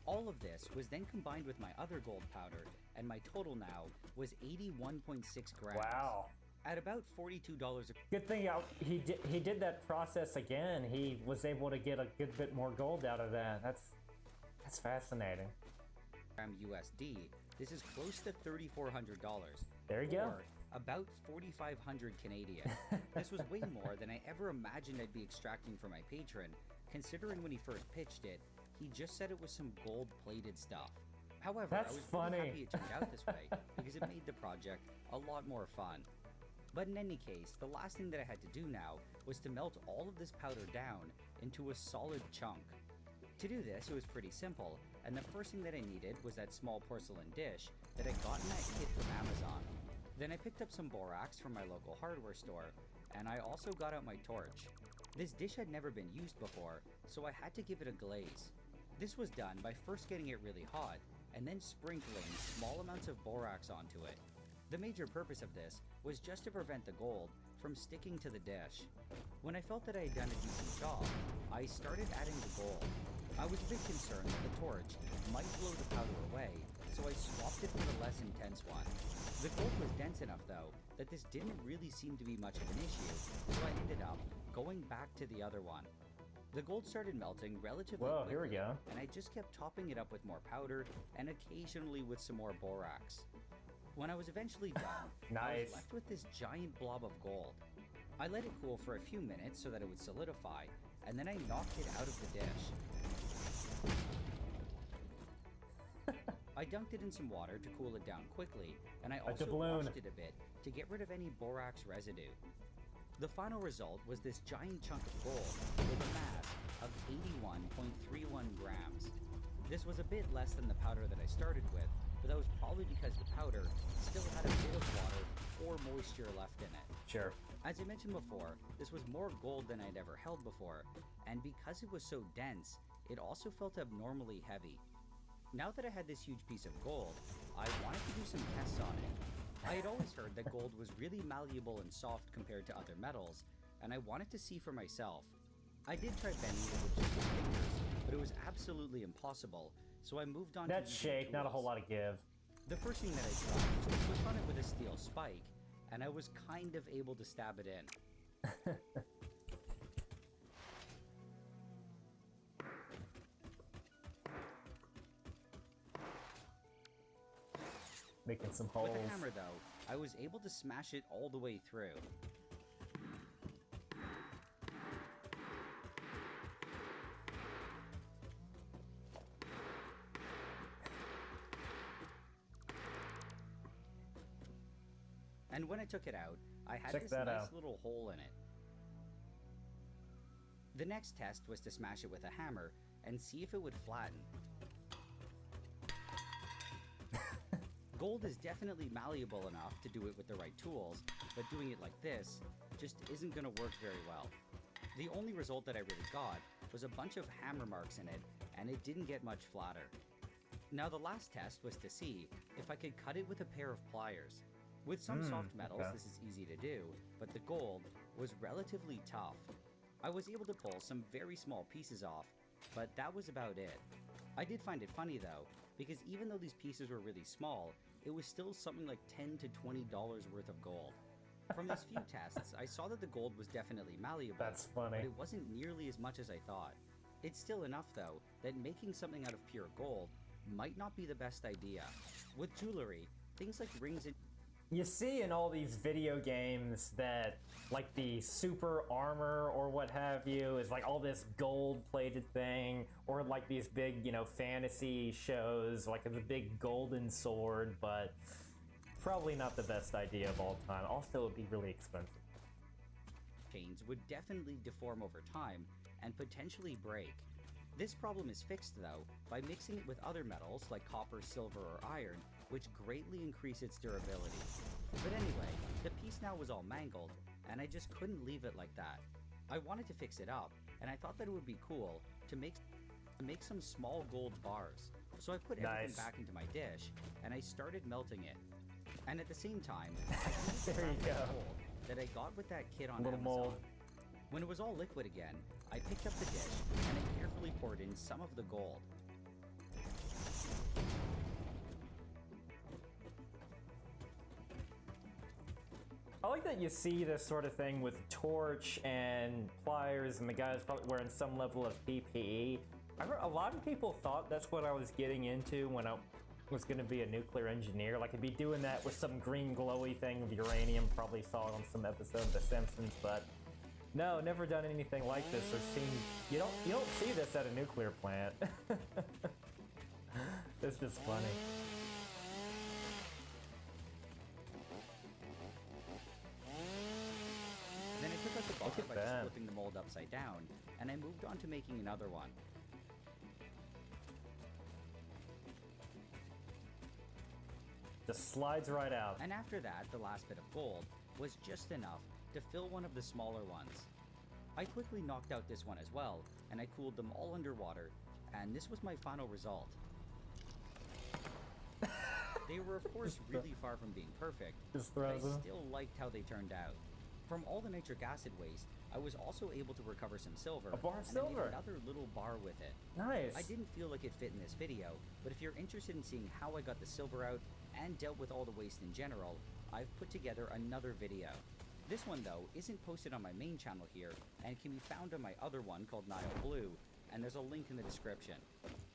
All of this was then combined with my other gold powder, and my total now was 81.6 grams. Wow. At about $42 a Good thing he did that process again. He was able to get a good bit more gold out of that. That's fascinating. gram USD, this is close to $3,400. There you go. Or about 4,500 Canadian. This was way more than I ever imagined I'd be extracting from my patron, considering when he first pitched it, he just said it was some gold-plated stuff. However, That's I was funny. really happy it turned out this way, because it made the project a lot more fun. But in any case, the last thing that I had to do now was to melt all of this powder down into a solid chunk. To do this, it was pretty simple, and the first thing that I needed was that small porcelain dish that I got in that kit from Amazon. Then I picked up some borax from my local hardware store, and I also got out my torch. This dish had never been used before, so I had to give it a glaze. This was done by first getting it really hot, and then sprinkling small amounts of borax onto it. The major purpose of this was just to prevent the gold from sticking to the dish. When I felt that I had done a decent job, I started adding the gold. I was a bit concerned that the torch might blow the powder away, so I swapped it for the less intense one. The gold was dense enough though, that this didn't really seem to be much of an issue, so I ended up going back to the other one. The gold started melting relatively quickly, here we go. and I just kept topping it up with more powder and occasionally with some more borax. When I was eventually done, I Nice. was left with this giant blob of gold. I let it cool for a few minutes so that it would solidify, and then I knocked it out of the dish. I dunked it in some water to cool it down quickly, and I Like also the balloon. washed it a bit to get rid of any borax residue. The final result was this giant chunk of gold with a mass of 81.31 grams. This was a bit less than the powder that I started with, but that was probably because the powder still had a bit of water or moisture left in it. Sure. As I mentioned before, this was more gold than I'd ever held before, and because it was so dense, it also felt abnormally heavy. Now that I had this huge piece of gold, I wanted to do some tests on it. I had always heard that gold was really malleable and soft compared to other metals, and I wanted to see for myself. I did try bending it with just my fingers, but it was absolutely impossible, so I moved on That to shake, not a whole lot of give. The first thing that I tried was to push on it with a steel spike, and I was kind of able to stab it in. Making some holes. With a hammer, though, I was able to smash it all the way through. And when I took it out, I had Check this that nice out. little hole in it. The next test was to smash it with a hammer and see if it would flatten. Gold is definitely malleable enough to do it with the right tools, but doing it like this just isn't going to work very well. The only result that I really got was a bunch of hammer marks in it, and it didn't get much flatter. Now the last test was to see if I could cut it with a pair of pliers. With some soft metals, okay. this is easy to do, but the gold was relatively tough. I was able to pull some very small pieces off, but that was about it. I did find it funny though, because even though these pieces were really small, it was still something like $10 to $20 worth of gold. From these few tests, I saw that the gold was definitely malleable, That's funny. but it wasn't nearly as much as I thought. It's still enough though, that making something out of pure gold might not be the best idea. With jewelry, things like rings and You see in all these video games that, like, the super armor or what have you is like all this gold-plated thing, or like these big, you know, fantasy shows, like the big golden sword, but probably not the best idea of all time. Also, it'd be really expensive. chains would definitely deform over time and potentially break. This problem is fixed though by mixing it with other metals like copper, silver, or iron, which greatly increase its durability. But anyway, the piece now was all mangled, and I just couldn't leave it like that. I wanted to fix it up, and I thought that it would be cool to make some small gold bars. So I put everything back into my dish, and I started melting it. And at the same time, I used the gold that I got with that kit on Amazon. Mold. When it was all liquid again, I picked up the dish, and I carefully poured in some of the gold. I like that you see this sort of thing with torch and pliers, and the guy's probably wearing some level of PPE. I heard a lot of people thought that's what I was getting into when I was going to be a nuclear engineer. Like, I'd be doing that with some green glowy thing of uranium. Probably saw it on some episode of The Simpsons, but no, never done anything like this or seen. You don't see this at a nuclear plant. It's just funny. Then I took out the bar by just flipping the mold upside down, and I moved on to making another one. Just slides right out. And after that, the last bit of gold was just enough to fill one of the smaller ones. I quickly knocked out this one as well, and I cooled them all underwater, and this was my final result. They were of course really far from being perfect, but I still liked how they turned out. From all the nitric acid waste, I was also able to recover some silver. A bar of silver. I made another little bar with it. Nice. I didn't feel like it fit in this video, but if you're interested in seeing how I got the silver out and dealt with all the waste in general, I've put together another video. This one though isn't posted on my main channel here, and can be found on my other one called Nile Blue, and there's a link in the description.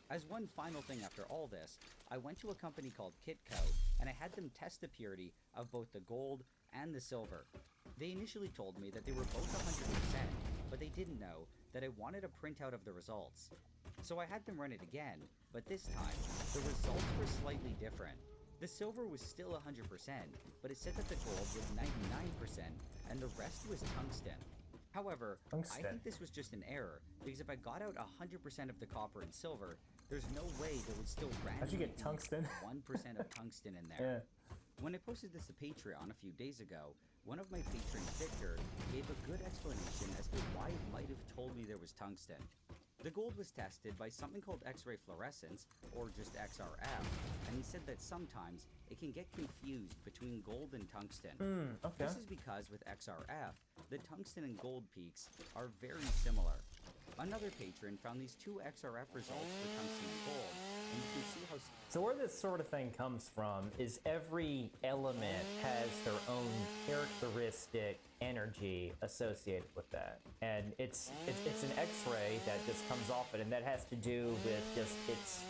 As one final thing after all this, I went to a company called Kitco, and I had them test the purity of both the gold and the silver. They initially told me that they were both 100%, but they didn't know that I wanted a printout of the results. So I had them run it again, but this time, the results were slightly different. The silver was still 100%, but it said that the gold was 99%, and the rest was tungsten. However, I think this was just an error, because if I got out 100% of the copper and silver, there's no way there would still randomly get tungsten? 1% of tungsten in there. Yeah. When I posted this to Patreon a few days ago, one of my patrons, Victor, gave a good explanation as to why it might have told me there was tungsten. The gold was tested by something called X-ray fluorescence, or just XRF, and he said that sometimes it can get confused between gold and tungsten. Okay. This is because with XRF, the tungsten and gold peaks are very similar. Another patron found these two XRF results for tungsten and gold, and you can see how... So where this sort of thing comes from is every element has their own characteristic energy associated with that. And it's an X-ray that just comes off it, and that has to do with just its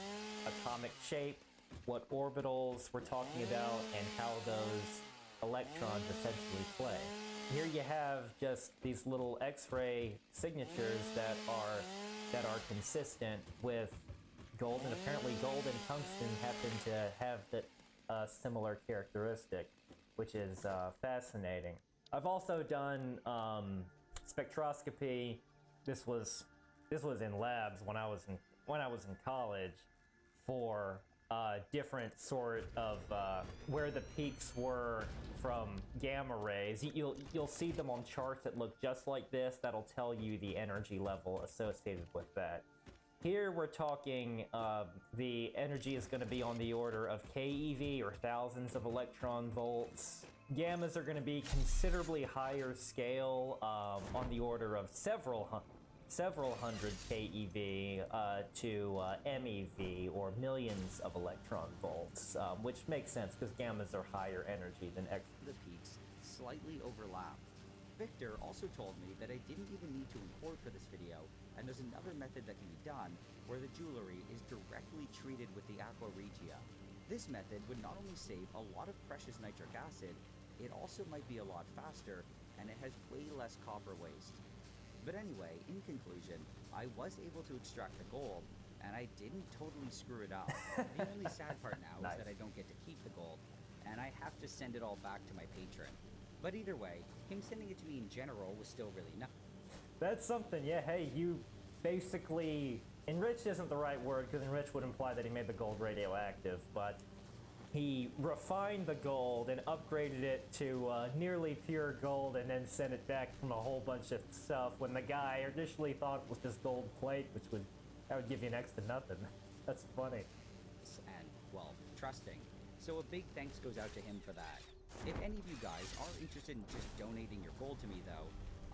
atomic shape, what orbitals we're talking about, and how those electrons essentially play. Here you have just these little X-ray signatures that are consistent with gold, and apparently gold and tungsten happen to have the similar characteristic, which is fascinating. I've also done spectroscopy. This was in labs when I was in college for different sort of where the peaks were from gamma rays. You'll see them on charts that look just like this. That'll tell you the energy level associated with that. Here we're talking the energy is going to be on the order of keV, or thousands of electron volts. Gammas are going to be considerably higher scale, on the order of several hundred keV to MeV, or millions of electron volts, which makes sense because gammas are higher energy than X. The peaks slightly overlap. Victor also told me that I didn't even need to import for this video, and there's another method that can be done where the jewelry is directly treated with the aqua regia. This method would not only save a lot of precious nitric acid, it also might be a lot faster, and it has way less copper waste. But anyway, in conclusion, I was able to extract the gold, and I didn't totally screw it up. The only sad part now is that I don't get to keep the gold, and I have to send it all back to my patron. But either way, him sending it to me in general was still really nice. That's something, yeah. Hey, you basically... Enriched isn't the right word, because enriched would imply that he made the gold radioactive, but he refined the gold and upgraded it to nearly pure gold, and then sent it back from a whole bunch of stuff when the guy initially thought it was just gold plate, that would give you next to nothing. That's funny. well, trusting. So a big thanks goes out to him for that. If any of you guys are interested in just donating your gold to me though,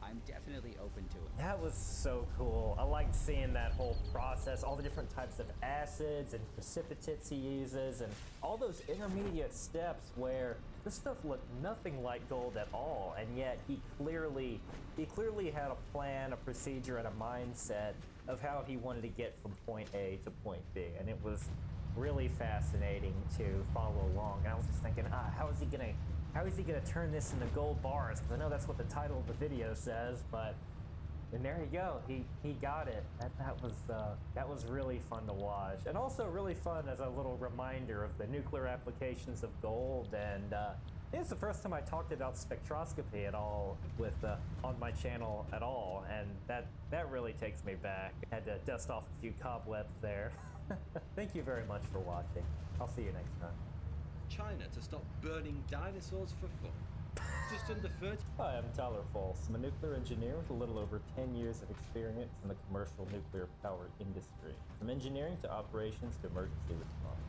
I'm definitely open to it. That was so cool. I liked seeing that whole process, all the different types of acids and precipitates he uses, and all those intermediate steps where this stuff looked nothing like gold at all, and yet he clearly had a plan, a procedure, and a mindset of how he wanted to get from point A to point B, and it was really fascinating to follow along. And I was just thinking, how is he gonna turn this into gold bars? Because I know that's what the title of the video says, and there you go, he got it. That was really fun to watch, and also really fun as a little reminder of the nuclear applications of gold. And it's the first time I talked about spectroscopy at all with on my channel at all, and that really takes me back. I had to dust off a few cobwebs there. Thank you very much for watching. I'll see you next time. China to stop burning dinosaurs for fun. Just under 30. Hi, I'm Tyler False. I'm a nuclear engineer with a little over 10 years of experience in the commercial nuclear power industry. From engineering to operations to emergency response.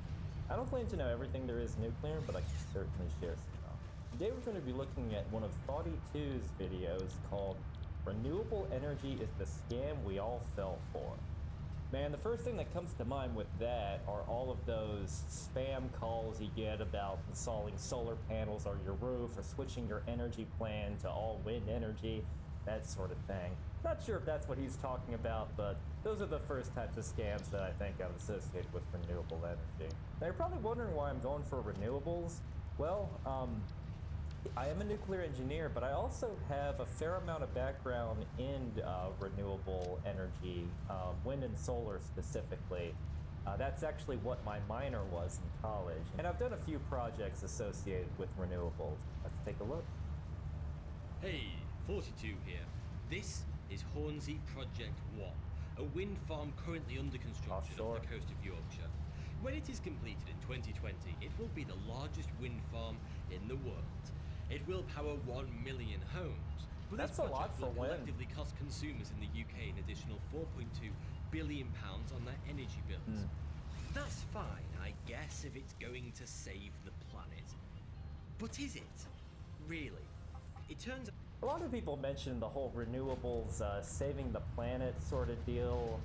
I don't claim to know everything there is nuclear, but I can certainly share some knowledge. Today we're going to be looking at one of Thoughty2's videos called Renewable Energy is the Scam We All Fell For. Man, the first thing that comes to mind with that are all of those spam calls you get about installing solar panels on your roof or switching your energy plan to all wind energy, that sort of thing. Not sure if that's what he's talking about, but those are the first types of scams that I think I've associated with renewable energy. Now you're probably wondering why I'm going for renewables. Well, I am a nuclear engineer, but I also have a fair amount of background in renewable energy, wind and solar specifically. That's actually what my minor was in college. And I've done a few projects associated with renewables. Let's take a look. Hey, 42 here. This is Hornsey Project 1, a wind farm currently under construction Offshore. off the coast of Yorkshire. When it is completed in 2020, it will be the largest wind farm in the world. It will power 1 million homes. But That's this a lot project for will wind. collectively cost consumers in the UK an additional £4.2 billion on their energy bills. That's fine, I guess, if it's going to save the planet. But is it? Really? It turns out A lot of people mention the whole renewables saving the planet sort of deal.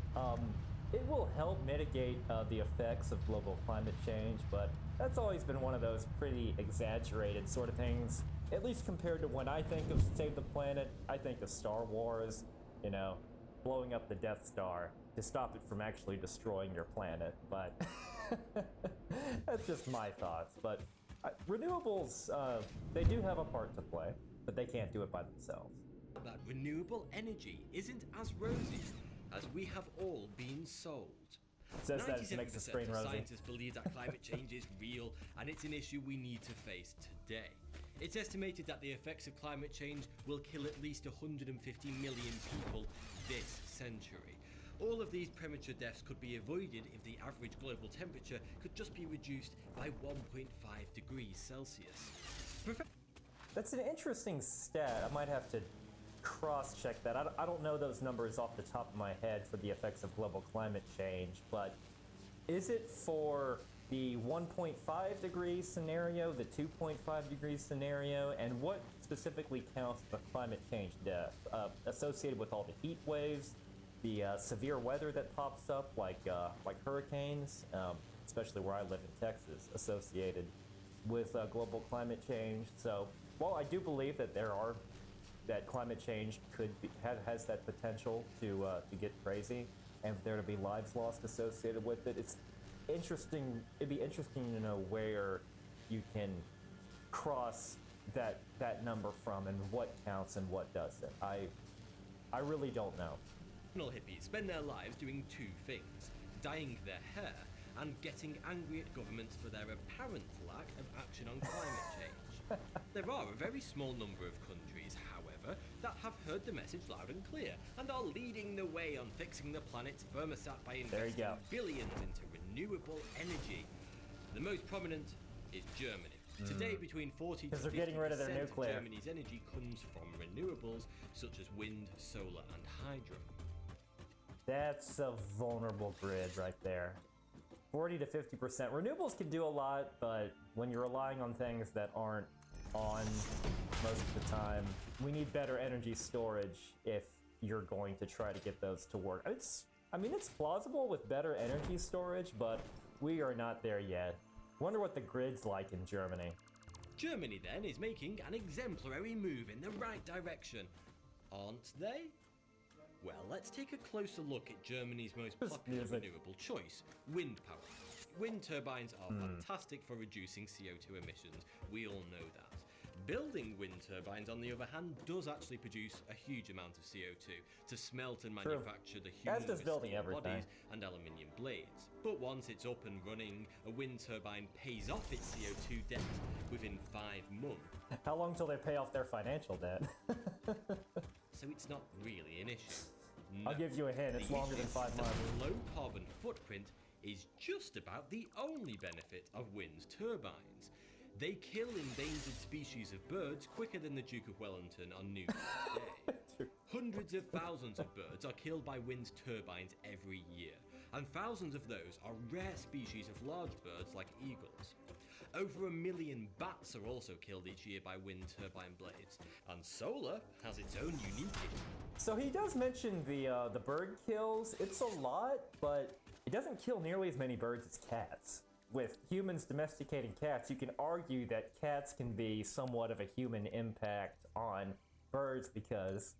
It will help mitigate the effects of global climate change, but that's always been one of those pretty exaggerated sort of things. At least compared to when I think of save the planet, I think of Star Wars, you know, blowing up the Death Star to stop it from actually destroying your planet. But that's just my thoughts. But renewables, they do have a part to play, but they can't do it by themselves. that renewable energy isn't as rosy as we have all been sold. Says that it makes the screen rosy. Scientists believe that climate change is real and it's an issue we need to face today. It's estimated that the effects of climate change will kill at least 150 million people this century. All of these premature deaths could be avoided if the average global temperature could just be reduced by 1.5 degrees Celsius. That's an interesting stat. I might have to cross-check that. I don't know those numbers off the top of my head for the effects of global climate change, but is it for the 1.5 degree scenario, the 2.5 degree scenario, and what specifically counts the climate change death associated with all the heat waves, the severe weather that pops up, like hurricanes, especially where I live in Texas, associated with global climate change. So while I do believe that that climate change has that potential to get crazy and for there to be lives lost associated with it, it's interesting. It'd be interesting to know where you can cross that number from and what counts and what doesn't. I really don't know. Hippies spend their lives doing two things: dyeing their hair and getting angry at governments for their apparent lack of action on climate change. There are a very small number of countries, however, that have heard the message loud and clear and are leading the way on fixing the planet's thermostat by investing billions into renewable energy. The most prominent is Germany. Today, between 40 to 50% they're getting rid of their nuclear. Germany's energy comes from renewables such as wind, solar, and hydro. That's a vulnerable grid right there. 40 to 50%. Renewables can do a lot, but when you're relying on things that aren't on most of the time, we need better energy storage if you're going to try to get those to work. I mean, it's plausible with better energy storage, but we are not there yet. Wonder what the grid's like in Germany. Germany, then, is making an exemplary move in the right direction, aren't they? Well, let's take a closer look at Germany's most popular renewable choice, wind power. Wind turbines are fantastic for reducing CO2 emissions, we all know that. Building wind turbines, on the other hand, does actually produce a huge amount of CO2 to smelt and manufacture the humongous steel bodies and aluminium blades. But once it's up and running, a wind turbine pays off its CO2 debt within 5 months. How long till they pay off their financial debt? So it's not really an issue. No. I'll give you a hint, it's longer than 5 months. The low carbon footprint is just about the only benefit of wind turbines. They kill endangered species of birds quicker than the Duke of Wellington on New Year's Day. Hundreds of thousands of birds are killed by wind turbines every year, and thousands of those are rare species of large birds like eagles. Over 1 million bats are also killed each year by wind turbine blades, and solar has its own unique issue. So he does mention the bird kills. It's a lot, but it doesn't kill nearly as many birds as cats. With humans domesticating cats, you can argue that cats can be somewhat of a human impact on birds because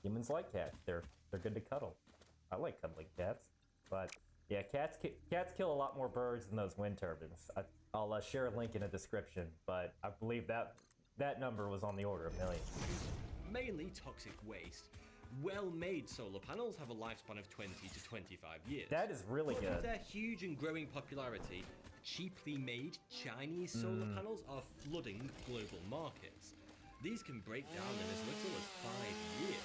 humans like cats. They're good to cuddle. I like cuddling cats, but yeah, cats kill a lot more birds than those wind turbines. I'll share a link in the description, but I believe that number was on the order of millions. Mainly toxic waste. Well-made solar panels have a lifespan of 20 to 25 years. That is really good. With their huge and growing popularity, cheaply made Chinese solar panels are flooding global markets. These can break down in as little as 5 years.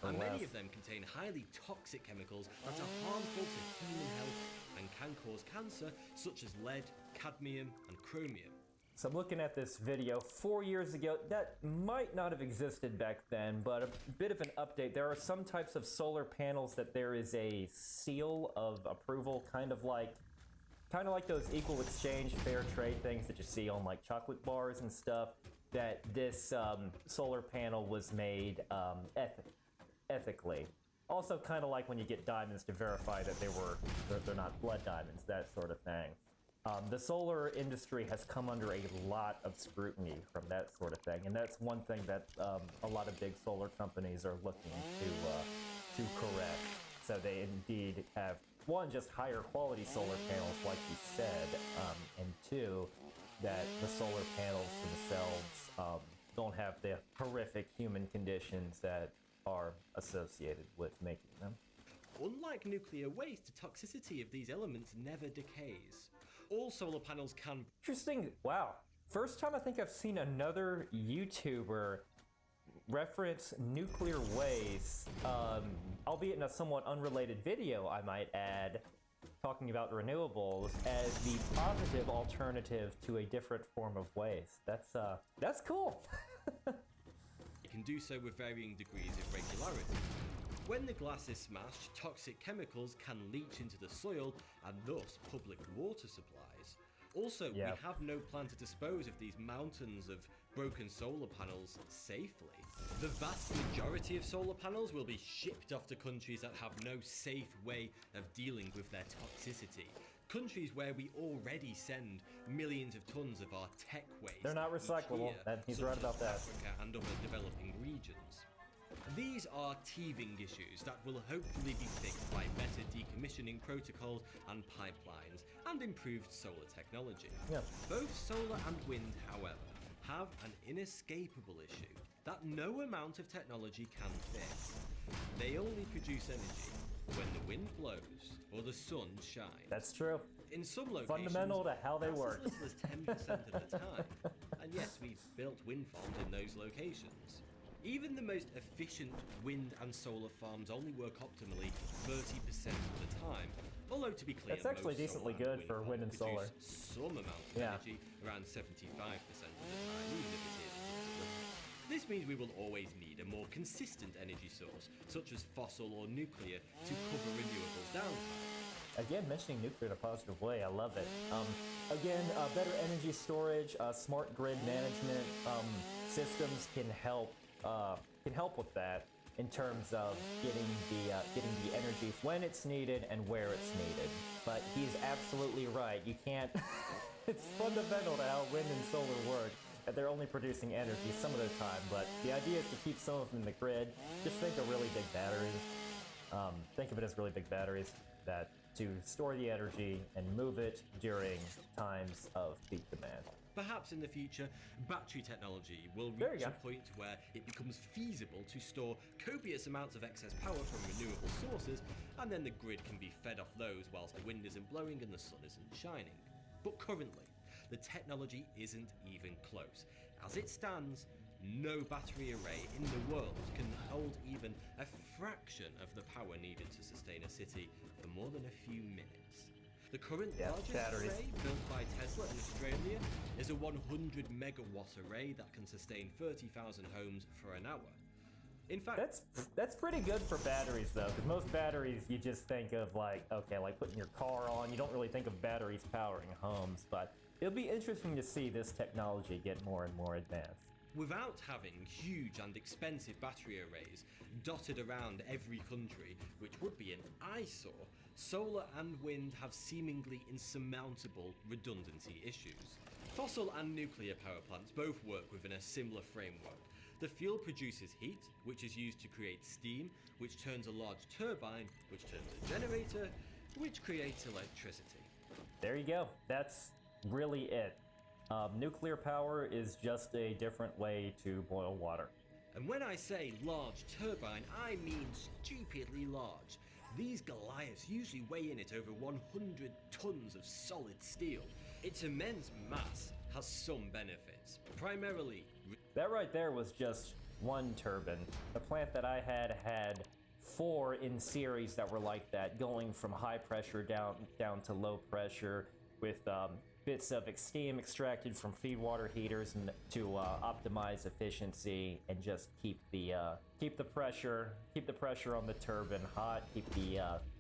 And many of them contain highly toxic chemicals that are harmful to human health and can cause cancer, such as lead, cadmium, and chromium. So I'm looking at this video 4 years ago. That might not have existed back then, but a bit of an update. There are some types of solar panels that there is a seal of approval, kind of like those equal exchange, fair trade things that you see on like chocolate bars and stuff, that this solar panel was made ethically. Also kind of like when you get diamonds to verify that they're not blood diamonds, that sort of thing. The solar industry has come under a lot of scrutiny from that sort of thing, and that's one thing that a lot of big solar companies are looking to correct. So they indeed have, one, just higher quality solar panels, like you said, and two, that the solar panels themselves don't have the horrific human conditions that are associated with making them. Unlike nuclear waste, the toxicity of these elements never decays. All solar panels can... Interesting. Wow. First time I think I've seen another YouTuber reference nuclear waste, albeit in a somewhat unrelated video, I might add, talking about renewables as the positive alternative to a different form of waste. That's cool. You can do so with varying degrees of regularity. When the glass is smashed, toxic chemicals can leach into the soil and thus public water supplies. Also, we have no plan to dispose of these mountains of broken solar panels safely. The vast majority of solar panels will be shipped off to countries that have no safe way of dealing with their toxicity. Countries where we already send millions of tons of our tech waste. They're not recyclable. He's right about that. Africa and other developing regions. These are teething issues that will hopefully be fixed by better decommissioning protocols and pipelines and improved solar technology. Both solar and wind, however, have an inescapable issue that no amount of technology can fix. They only produce energy when the wind blows or the sun shines. That's true. In some locations, fundamental to how they work. As little as 10% of the time. And yes, we've built wind farms in those locations. Even the most efficient wind and solar farms only work optimally 30% of the time. Although, to be clear, that's actually decently good for wind and solar. Some amount of energy, around 75% of the time, even if it is just a little. This means we will always need a more consistent energy source, such as fossil or nuclear, to cover renewables downtime. again, mentioning nuclear in a positive way, I love it. Again, better energy storage, smart grid management systems can help with that in terms of getting the energy when it's needed and where it's needed. But he's absolutely right. You can't. It's fundamental to how wind and solar work. That they're only producing energy some of the time, but the idea is to keep some of them in the grid. Just think of really big batteries. Think of it as really big batteries that to store the energy and move it during times of peak demand. Perhaps in the future, battery technology will reach a point where it becomes feasible to store copious amounts of excess power from renewable sources, and then the grid can be fed off those whilst the wind isn't blowing and the sun isn't shining. But currently, the technology isn't even close. As it stands, no battery array in the world can hold even a fraction of the power needed to sustain a city for more than a few minutes. The current largest array built by Tesla in Australia is a 100 megawatt array that can sustain 30,000 homes for an hour. In fact, that's pretty good for batteries though, because most batteries you just think of like putting your car on. You don't really think of batteries powering homes, but it'll be interesting to see this technology get more and more advanced. Without having huge and expensive battery arrays dotted around every country, which would be an eyesore, solar and wind have seemingly insurmountable redundancy issues. Fossil and nuclear power plants both work within a similar framework. The fuel produces heat, which is used to create steam, which turns a large turbine, which turns a generator, which creates electricity. There you go. That's really it. Nuclear power is just a different way to boil water. And when I say large turbine, I mean stupidly large. These Goliaths usually weigh in at over 100 tons of solid steel. Its immense mass has some benefits, primarily... That right there was just one turbine. The plant that I had 4 in series that were like that, going from high pressure down to low pressure with bits of steam extracted from feed water heaters and to optimize efficiency and just keep the pressure on the turbine hot, keep the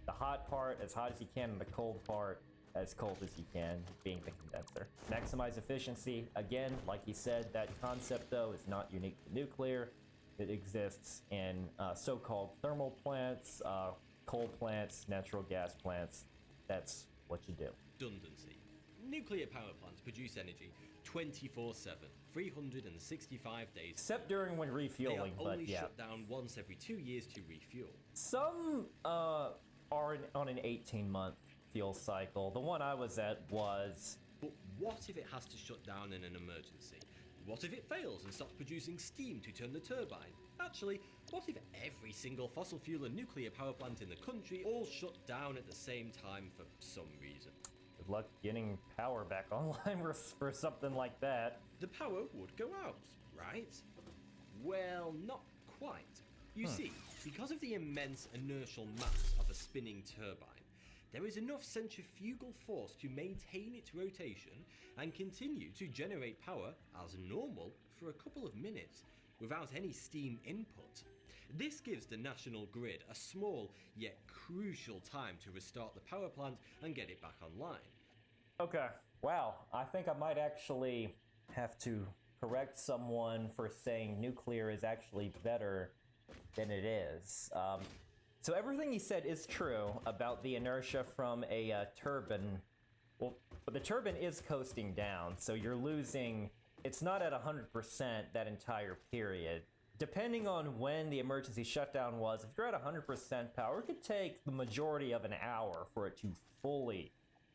hot part as hot as you can and the cold part as cold as you can, being the condenser. Maximize efficiency, again, like he said, that concept though is not unique to nuclear. It exists in so-called thermal plants, coal plants, natural gas plants. That's what you do. Redundancy. Nuclear power plants produce energy 24/7, 365 days. Except during when refueling, they are only shut down once every 2 years to refuel. Some are on an 18-month fuel cycle. The one I was at was... But what if it has to shut down in an emergency? What if it fails and stops producing steam to turn the turbine? Actually, what if every single fossil fuel and nuclear power plant in the country all shut down at the same time for some reason? Good luck getting power back online for something like that. The power would go out, right? Well, not quite. You see, because of the immense inertial mass of a spinning turbine, there is enough centrifugal force to maintain its rotation and continue to generate power as normal for a couple of minutes without any steam input. This gives the national grid a small yet crucial time to restart the power plant and get it back online. Okay, wow, I think I might actually have to correct someone for saying nuclear is actually better than it is. So everything he said is true about the inertia from a turbine. Well, but the turbine is coasting down, so you're losing... It's not at 100% that entire period. Depending on when the emergency shutdown was, if you're at 100% power, it could take the majority of an hour for it to fully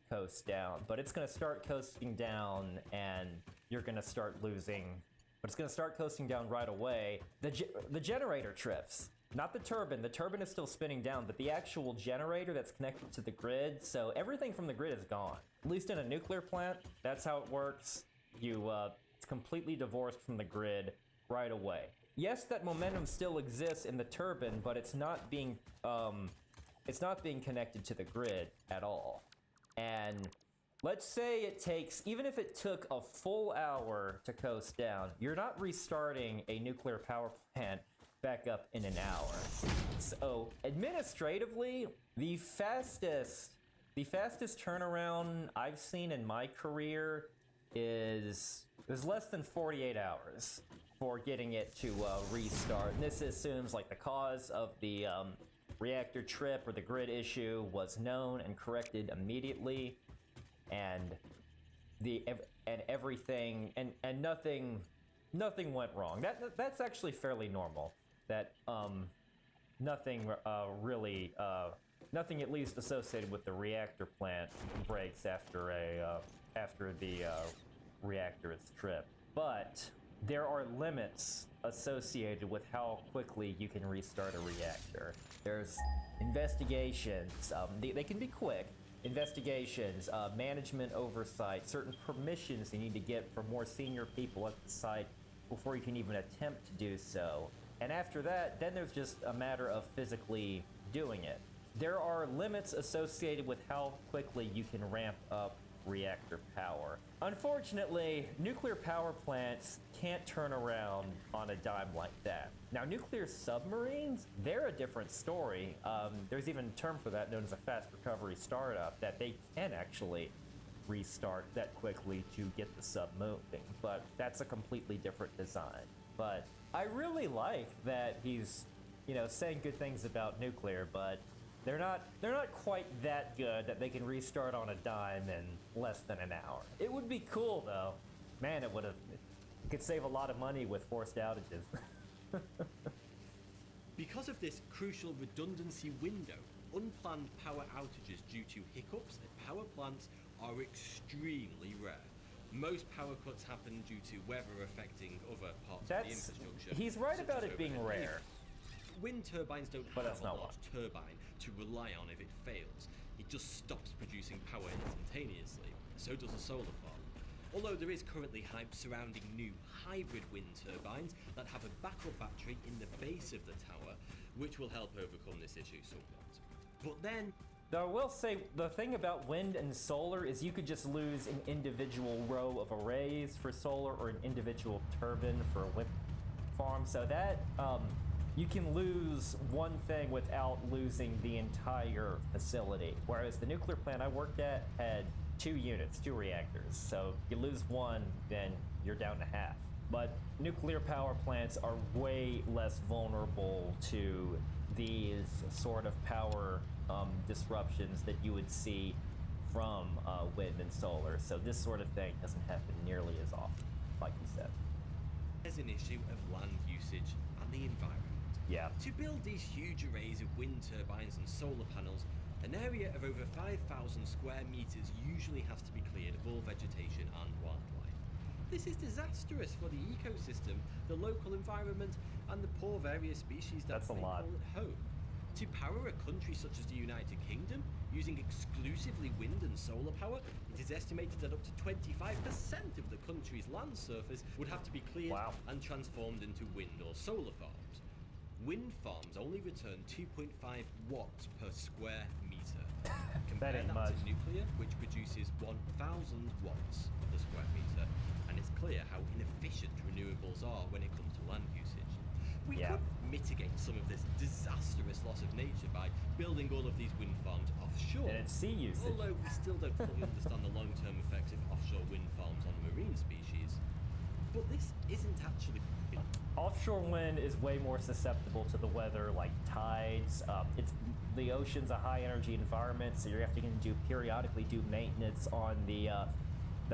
coast down. But it's going to start coasting down, and you're going to start losing... But it's going to start coasting down right away. The generator trips. Not the turbine. The turbine is still spinning down, but the actual generator that's connected to the grid, so everything from the grid is gone. At least in a nuclear plant, that's how it works. It's completely divorced from the grid right away. Yes, that momentum still exists in the turbine, but it's not being connected to the grid at all. And let's say it takes, even if it took a full hour to coast down, you're not restarting a nuclear power plant back up in an hour. So administratively, the fastest The fastest turnaround I've seen in my career is less than 48 hours for getting it to restart. And this assumes like the cause of the reactor trip or the grid issue was known and corrected immediately, and everything and nothing went wrong. That's actually fairly normal. That nothing really nothing at least associated with the reactor plant breaks after the reactor is tripped. But there are limits associated with how quickly you can restart a reactor. There's investigations, they can be quick. Investigations, management oversight, certain permissions you need to get from more senior people at the site before you can even attempt to do so. And after that, then there's just a matter of physically doing it. There are limits associated with how quickly you can ramp up reactor power. Unfortunately, nuclear power plants can't turn around on a dime like that. Now, nuclear submarines, they're a different story. There's even a term for that known as a fast recovery startup, that they can actually restart that quickly to get the sub moving, but that's a completely different design. But I really like that he's, saying good things about nuclear, but they're not quite that good that they can restart on a dime in less than an hour. It would be cool though. Man, it could save a lot of money with forced outages. Because of this crucial redundancy window, unplanned power outages due to hiccups at power plants are extremely rare. Most power cuts happen due to weather affecting other parts of the infrastructure. He's right about it being rare. Wind turbines don't have a large turbine to rely on if it fails. It just stops producing power instantaneously. So does a solar farm. Although there is currently hype surrounding new hybrid wind turbines that have a backup battery in the base of the tower, which will help overcome this issue somewhat. But then, though I will say, the thing about wind and solar is you could just lose an individual row of arrays for solar or an individual turbine for a wind farm, so that you can lose one thing without losing the entire facility. Whereas the nuclear plant I worked at had 2 units, 2 reactors. So you lose one, then you're down to half. But nuclear power plants are way less vulnerable to these sort of power disruptions that you would see from wind and solar. So this sort of thing doesn't happen nearly as often, like you said. There's an issue of land usage and the environment. Yeah. To build these huge arrays of wind turbines and solar panels, an area of over 5,000 square meters usually has to be cleared of all vegetation and wildlife. This is disastrous for the ecosystem, the local environment, and the poor various species that they call at home. To power a country such as the United Kingdom, using exclusively wind and solar power, it is estimated that up to 25% of the country's land surface would have to be cleared and transformed into wind or solar farms. Wind farms only return 2.5 watts per square meter. Compare that to nuclear, which produces 1,000 watts per square meter, and it's clear how inefficient renewables are when it comes to land usage. We could mitigate some of this disastrous loss of nature by building all of these wind farms offshore. And it's sea usage. Although we still don't fully understand the long-term effects of offshore wind farms on marine species. But this isn't actually... Offshore wind is way more susceptible to the weather, like tides. The ocean's a high energy environment, so you're having to periodically do maintenance on the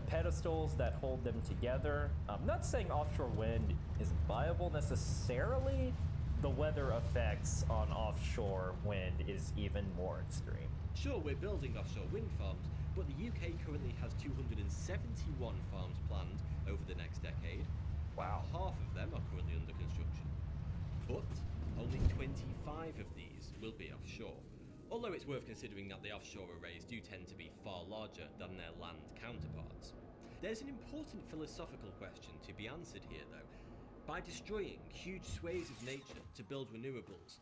pedestals that hold them together. I'm not saying offshore wind isn't viable necessarily. The weather effects on offshore wind is even more extreme. Sure, we're building offshore wind farms, but the UK currently has 271 farms planned over the next decade. Wow. Half of them are currently under construction. But only 25 of these will be offshore. Although it's worth considering that the offshore arrays do tend to be far larger than their land counterparts. There's an important philosophical question to be answered here though. By destroying huge swathes of nature to build renewables,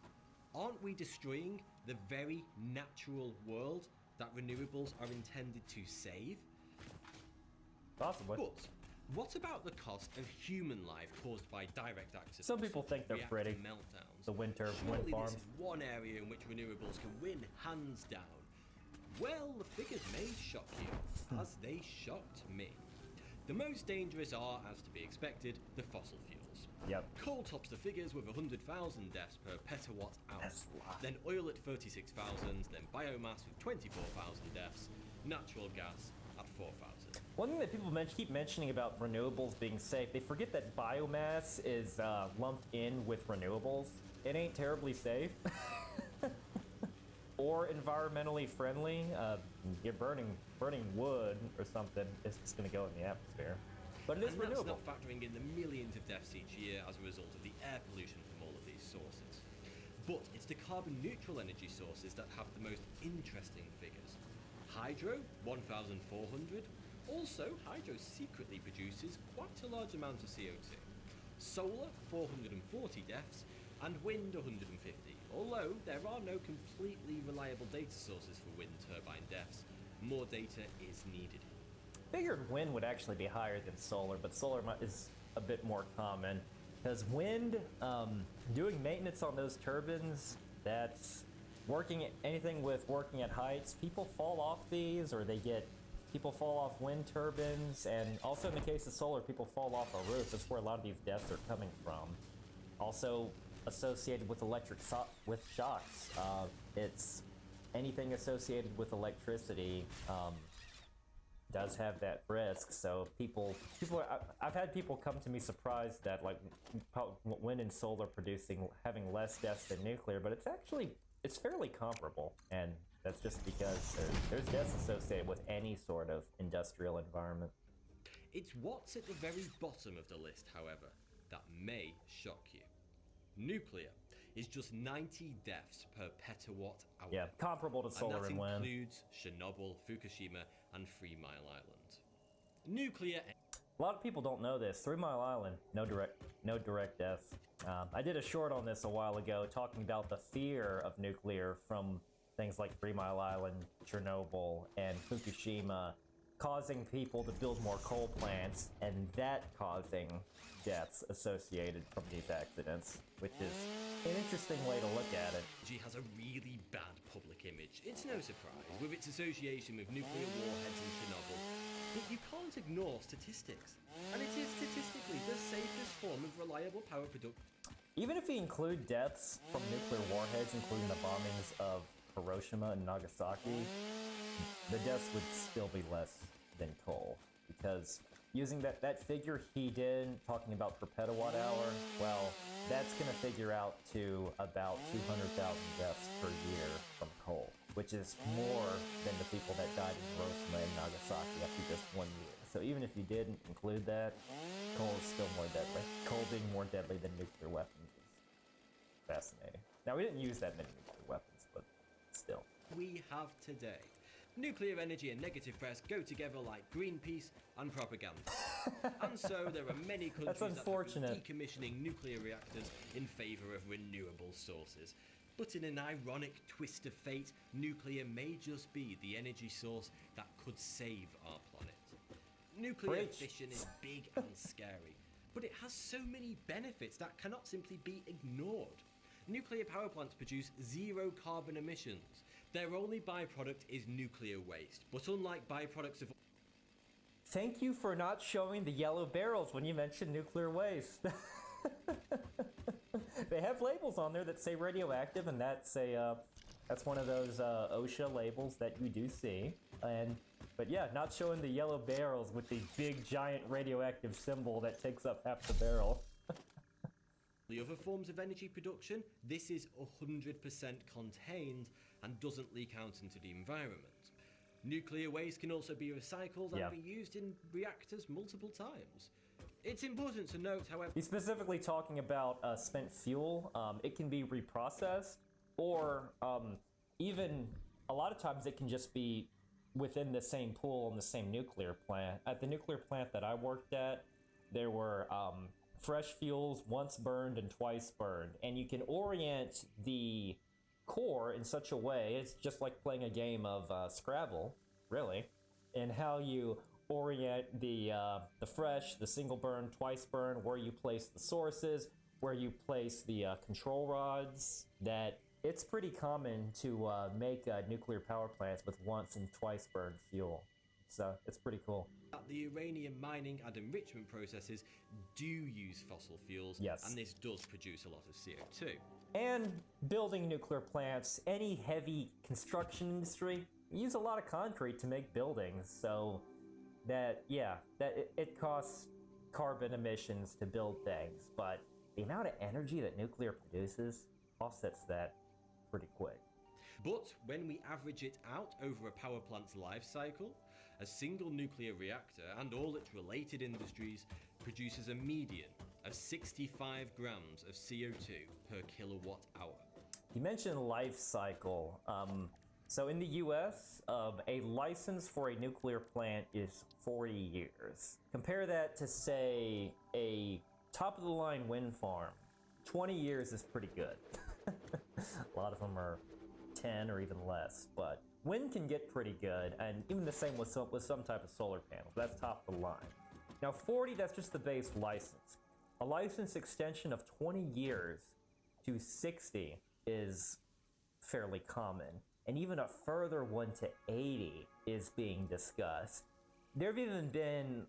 aren't we destroying the very natural world that renewables are intended to save? Possibly. But what about the cost of human life caused by direct accidents? Some people think they're pretty. Meltdowns. The wind Surely farms. this is one area in which renewables can win hands down. Well, the figures may shock you, as they shocked me. The most dangerous are, as to be expected, the fossil fuels. Yep. Coal tops the figures with 100,000 deaths per petawatt hour. Then oil at 36,000, then biomass with 24,000 deaths, natural gas at 4,000. One thing that people keep mentioning about renewables being safe, they forget that biomass is lumped in with renewables. It ain't terribly safe or environmentally friendly. You're burning wood or something, it's just going to go in the atmosphere. But it is renewable. That's not factoring in the millions of deaths each year as a result of the air pollution from all of these sources. But it's the carbon neutral energy sources that have the most interesting figures. Hydro, 1,400. Also, hydro secretly produces quite a large amount of CO2. Solar, 440 deaths, and wind, 150. Although there are no completely reliable data sources for wind turbine deaths, more data is needed. Figured wind would actually be higher than solar, but solar is a bit more common. Because wind, doing maintenance on those turbines, that's anything with working at heights, people fall off these, or people fall off wind turbines, and also in the case of solar, people fall off a roof. That's where a lot of these deaths are coming from. Also associated with with shocks. It's anything associated with electricity does have that risk. So I've had people come to me surprised that like wind and solar having less deaths than nuclear, but it's fairly comparable, and that's just because there's deaths associated with any sort of industrial environment. It's what's at the very bottom of the list, however, that may shock you. Nuclear is just 90 deaths per petawatt hour. Yeah, comparable to solar and wind. And that includes Chernobyl, Fukushima, and 3 Mile Island. Nuclear. A lot of people don't know this. 3 Mile Island, no direct deaths. I did a short on this a while ago, talking about the fear of nuclear from things like 3 Mile Island, Chernobyl, and Fukushima, causing people to build more coal plants, and that causing deaths associated from these accidents, which is an interesting way to look at it. G has a really bad public image. It's no surprise, with its association with nuclear warheads in Chernobyl. But you can't ignore statistics. And it is statistically the safest form of reliable power production. Even if you include deaths from nuclear warheads, including the bombings of Hiroshima and Nagasaki, the deaths would still be less than coal. Because using that figure he did, talking about per petawatt hour, well, that's going to figure out to about 200,000 deaths per year from coal, which is more than the people that died in Hiroshima and Nagasaki after just 1 year. So even if you didn't include that, coal is still more deadly. Coal being more deadly than nuclear weapons is fascinating. Now, we didn't use that many nuclear weapons, but still. We have today. Nuclear energy and negative press go together like Greenpeace and propaganda. And so there are many countries that are decommissioning nuclear reactors in favour of renewable sources. But in an ironic twist of fate, nuclear may just be the energy source that could save our planet. Nuclear fission is big and scary, but it has so many benefits that cannot simply be ignored. Nuclear power plants produce 0 carbon emissions. Their only byproduct is nuclear waste, but unlike byproducts of... Thank you for not showing the yellow barrels when you mentioned nuclear waste. They have labels on there that say radioactive, and that's one of those OSHA labels that you do see. But yeah, not showing the yellow barrels with the big giant radioactive symbol that takes up half the barrel. The other forms of energy production, this is 100% contained and doesn't leak out into the environment. Nuclear waste can also be recycled and be used in reactors multiple times. It's important to note, however... He's specifically talking about spent fuel. It can be reprocessed, or even a lot of times it can just be within the same pool in the same nuclear plant. At the nuclear plant that I worked at, there were fresh fuels, once burned and twice burned. And you can orient the core in such a way, it's just like playing a game of Scrabble, really, in how you orient the fresh, the single burn, twice burn, where you place the sources, where you place the control rods that It's pretty common to make nuclear power plants with once and twice burned fuel. So it's pretty cool. The uranium mining and enrichment processes do use fossil fuels, yes, and this does produce a lot of CO2. And building nuclear plants, any heavy construction industry, use a lot of concrete to make buildings, so that, yeah, it costs carbon emissions to build things, but the amount of energy that nuclear produces offsets that pretty quick. But when we average it out over a power plant's life cycle, a single nuclear reactor and all its related industries produces a median of 65 grams of CO2 per kilowatt hour. You mentioned life cycle. So in the US, a license for a nuclear plant is 40 years. Compare that to, say, a top-of-the-line wind farm. 20 years is pretty good. A lot of them are 10 or even less, but wind can get pretty good, and even the same with some type of solar panels. That's top of the line. Now 40, that's just the base license. A license extension of 20 years to 60 is fairly common, and even a further one to 80 is being discussed. There have even been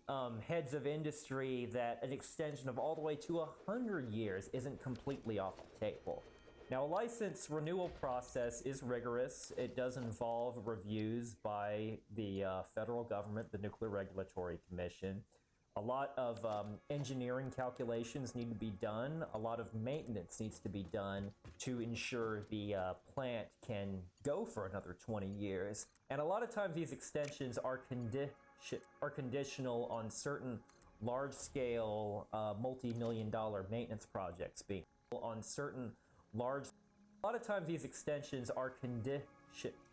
heads of industry that an extension of all the way to 100 years isn't completely off the table. Now, a license renewal process is rigorous. It does involve reviews by the federal government, the Nuclear Regulatory Commission. A lot of engineering calculations need to be done. A lot of maintenance needs to be done to ensure the plant can go for another 20 years. And a lot of times these extensions are conditional on certain large-scale, multi-million-dollar maintenance projects being on certain large. A lot of times these extensions are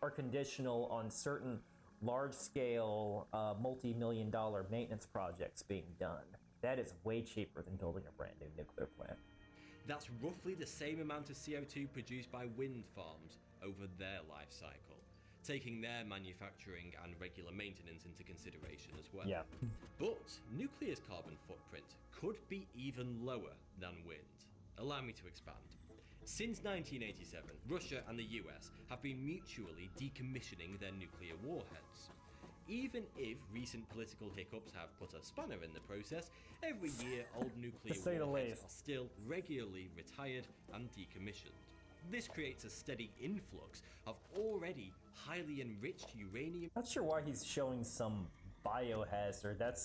conditional on certain large-scale, multi-million-dollar maintenance projects being done. That is way cheaper than building a brand new nuclear plant. That's roughly the same amount of CO2 produced by wind farms over their life cycle, taking their manufacturing and regular maintenance into consideration as well. Yeah. But nuclear's carbon footprint could be even lower than wind. Allow me to expand. Since 1987, Russia and the US have been mutually decommissioning their nuclear warheads. Even if recent political hiccups have put a spanner in the process, every year old nuclear warheads are still regularly retired and decommissioned. This creates a steady influx of already highly enriched uranium. Not sure why he's showing some biohazard. That's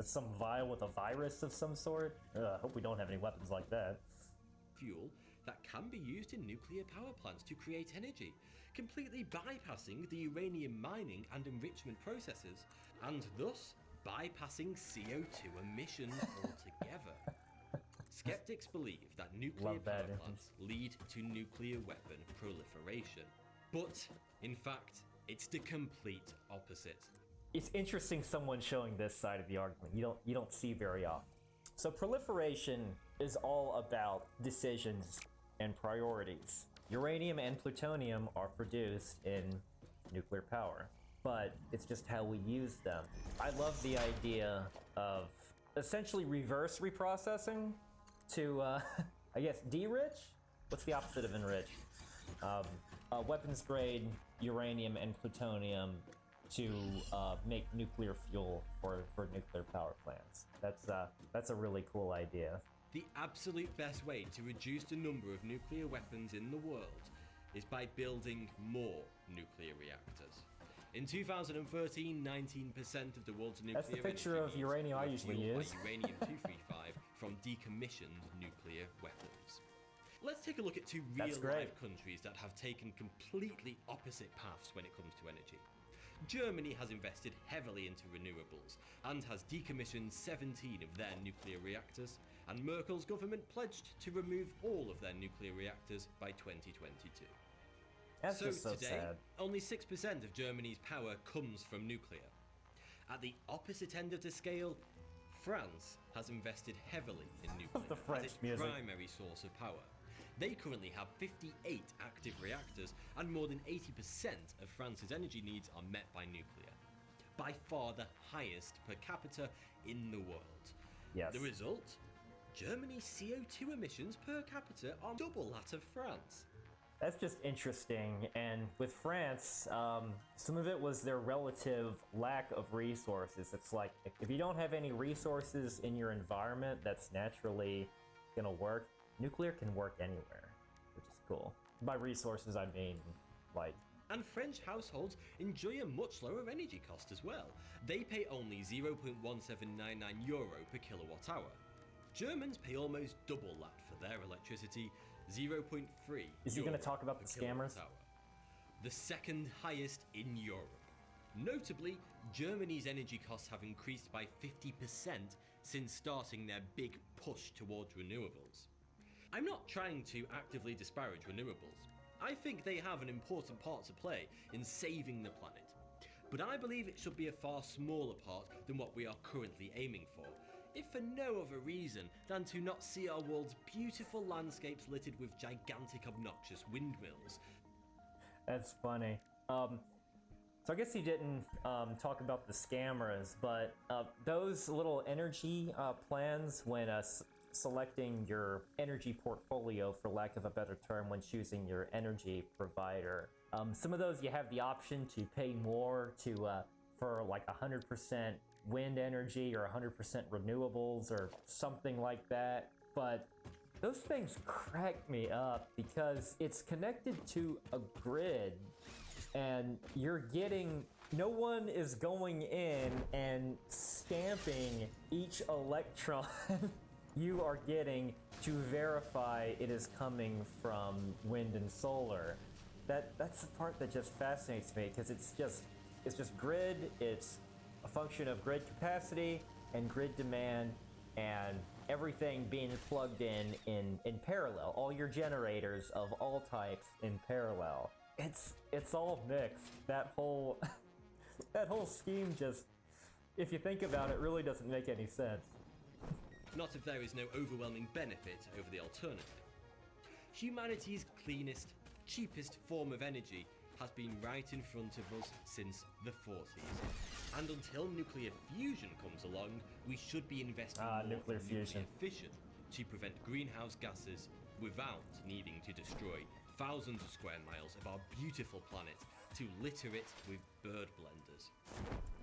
some vial with a virus of some sort. I hope we don't have any weapons like that. Fuel that can be used in nuclear power plants to create energy, completely bypassing the uranium mining and enrichment processes, and thus bypassing CO2 emissions altogether. Skeptics believe that nuclear power plants lead to nuclear weapon proliferation, but in fact, it's the complete opposite. It's interesting someone showing this side of the argument. You don't see very often. So proliferation is all about decisions and priorities. Uranium and plutonium are produced in nuclear power, but it's just how we use them. I love the idea of essentially reverse reprocessing to, I guess, de-rich? What's the opposite of enrich? Weapons grade uranium and plutonium to make nuclear fuel for nuclear power plants. That's a really cool idea. The absolute best way to reduce the number of nuclear weapons in the world is by building more nuclear reactors. In 2013, 19% of the world's nuclear That's the picture of uranium I usually use. uranium-235 from decommissioned nuclear weapons. Let's take a look at two real-life countries that have taken completely opposite paths when it comes to energy. Germany has invested heavily into renewables and has decommissioned 17 of their nuclear reactors, and Merkel's government pledged to remove all of their nuclear reactors by 2022. That's just so today, sad. only 6% of Germany's power comes from nuclear. At the opposite end of the scale, France has invested heavily in nuclear as its primary source of power. They currently have 58 active reactors, and more than 80% of France's energy needs are met by nuclear. By far the highest per capita in the world. Yes. The result? Germany's CO2 emissions per capita are double that of France. That's just interesting. And with France, some of it was their relative lack of resources. It's like, if you don't have any resources in your environment that's naturally gonna work, nuclear can work anywhere, which is cool. By resources, I mean, like... And French households enjoy a much lower energy cost as well. They pay only €0.1799 per kilowatt hour. Germans pay almost double that for their electricity, 0.3. Is he going to talk about the scammers? Hour. The second highest in Europe. Notably, Germany's energy costs have increased by 50% since starting their big push towards renewables. I'm not trying to actively disparage renewables. I think they have an important part to play in saving the planet. But I believe it should be a far smaller part than what we are currently aiming for, if for no other reason than to not see our world's beautiful landscapes littered with gigantic obnoxious windmills. That's funny. So I guess he didn't talk about the scammers, but those little energy plans when selecting your energy portfolio, for lack of a better term, when choosing your energy provider. Some of those you have the option to pay more for like 100% wind energy or 100% renewables or something like that. But those things crack me up because it's connected to a grid and you're getting... No one is going in and stamping each electron you are getting to verify it is coming from wind and solar. That's the part that just fascinates me because it's just grid. It's a function of grid capacity and grid demand and everything being plugged in parallel. All your generators of all types in parallel. It's all mixed. That whole scheme just, if you think about it, really doesn't make any sense. Not if there is no overwhelming benefit over the alternative. Humanity's cleanest, cheapest form of energy has been right in front of us since the 40s. And until nuclear fusion comes along, we should be investing more nuclear fusion fission to prevent greenhouse gases without needing to destroy thousands of square miles of our beautiful planet to litter it with bird blenders.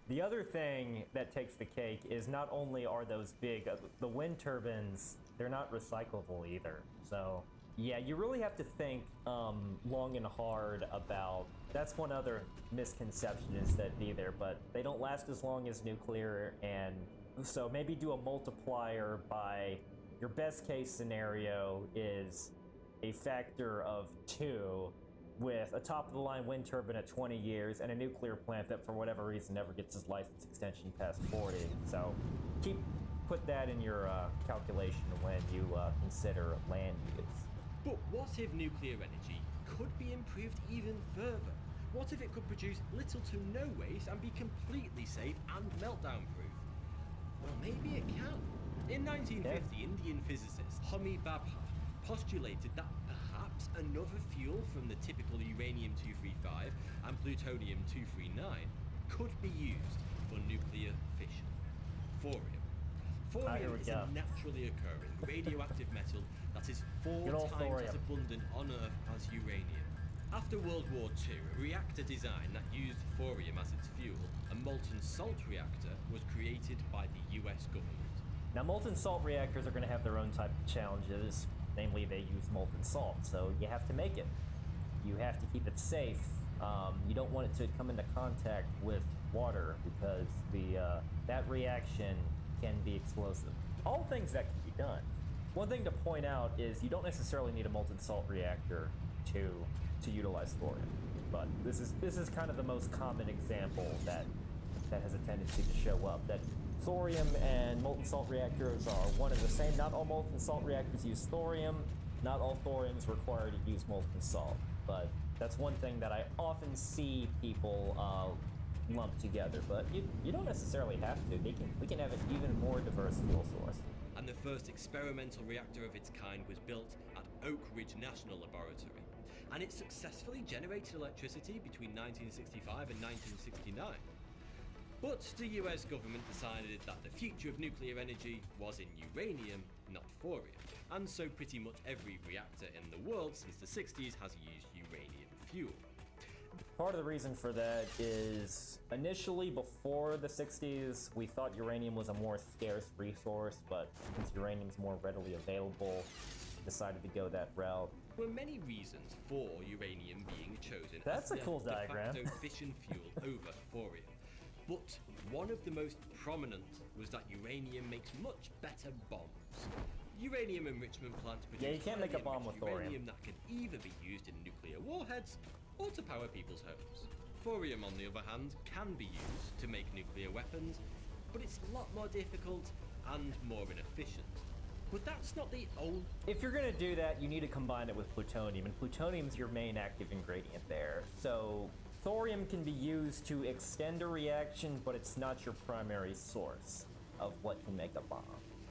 The other thing that takes the cake is not only are those big, the wind turbines, they're not recyclable either. So yeah, you really have to think long and hard about, that's one other misconception is that neither, but they don't last as long as nuclear, and so maybe do a multiplier by, your best case scenario is a factor of 2 with a top-of-the-line wind turbine at 20 years and a nuclear plant that for whatever reason never gets its license extension past 40. So put that in your calculation when you consider land use. But what if nuclear energy could be improved even further? What if it could produce little to no waste and be completely safe and meltdown-proof? Well, maybe it can. In 1950, Indian physicist Homi Bhabha postulated that perhaps another fuel from the typical uranium-235 and plutonium-239 could be used for nuclear fission. Thorium. Thorium is a naturally occurring radioactive metal that is 4 times as abundant on Earth as uranium. After World War II, a reactor design that used thorium as its fuel, a molten salt reactor, was created by the US government. Now, molten salt reactors are going to have their own type of challenges. Namely, they use molten salt, so you have to make it. You have to keep it safe. You don't want it to come into contact with water because that reaction can be explosive. All things that can be done. One thing to point out is you don't necessarily need a molten salt reactor to utilize thorium, but this is kind of the most common example that has a tendency to show up. That thorium and molten salt reactors are one and the same. Not all molten salt reactors use thorium. Not all thoriums require to use molten salt. But that's one thing that I often see people lump together. But you don't necessarily have to. We can have an even more diverse fuel source. And the first experimental reactor of its kind was built at Oak Ridge National Laboratory. And it successfully generated electricity between 1965 and 1969. But the US government decided that the future of nuclear energy was in uranium, not thorium, and so pretty much every reactor in the world since the 60s has used uranium fuel. Part of the reason for that is initially before the 60s, we thought uranium was a more scarce resource, but since uranium's more readily available, decided to go that route. There were many reasons for uranium being chosen That's as a cool the de diagram. facto fission fuel over thorium. But one of the most prominent was that uranium makes much better bombs. Uranium enrichment plants produce you can't make a bomb with thorium. uranium that can either be used in nuclear warheads or to power people's homes. Thorium, on the other hand, can be used to make nuclear weapons, but it's a lot more difficult and more inefficient. But that's not the only... If you're gonna do that, you need to combine it with plutonium, and plutonium's your main active ingredient there. So thorium can be used to extend a reaction, but it's not your primary source of what can make a bomb.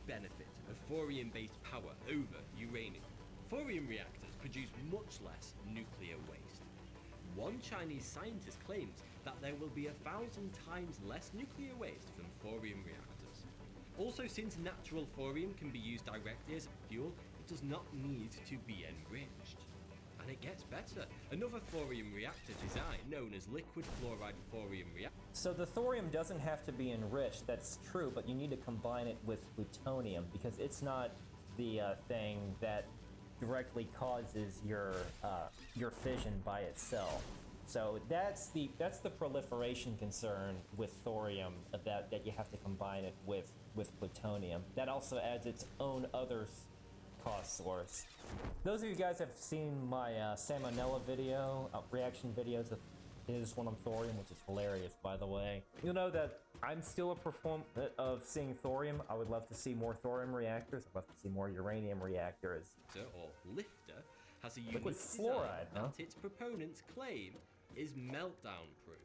benefit of thorium-based power over uranium. Thorium reactors produce much less nuclear waste. One Chinese scientist claims that there will be 1,000 times less nuclear waste from thorium reactors. Also, since natural thorium can be used directly as a fuel, it does not need to be enriched. And it gets better. Another thorium reactor design, known as liquid fluoride thorium reactor. So the thorium doesn't have to be enriched, that's true, but you need to combine it with plutonium because it's not the thing that directly causes your fission by itself. So that's the proliferation concern with thorium, that you have to combine it with plutonium. That also adds its own other cost source. Those of you guys have seen my salmonella video, reaction videos of his one on thorium, which is hilarious, by the way. You'll know that I'm still a proponent of seeing thorium. I would love to see more thorium reactors. I'd love to see more uranium reactors. Or lifter has a unique Liquid design fluoride, huh? that its proponents claim is meltdown proof.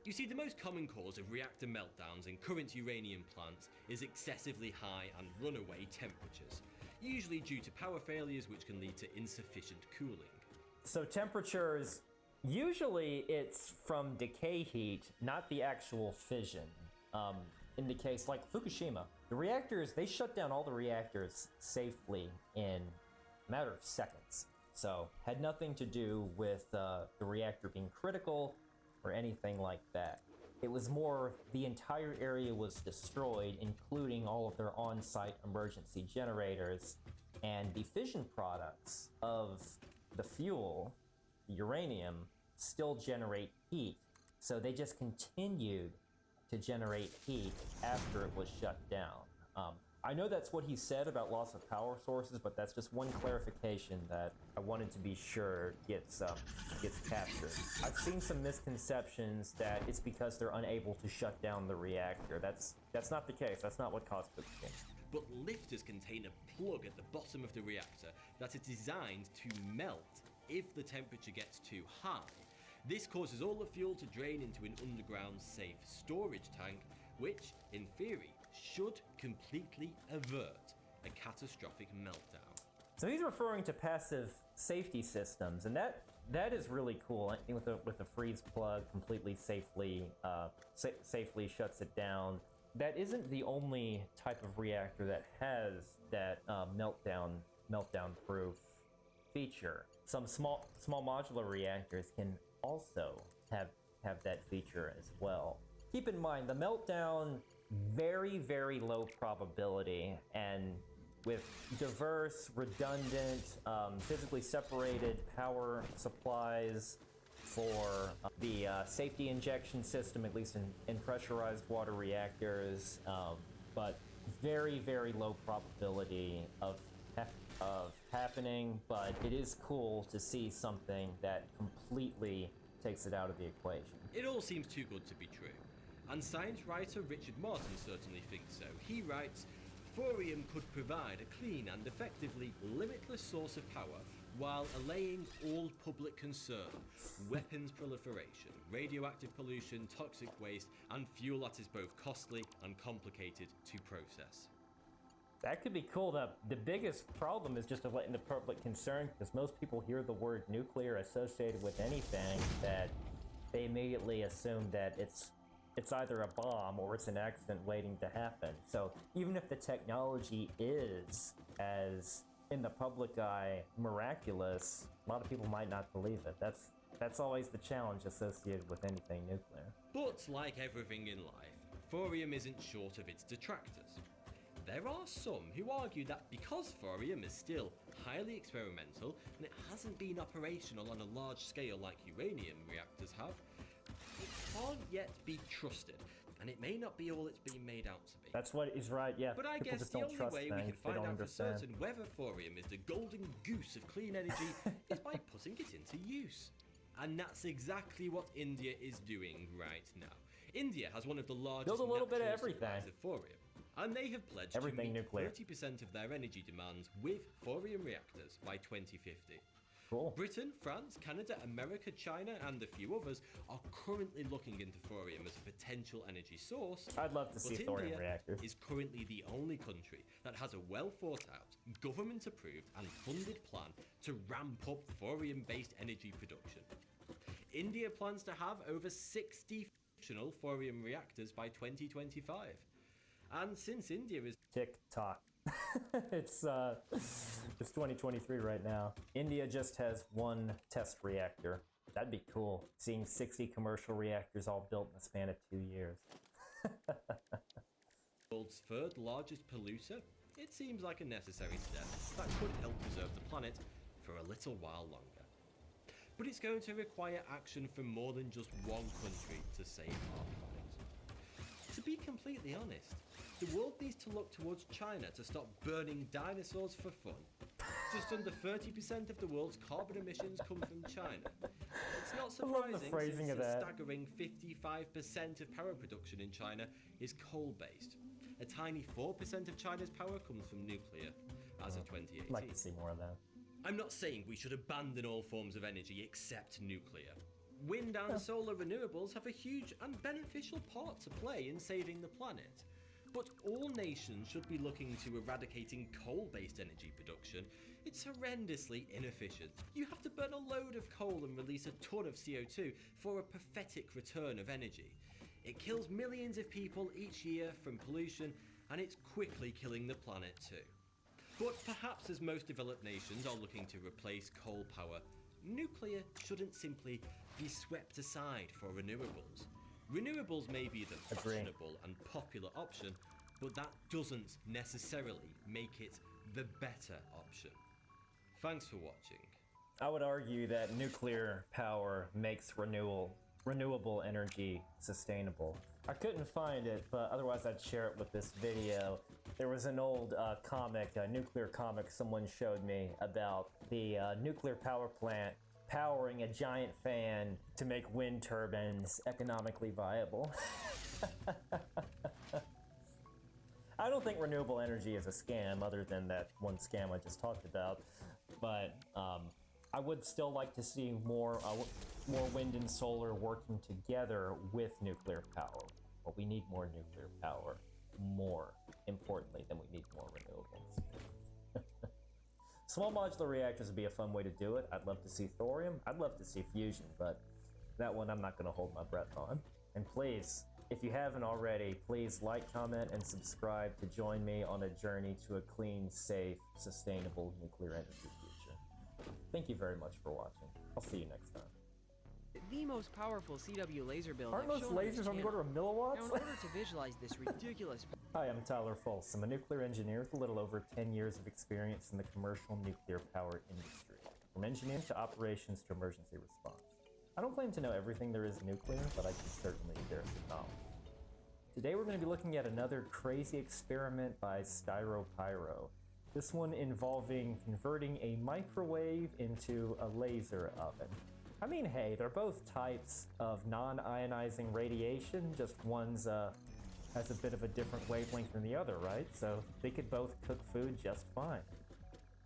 You see, the most common cause of reactor meltdowns in current uranium plants is excessively high and runaway temperatures, usually due to power failures which can lead to insufficient cooling. So temperatures, usually it's from decay heat, not the actual fission. In the case like Fukushima, the reactors, they shut down all the reactors safely in a matter of seconds. So had nothing to do with the reactor being critical or anything like that. It was more the entire area was destroyed, including all of their on-site emergency generators, and the fission products of the fuel, the uranium, still generate heat. So they just continued to generate heat after it was shut down. I know that's what he said about loss of power sources, but that's just one clarification that I wanted to be sure gets captured. I've seen some misconceptions that it's because they're unable to shut down the reactor. That's not the case. That's not what caused Fukushima. But lifters contain a plug at the bottom of the reactor that is designed to melt if the temperature gets too high. This causes all the fuel to drain into an underground safe storage tank, which, in theory, should completely avert a catastrophic meltdown. So he's referring to passive safety systems, and that is really cool. I think with the freeze plug, completely safely shuts it down. That isn't the only type of reactor that has that meltdown proof feature. Some small modular reactors can also have that feature as well. Keep in mind the meltdown, very, very low probability, and with diverse, redundant, physically separated power supplies for the safety injection system, at least in pressurized water reactors, but very, very low probability of happening, but it is cool to see something that completely takes it out of the equation. It all seems too good to be true. And science writer Richard Martin certainly thinks so. He writes, "Thorium could provide a clean and effectively limitless source of power while allaying all public concern, weapons proliferation, radioactive pollution, toxic waste, and fuel that is both costly and complicated to process." That could be cool. The biggest problem is just letting the public concern, because most people hear the word nuclear associated with anything that they immediately assume that it's it's either a bomb or it's an accident waiting to happen. So even if the technology is, as in the public eye, miraculous, a lot of people might not believe it. That's always the challenge associated with anything nuclear. But like everything in life, thorium isn't short of its detractors. There are some who argue that because thorium is still highly experimental and it hasn't been operational on a large scale like uranium reactors have, it can't yet be trusted, and it may not be all it's been made out to be. That's what is right, yeah. But I People guess just the don't only trust way we things can they find don't out for understand. certain whether thorium is the golden goose of clean energy is by putting it into use. And that's exactly what India is doing right now. India has one of the largest Build a little bit of natural everything. supplies of thorium, and they have pledged Everything to meet nuclear. 30% of their energy demands with thorium reactors by 2050. Cool. Britain, France, Canada, America, China, and a few others are currently looking into thorium as a potential energy source. I'd love to see but thorium India reactors. is currently the only country that has a well thought out, government approved and funded plan to ramp up thorium-based energy production. India plans to have over 60 functional thorium reactors by 2025. And since India is TikTok. it's 2023 right now. India just has one test reactor. That'd be cool. Seeing 60 commercial reactors all built in the span of 2 years. the world's third largest polluter, it seems like a necessary step that could help preserve the planet for a little while longer. But it's going to require action from more than just one country to save our planet. To be completely honest, the world needs to look towards China to stop burning dinosaurs for fun. Just under 30% of the world's carbon emissions come from China. It's not surprising phrasing since of that. a staggering 55% of power production in China is coal-based. A tiny 4% of China's power comes from nuclear, as of 2018. I'd like to see more of that. I'm not saying we should abandon all forms of energy except nuclear. Wind and solar renewables have a huge and beneficial part to play in saving the planet. But all nations should be looking to eradicating coal-based energy production. It's horrendously inefficient. You have to burn a load of coal and release a ton of CO2 for a pathetic return of energy. It kills millions of people each year from pollution, and it's quickly killing the planet too. But perhaps as most developed nations are looking to replace coal power, nuclear shouldn't simply be swept aside for renewables. Renewables may be the fashionable and popular option, but that doesn't necessarily make it the better option. Thanks for watching. I would argue that nuclear power makes renewable energy sustainable. I couldn't find it, but otherwise I'd share it with this video. There was an old comic, a nuclear comic someone showed me about the nuclear power plant powering a giant fan to make wind turbines economically viable. I don't think renewable energy is a scam, other than that one scam I just talked about, but I would still like to see more wind and solar working together with nuclear power. But we need more nuclear power, more importantly than we need more renewables. Small modular reactors would be a fun way to do it. I'd love to see thorium. I'd love to see fusion, but that one I'm not going to hold my breath on. And please, if you haven't already, please like, comment, and subscribe to join me on a journey to a clean, safe, sustainable nuclear energy future. Thank you very much for watching. I'll see you next time. The most powerful CW laser build. Aren't those lasers on the order of milliwatts? Now, in order to visualize this ridiculous... Hi, I'm Tyler Fultz. I'm a nuclear engineer with a little over 10 years of experience in the commercial nuclear power industry. From engineering to operations to emergency response. I don't claim to know everything there is nuclear, but I can certainly share some knowledge. Today we're going to be looking at another crazy experiment by S.i.R. This one involving converting a microwave into a laser oven. I mean, hey, they're both types of non-ionizing radiation, just one's has a bit of a different wavelength than the other, right? So they could both cook food just fine.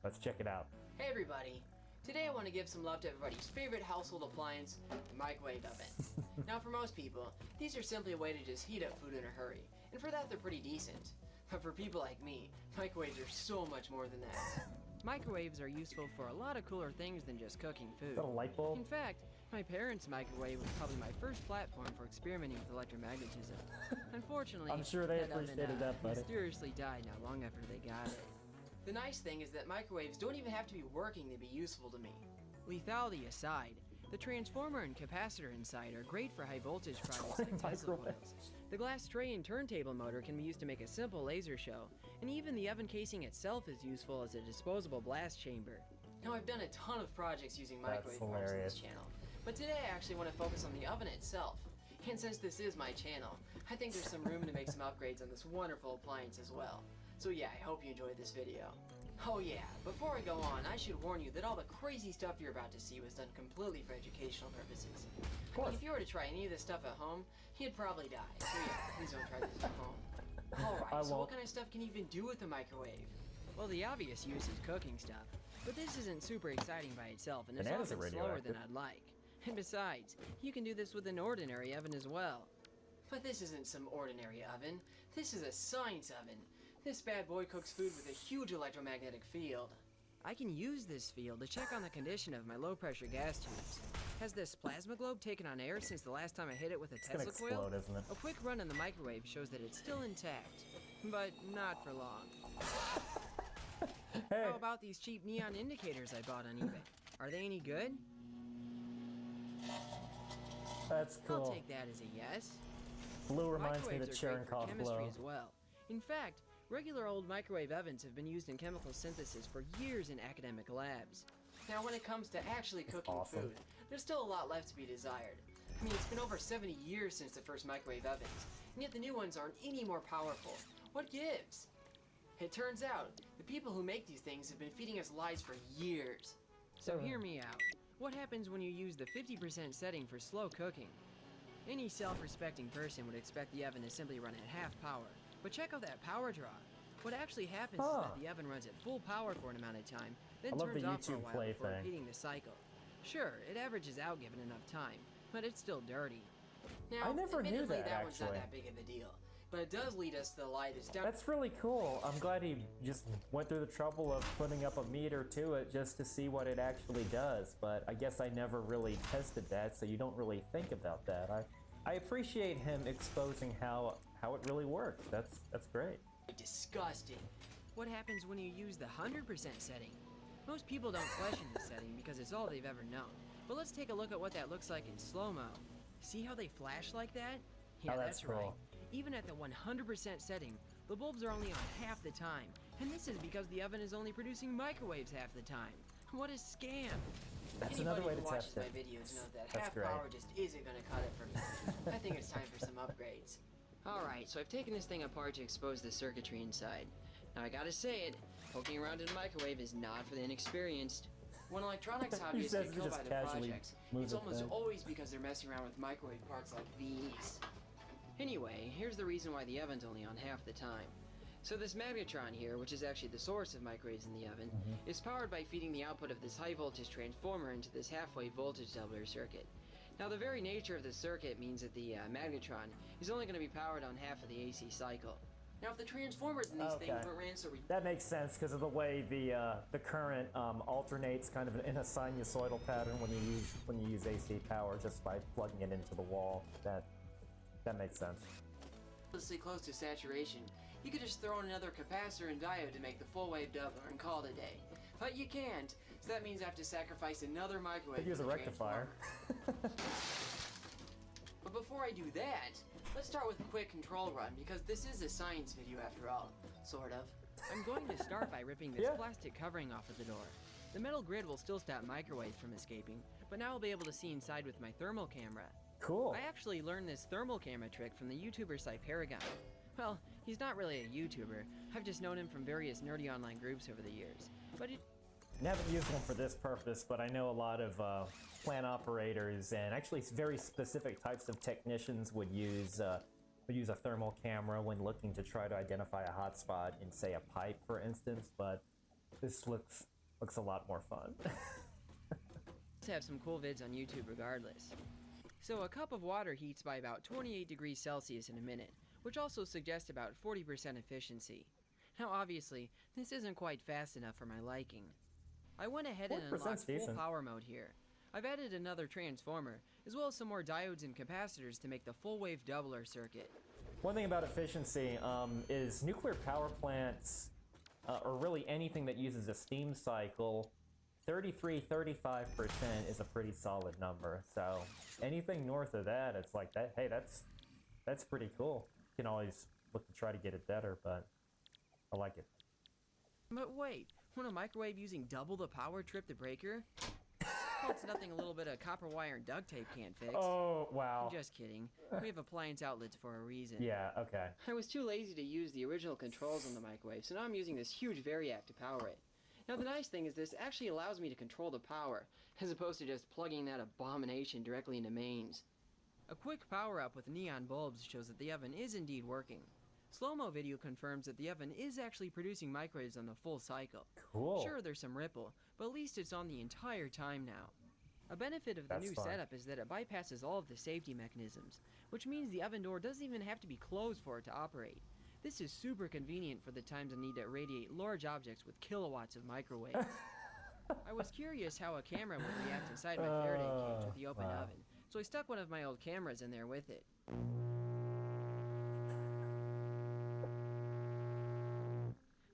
Let's check it out. Hey everybody! Today I want to give some love to everybody's favorite household appliance, the microwave oven. Now for most people, these are simply a way to just heat up food in a hurry, and for that they're pretty decent. But for people like me, microwaves are so much more than that. Microwaves are useful for a lot of cooler things than just cooking food. Is that a light bulb? In fact, My parents' microwave was probably my first platform for experimenting with electromagnetism. Unfortunately, I'm sure they that oven, appreciated that, buddy. mysteriously died not long after they got it. The nice thing is that microwaves don't even have to be working to be useful to me. Lethality aside, the transformer and capacitor inside are great for high voltage projects like Tesla coils. The glass tray and turntable motor can be used to make a simple laser show, and even the oven casing itself is useful as a disposable blast chamber. Now, I've done a ton of projects using microwave parts on this channel, but today I actually want to focus on the oven itself. And since this is my channel, I think there's some room to make some upgrades on this wonderful appliance as well. So yeah, I hope you enjoyed this video. Oh yeah, before I go on, I should warn you that all the crazy stuff you're about to see was done completely for educational purposes. I mean, if you were to try any of this stuff at home, you'd probably die. So yeah, please don't try this at home. Alright, so what kind of stuff can you even do with the microwave? Well, the obvious use is cooking stuff, but this isn't super exciting by itself, and it's often slower than I'd like. And besides, you can do this with an ordinary oven as well. But this isn't some ordinary oven. This is a science oven. This bad boy cooks food with a huge electromagnetic field. I can use this field to check on the condition of my low-pressure gas tubes. Has this plasma globe taken on air since the last time I hit it with a Tesla coil? Isn't it? A quick run in the microwave shows that it's still intact, but not for long. Hey. How about these cheap neon indicators I bought on eBay? Are they any good? That's cool. I'll take that as a yes. Blue reminds me of Microwaves the are great for Cherenkov chemistry glow. as well. In fact, regular old microwave ovens have been used in chemical synthesis for years in academic labs. Now, when it comes to actually cooking food, there's still a lot left to be desired. I mean, it's been over 70 years since the first microwave ovens, and yet the new ones aren't any more powerful. What gives? It turns out, the people who make these things have been feeding us lies for years. So hear me out. What happens when you use the 50% setting for slow cooking? Any self-respecting person would expect the oven to simply run at half power. But check out that power draw. What actually happens is that the oven runs at full power for an amount of time, then turns off for a while before repeating the cycle. Sure, it averages out given enough time, but it's still dirty. Now, I never knew admittedly, that one's not that big of a deal, but it does lead us to the lie that's down. That's really cool. I'm glad he just went through the trouble of putting up a meter to it just to see what it actually does, but I guess I never really tested that, so you don't really think about that. I appreciate him exposing how it really works. That's great. Disgusting. What happens when you use the 100% setting? Most people don't question this setting because it's all they've ever known. But let's take a look at what that looks like in slow-mo. See how they flash like that? Yeah, that's cool. right. Even at the 100% setting, the bulbs are only on half the time. And this is because the oven is only producing microwaves half the time. What a scam! That's Anybody another way who to watches test my it. videos know that That's half great. power just isn't going to cut it for me. I think it's time for some upgrades. Alright, so I've taken this thing apart to expose the circuitry inside. Now I gotta say it, poking around in a microwave is not for the inexperienced. When electronics hobbyists get killed by their projects, it's almost always because they're messing around with microwave parts like these. Anyway, here's the reason why the oven's only on half the time. So this magnetron here, which is actually the source of microwaves in the oven, is powered by feeding the output of this high voltage transformer into this halfway voltage doubler circuit. Now the very nature of the circuit means that the magnetron is only going to be powered on half of the AC cycle. Now if the transformers in these things were ran so that makes sense because of the way the current alternates kind of in a sinusoidal pattern when you use AC power just by plugging it into the wall. That makes sense. Close to saturation, you could just throw in another capacitor and diode to make the full wave doubler and call it a day. But you can't, so that means I have to sacrifice another microwave. Could use a rectifier. But before I do that, let's start with a quick control run, because this is a science video after all, sort of. I'm going to start by ripping this plastic covering off of the door. The metal grid will still stop microwaves from escaping, but now I'll be able to see inside with my thermal camera. Cool. I actually learned this thermal camera trick from the YouTuber S.i.R. Well, he's not really a YouTuber. I've just known him from various nerdy online groups over the years. But I haven't used one for this purpose, but I know a lot of plant operators and actually very specific types of technicians would use a thermal camera when looking to try to identify a hot spot in, say, a pipe, for instance. But this looks a lot more fun. let's have some cool vids on YouTube regardless. So a cup of water heats by about 28 degrees Celsius in a minute, which also suggests about 40% efficiency. Now obviously, this isn't quite fast enough for my liking. I went ahead and unlocked full power mode here. I've added another transformer, as well as some more diodes and capacitors to make the full-wave doubler circuit. One thing about efficiency is nuclear power plants, or really anything that uses a steam cycle, 33-35% is a pretty solid number. So anything north of that, it's like that. Hey, that's pretty cool. You can always look to try to get it better, but I like it. But wait, won't a microwave using double the power trip the breaker? Well, it's nothing a little bit of copper wire and duct tape can't fix. Oh, wow. I'm just kidding. We have appliance outlets for a reason. Yeah, okay. I was too lazy to use the original controls on the microwave, so now I'm using this huge variac to power it. Now the nice thing is this actually allows me to control the power, as opposed to just plugging that abomination directly into mains. A quick power up with neon bulbs shows that the oven is indeed working. Slow-mo video confirms that the oven is actually producing microwaves on the full cycle. Cool. Sure, there's some ripple, but at least it's on the entire time now. A benefit of the new setup is that it bypasses all of the safety mechanisms, which means the oven door doesn't even have to be closed for it to operate. This is super convenient for the times I need to irradiate large objects with kilowatts of microwave. I was curious how a camera would react inside my Faraday cage with the open oven, so I stuck one of my old cameras in there with it.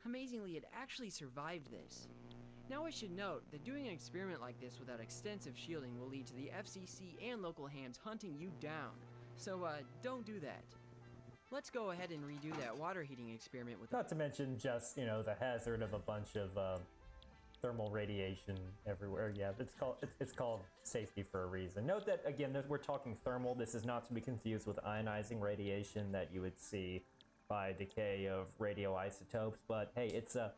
Amazingly, it actually survived this. Now I should note that doing an experiment like this without extensive shielding will lead to the FCC and local hams hunting you down. So, don't do that. Let's go ahead and redo that water heating experiment with... Not to mention just, you know, the hazard of a bunch of thermal radiation everywhere. Yeah, it's called safety for a reason. Note that, again, we're talking thermal. This is not to be confused with ionizing radiation that you would see by decay of radioisotopes. But hey, it's a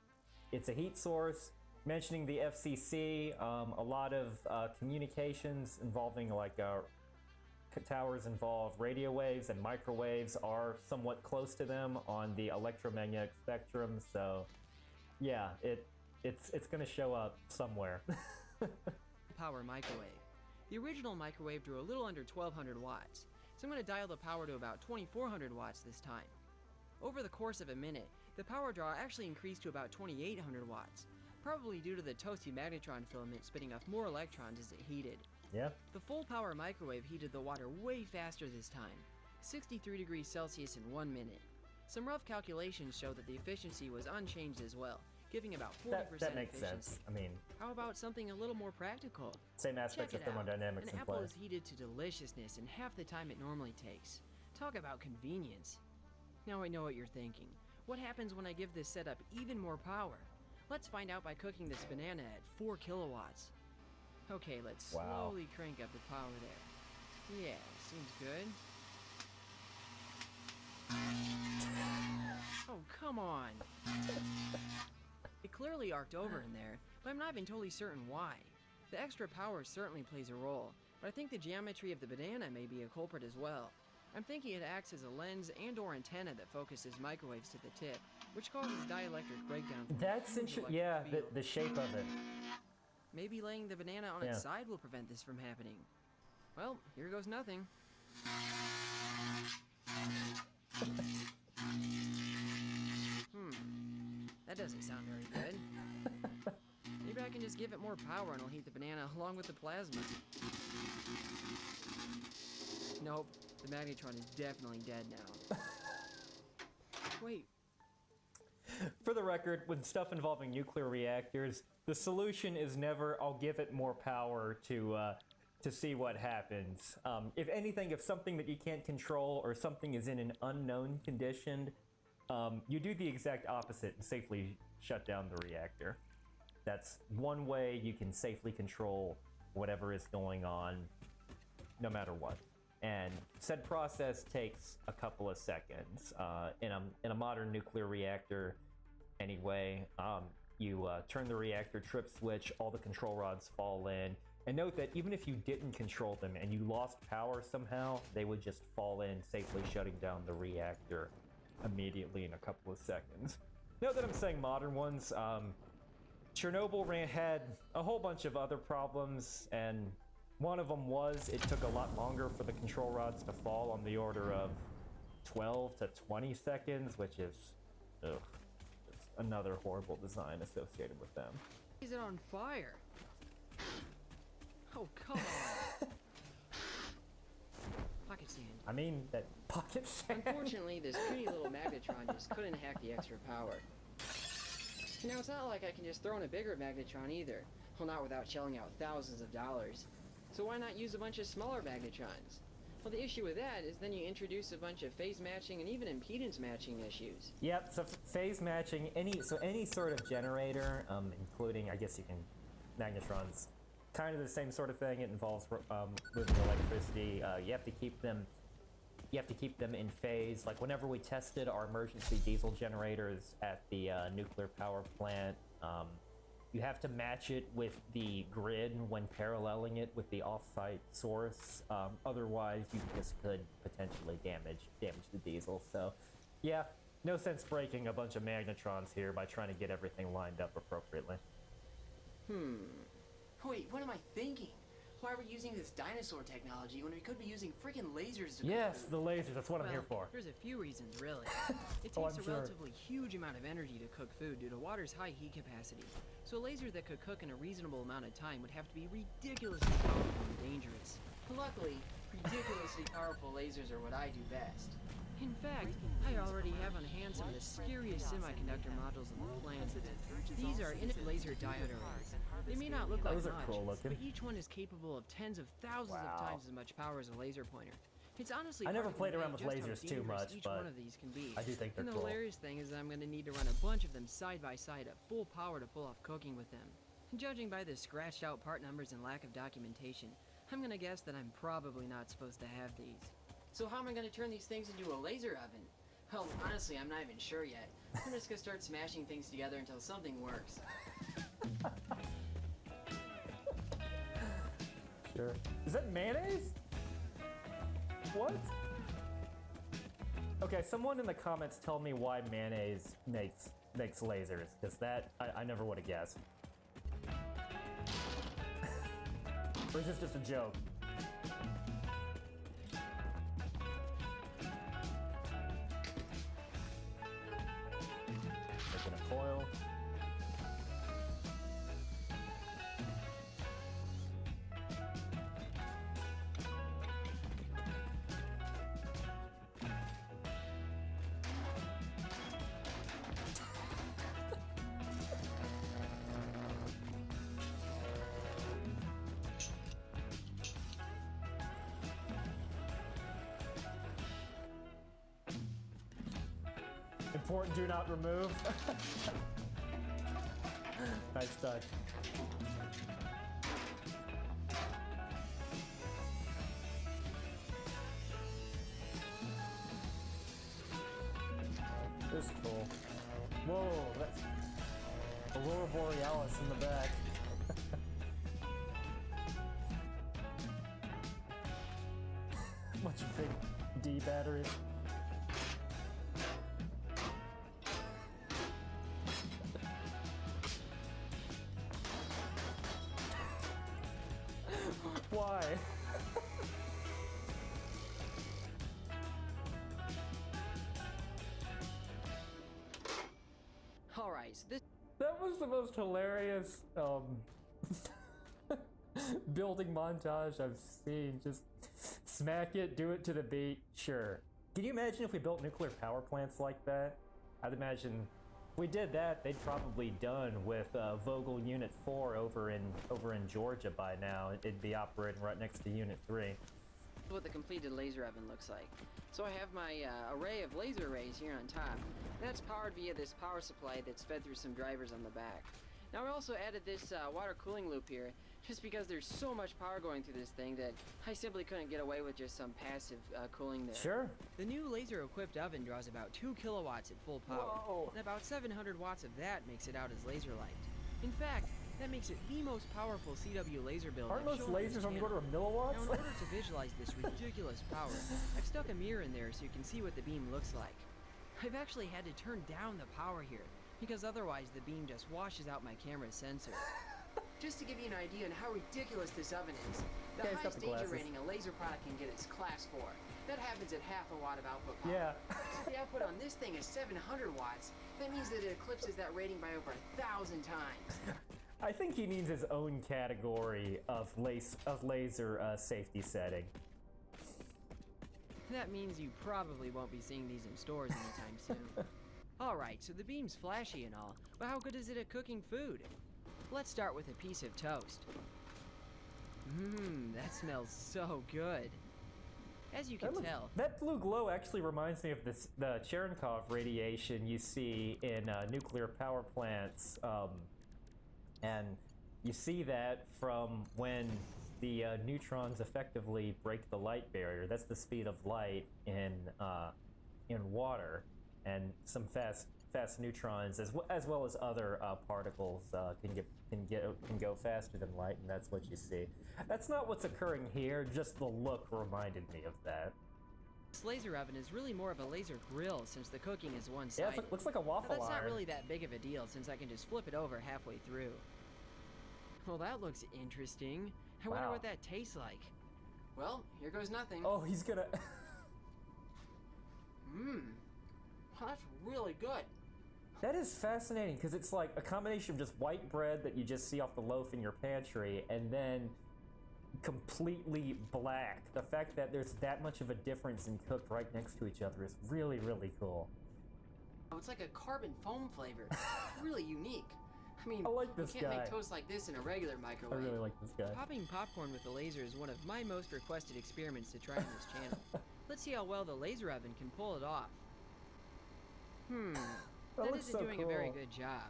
heat source. Mentioning the FCC, a lot of communications involving like towers involve radio waves, and microwaves are somewhat close to them on the electromagnetic spectrum. So yeah, it's going to show up somewhere. Power microwave. The original microwave drew a little under 1200 watts, so I'm going to dial the power to about 2400 watts this time. Over the course of a minute, the power draw actually increased to about 2800 watts, probably due to the toasty magnetron filament spitting off more electrons as it heated. Yeah. The full power microwave heated the water way faster this time, 63 degrees Celsius in 1 minute. Some rough calculations show that the efficiency was unchanged as well, giving about 40% that makes efficiency. sense. I mean, how about something a little more practical? Same aspects of thermodynamics An in apple play. is heated to deliciousness in half the time it normally takes. Talk about convenience. Now I know what you're thinking. What happens when I give this setup even more power? Let's find out by cooking this banana at 4 kilowatts. Okay, let's slowly crank up the power there. Yeah, seems good. Oh, come on. It clearly arced over in there, but I'm not even totally certain why. The extra power certainly plays a role, but I think the geometry of the banana may be a culprit as well. I'm thinking it acts as a lens and or antenna that focuses microwaves to the tip, which causes dielectric breakdown. That's interesting. Yeah, the shape of it. Maybe laying the banana on its side will prevent this from happening. Well, here goes nothing. That doesn't sound very good. Maybe I can just give it more power and I'll heat the banana along with the plasma. Nope, the magnetron is definitely dead now. Wait. For the record, with stuff involving nuclear reactors, the solution is never, I'll give it more power to see what happens. If anything, if something that you can't control or something is in an unknown condition, you do the exact opposite and safely shut down the reactor. That's one way you can safely control whatever is going on, no matter what. And said process takes a couple of seconds. In a modern nuclear reactor, anyway, you turn the reactor trip switch, all the control rods fall in. And note that even if you didn't control them and you lost power somehow, they would just fall in, safely shutting down the reactor immediately in a couple of seconds. Note that I'm saying modern ones. Chernobyl had a whole bunch of other problems, and one of them was it took a lot longer for the control rods to fall, on the order of 12 to 20 seconds, which is just another horrible design associated with them. Is it on fire? Oh, come on. Pocket sand. I mean, that pocket sand. Unfortunately, this pretty little magnetron just couldn't hack the extra power. Now, it's not like I can just throw in a bigger magnetron either. Well, not without shelling out thousands of dollars. So why not use a bunch of smaller magnetrons? Well, the issue with that is then you introduce a bunch of phase matching and even impedance matching issues. Yep, so phase matching, any sort of generator, including, I guess you can, magnetrons, kind of the same sort of thing. It involves moving electricity. You have to keep them in phase. Like whenever we tested our emergency diesel generators at the nuclear power plant, you have to match it with the grid when paralleling it with the off-site source. Otherwise, you just could potentially damage the diesel. So, yeah, no sense breaking a bunch of magnetrons here by trying to get everything lined up appropriately. Wait, what am I thinking? Why are we using this dinosaur technology when we could be using freaking lasers to cook Yes, food? the lasers, that's what I'm here for. There's a few reasons, really. It takes I'm a sure. relatively huge amount of energy to cook food due to water's high heat capacity. So a laser that could cook in a reasonable amount of time would have to be ridiculously powerful and dangerous. Luckily, ridiculously powerful lasers are what I do best. In fact, I already have on hand some of the scariest semiconductor modules on the planet. These are laser diode arrays. They may not look like Those are much, cool looking. but each one is capable of tens of thousands of times as much power as a laser pointer. It's honestly I never hard to played around convey with just lasers how too dangerous much, each but one of these can be. I do think they're and the cool. hilarious thing is that I'm going to need to run a bunch of them side by side at full power to pull off cooking with them. And judging by the scratched out part numbers and lack of documentation, I'm going to guess that I'm probably not supposed to have these. So how am I going to turn these things into a laser oven? Well, honestly, I'm not even sure yet. I'm just going to start smashing things together until something works. Sure. Is that mayonnaise? What? Okay, someone in the comments tell me why mayonnaise makes lasers, because that, I never would have guessed. Or is this just a joke? Taking a foil. Important, do not remove. Nice touch. This is cool. Whoa, that's Aurora Borealis in the back. Bunch of big D batteries. Why? Alright, so this That was the most hilarious building montage I've seen. Just smack it, do it to the beat, sure. Can you imagine if we built nuclear power plants like that? I'd imagine if we did that, they'd probably done with Vogel Unit 4 over in Georgia by now. It'd be operating right next to Unit 3. is what the completed laser oven looks like. So I have my array of laser arrays here on top. That's powered via this power supply that's fed through some drivers on the back. Now I also added this water cooling loop here, just because there's so much power going through this thing that I simply couldn't get away with just some passive cooling there. Sure. The new laser-equipped oven draws about 2 kilowatts at full power, Whoa. and about 700 watts of that makes it out as laser light. In fact, that makes it the most powerful CW laser build. Aren't I've most shown on this lasers on the channel. order of milliwatts? Now, in order to visualize this ridiculous power, I've stuck a mirror in there so you can see what the beam looks like. I've actually had to turn down the power here, because otherwise the beam just washes out my camera's sensor. Just to give you an idea on how ridiculous this oven is, the Yeah, he's got highest the danger glasses. rating a laser product can get is class 4. That happens at half a watt of output power. Yeah. If the output on this thing is 700 watts, that means that it eclipses that rating by over 1,000 times. I think he needs his own category of laser safety setting. That means you probably won't be seeing these in stores anytime soon. Alright, so the beam's flashy and all, but how good is it at cooking food? Let's start with a piece of toast. That smells so good. As you can tell, that blue glow actually reminds me of the Cherenkov radiation you see in nuclear power plants, and you see that from when the neutrons effectively break the light barrier. That's the speed of light in water, and some fast neutrons, as well as other particles, can go faster than light, and that's what you see. That's not what's occurring here. Just the look reminded me of that. This laser oven is really more of a laser grill since the cooking is one-sided. Yeah, it looks like a waffle That's iron. not really that big of a deal since I can just flip it over halfway through. Well, that looks interesting. I wonder what that tastes like. Well, here goes nothing. Oh, he's gonna... That's really good. That is fascinating, because it's like a combination of just white bread that you just see off the loaf in your pantry, and then completely black. The fact that there's that much of a difference in cooked right next to each other is really, really cool. Oh, it's like a carbon foam flavor. Really unique. I mean, I like this you can't guy. make toast like this in a regular microwave. I really like this guy. Popping popcorn with the laser is one of my most requested experiments to try on this channel. Let's see how well the laser oven can pull it off. That isn't doing a very good job.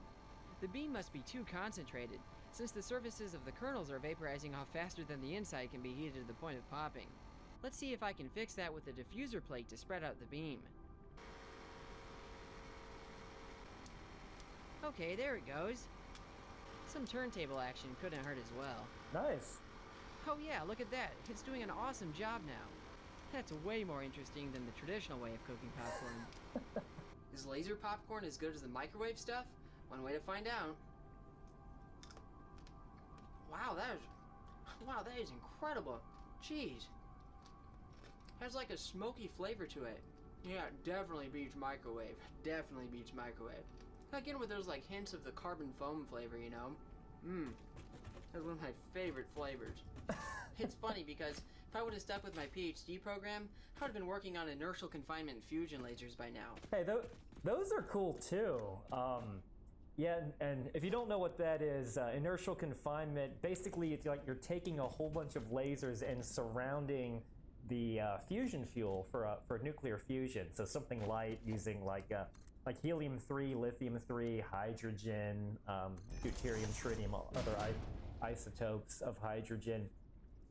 The beam must be too concentrated, since the surfaces of the kernels are vaporizing off faster than the inside can be heated to the point of popping. Let's see if I can fix that with a diffuser plate to spread out the beam. Okay, there it goes. Some turntable action couldn't hurt as well. Nice. Oh yeah, look at that. It's doing an awesome job now. That's way more interesting than the traditional way of cooking popcorn. Is laser popcorn as good as the microwave stuff? One way to find out. Wow, that is incredible. Jeez. Has like a smoky flavor to it. Yeah, definitely beats microwave. Definitely beats microwave. Again, with those like hints of the carbon foam flavor, you know? That's one of my favorite flavors. It's funny because if I would have stuck with my PhD program, I would have been working on inertial confinement fusion lasers by now. Hey, those are cool too. Yeah, and if you don't know what that is, inertial confinement, basically it's like you're taking a whole bunch of lasers and surrounding the fusion fuel for nuclear fusion. So something light using like helium-3, lithium-3, hydrogen, deuterium, tritium, other isotopes of hydrogen,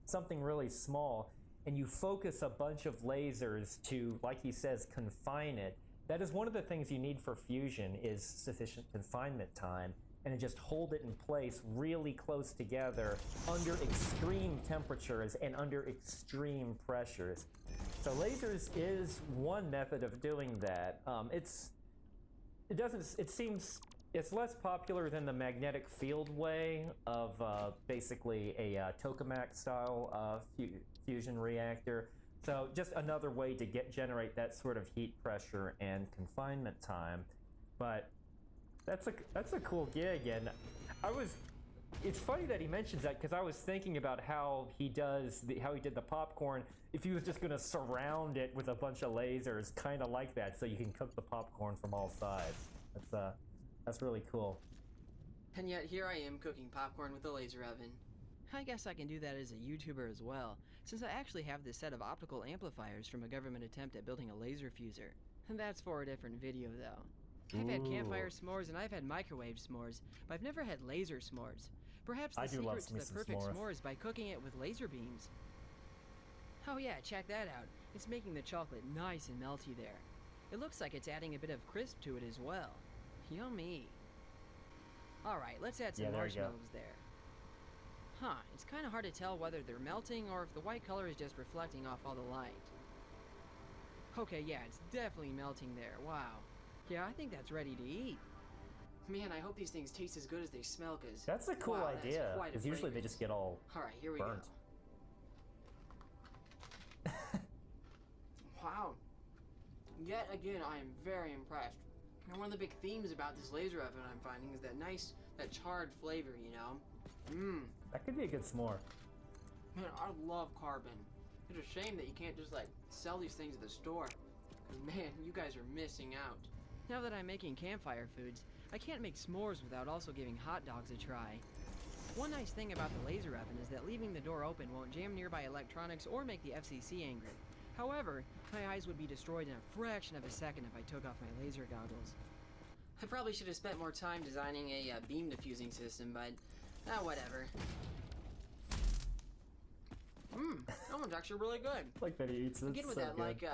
something really small, and you focus a bunch of lasers to, like he says, confine it. That is one of the things you need for fusion is sufficient confinement time, and to just hold it in place really close together under extreme temperatures and under extreme pressures. So lasers is one method of doing that. It seems it's less popular than the magnetic field way of basically a tokamak style fusion reactor. So just another way to generate that sort of heat, pressure, and confinement time. But that's a cool gig, and it's funny that he mentions that because I was thinking about how he did the popcorn. If he was just going to surround it with a bunch of lasers, kind of like that, so you can cook the popcorn from all sides. That's really cool. And yet here I am cooking popcorn with a laser oven. I guess I can do that as a YouTuber as well, since I actually have this set of optical amplifiers from a government attempt at building a laser fuser. And that's for a different video though. I've had campfire s'mores and I've had microwave s'mores, but I've never had laser s'mores. Perhaps the secret to the perfect s'mores is by cooking it with laser beams. Oh yeah, check that out. It's making the chocolate nice and melty there. It looks like it's adding a bit of crisp to it as well. Yummy. Alright, let's add some marshmallows there. Huh, it's kind of hard to tell whether they're melting or if the white color is just reflecting off all the light. Okay, yeah, it's definitely melting there. Wow. Yeah, I think that's ready to eat. Man, I hope these things taste as good as they smell, because... That's a cool idea, because usually they just get all Alright, here we burnt. Go. Wow. Yet again, I am very impressed. And one of the big themes about this laser oven I'm finding is that charred flavor, you know? That could be a good s'more. Man, I love carbon. It's a shame that you can't just, like, sell these things at the store. 'Cause, man, you guys are missing out. Now that I'm making campfire foods, I can't make s'mores without also giving hot dogs a try. One nice thing about the laser oven is that leaving the door open won't jam nearby electronics or make the FCC angry. However, my eyes would be destroyed in a fraction of a second if I took off my laser goggles. I probably should have spent more time designing a beam diffusing system, but whatever. That one's actually really good. Like that he eats it. Again with so that, good.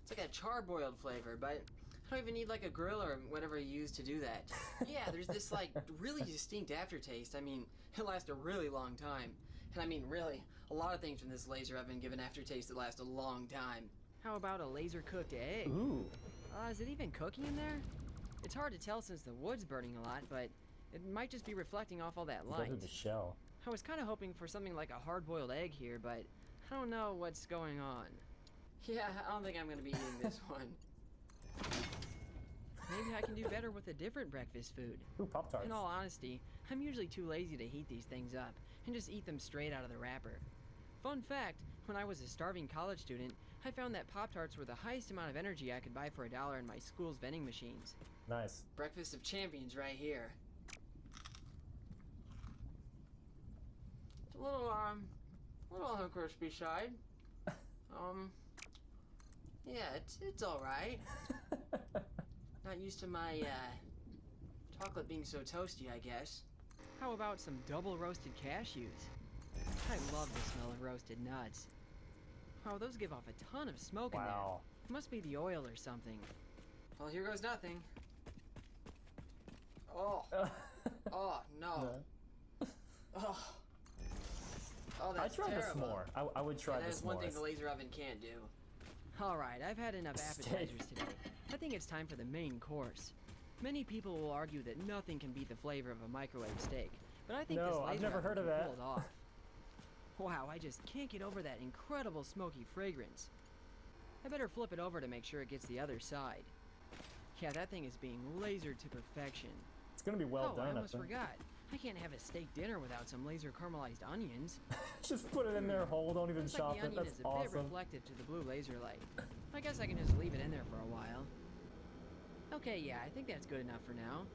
it's like a charbroiled flavor, but I don't even need like a grill or whatever you use to do that. Yeah, there's this like really distinct aftertaste. I mean, it lasts a really long time. And I mean, really, a lot of things from this laser oven give an aftertaste that lasts a long time. How about a laser cooked egg? Ooh. Is it even cooking in there? It's hard to tell since the wood's burning a lot, but it might just be reflecting off all that Go light. to the shell. I was kind of hoping for something like a hard-boiled egg here, but I don't know what's going on. Yeah, I don't think I'm gonna be eating this one. Maybe I can do better with a different breakfast food. Ooh, Pop-Tarts. In all honesty, I'm usually too lazy to heat these things up and just eat them straight out of the wrapper. Fun fact, when I was a starving college student, I found that Pop-Tarts were the highest amount of energy I could buy for $1 in my school's vending machines. Nice. Breakfast of champions right here. It's a little on the crispy side. Yeah, it's all right. Not used to my chocolate being so toasty, I guess. How about some double roasted cashews? I love the smell of roasted nuts. Wow, those give off a ton of smoke in there. Wow. Must be the oil or something. Well, here goes nothing. Oh. Oh, no. Oh. Oh, I that's tried the terrible. s'more. I would try the That's one thing s'mores. the laser oven can't do. Alright, I've had enough Steak. appetizers today. I think it's time for the main course. Many people will argue that nothing can beat the flavor of a microwave steak, but I think this No, laser I've never oven heard of can that. pull it off. Wow, I just can't get over that incredible smoky fragrance. I better flip it over to make sure it gets the other side. Yeah, that thing is being lasered to perfection. It's gonna be well done. I almost think. forgot. I can't have a steak dinner without some laser caramelized onions. Just put it in there whole. Don't even Looks chop like the it. onion That's is a bit awesome. reflective to the blue laser light. I guess I can just leave it in there for a while. Okay, yeah, I think that's good enough for now.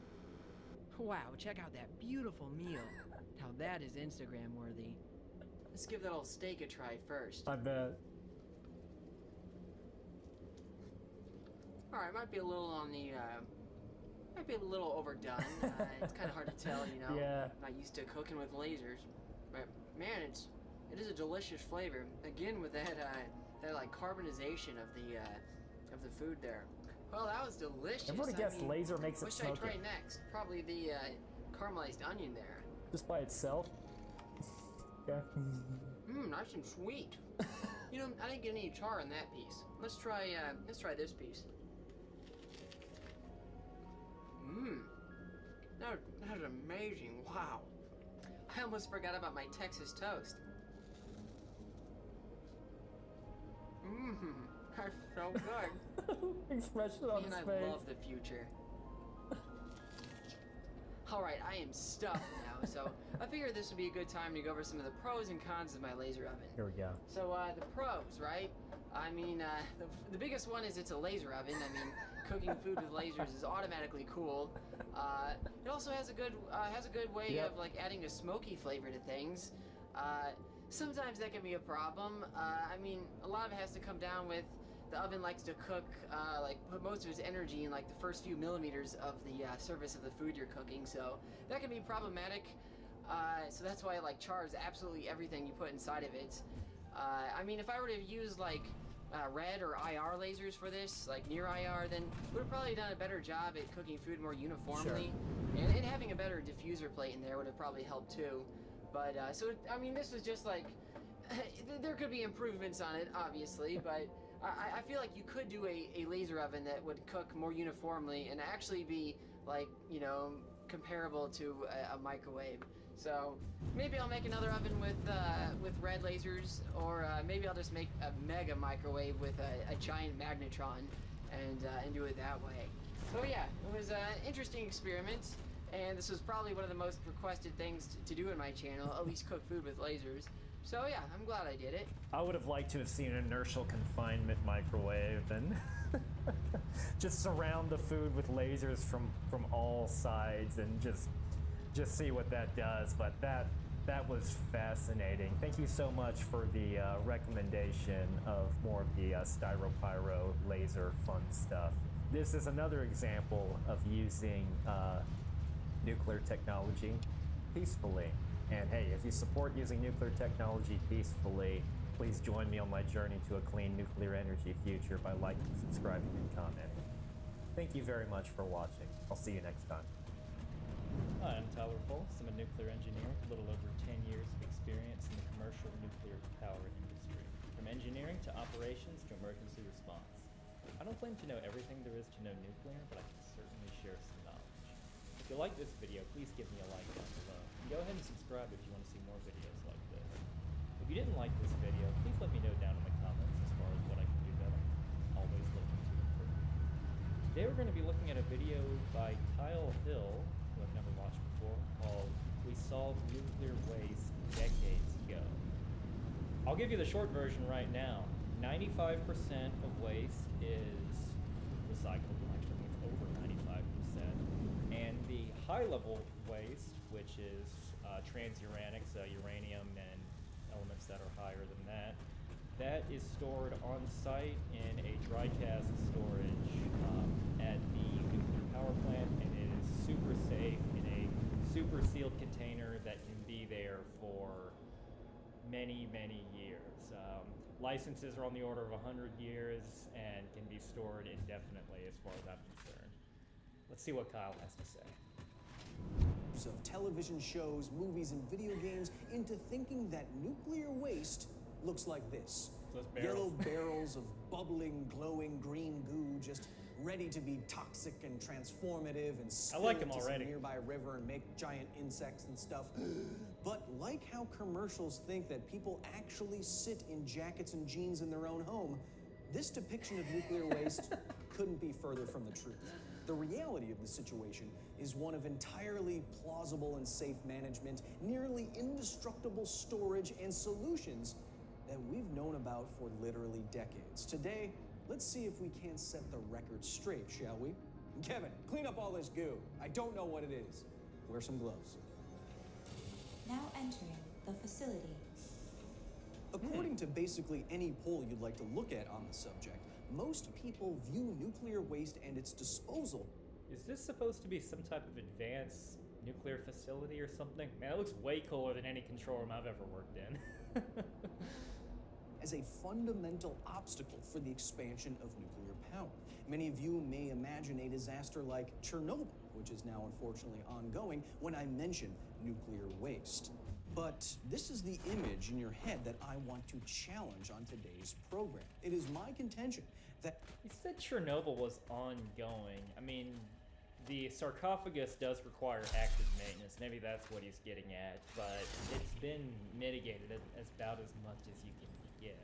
Wow, check out that beautiful meal. Now that is Instagram worthy. Let's give that old steak a try first. I bet. Alright, might be a little on the, might be a little overdone. It's kind of hard to tell, you know? Yeah. I'm not used to cooking with lasers. But, man, it is a delicious flavor. Again, with that, that, like, carbonization of the food there. Well, that was delicious. Everybody guessed laser makes it what should I smoky. try next? Probably the, caramelized onion there. Just by itself. Okay. Nice and sweet. You know, I didn't get any char in that piece. Let's try this piece. That is amazing. Wow. I almost forgot about my Texas toast. That's so good. Expression on his Man, face. I love the future. Alright, I am stuffed now, so I figured this would be a good time to go over some of the pros and cons of my laser oven. Here we go. So, the pros, right? I mean, the biggest one is it's a laser oven. I mean, cooking food with lasers is automatically cool. It also has a good way Yep. of, like, adding a smoky flavor to things. Sometimes that can be a problem. I mean, a lot of it has to come down with the oven likes to cook, like, put most of its energy in, like, the first few millimeters of the surface of the food you're cooking, so that can be problematic. So that's why, like, char is absolutely everything you put inside of it. I mean, if I were to use, like, red or IR lasers for this, like near IR, then would have probably done a better job at cooking food more uniformly. Sure. And having a better diffuser plate in there would have probably helped too. But, I mean, this was just like, there could be improvements on it, obviously, but I feel like you could do a laser oven that would cook more uniformly and actually be, like, you know, comparable to a microwave. So maybe I'll make another oven with red lasers, or maybe I'll just make a mega microwave with a giant magnetron and do it that way. So yeah, it was an interesting experiment, and this was probably one of the most requested things to do in my channel, at least cook food with lasers. So yeah, I'm glad I did it. I would have liked to have seen an inertial confinement microwave and just surround the food with lasers from all sides and just see what that does. But that was fascinating. Thank you so much for the recommendation of more of the styropyro laser fun stuff. This is another example of using nuclear technology peacefully. And hey, if you support using nuclear technology peacefully, please join me on my journey to a clean nuclear energy future by liking, subscribing, and commenting. Thank you very much for watching. I'll see you next time. Hi, I'm Tyler Pulse. I'm a nuclear engineer with a little over 10 years of experience in the commercial nuclear power industry. From engineering to operations to emergency response. I don't claim to know everything there is to know nuclear, but I can certainly share some knowledge. If you like this video, please give me a like down below. And go ahead and subscribe if you want to see more videos like this. If you didn't like this video, please let me know down in the comments as far as what I can do better. Always looking to improve. Today we're going to be looking at a video by Kyle Hill, who I've never watched before, called We Solved Nuclear Waste Decades Ago. I'll give you the short version right now. 95% of waste is recyclable. Actually, it's over 95%. And the high-level waste, which is transuranics, uranium, and elements that are higher than that, that is stored on site in a dry cask storage at the nuclear power plant, and it is super safe in a super sealed container that can be there for many, many years. Licenses are on the order of 100 years and can be stored indefinitely as far as I'm concerned. Let's see what Kyle has to say. Of television shows, movies, and video games into thinking that nuclear waste looks like this. Yellow barrels of bubbling, glowing green goo just ready to be toxic and transformative and spill into some nearby river and make giant insects and stuff. But like how commercials think that people actually sit in jackets and jeans in their own home, this depiction of nuclear waste couldn't be further from the truth. The reality of the situation is one of entirely plausible and safe management, nearly indestructible storage, and solutions that we've known about for literally decades. Today, let's see if we can't set the record straight, shall we? Kevin, clean up all this goo. I don't know what it is. Wear some gloves. Now entering the facility. According to basically any poll you'd like to look at on the subject, most people view nuclear waste and its disposal. Is this supposed to be some type of advanced nuclear facility or something? Man, it looks way cooler than any control room I've ever worked in. As a fundamental obstacle for the expansion of nuclear power. Many of you may imagine a disaster like Chernobyl, which is now unfortunately ongoing, when I mention nuclear waste. But this is the image in your head that I want to challenge on today's program. It is my contention that... He said Chernobyl was ongoing. I mean, the sarcophagus does require active maintenance. Maybe that's what he's getting at, but it's been mitigated as about as much as you can get.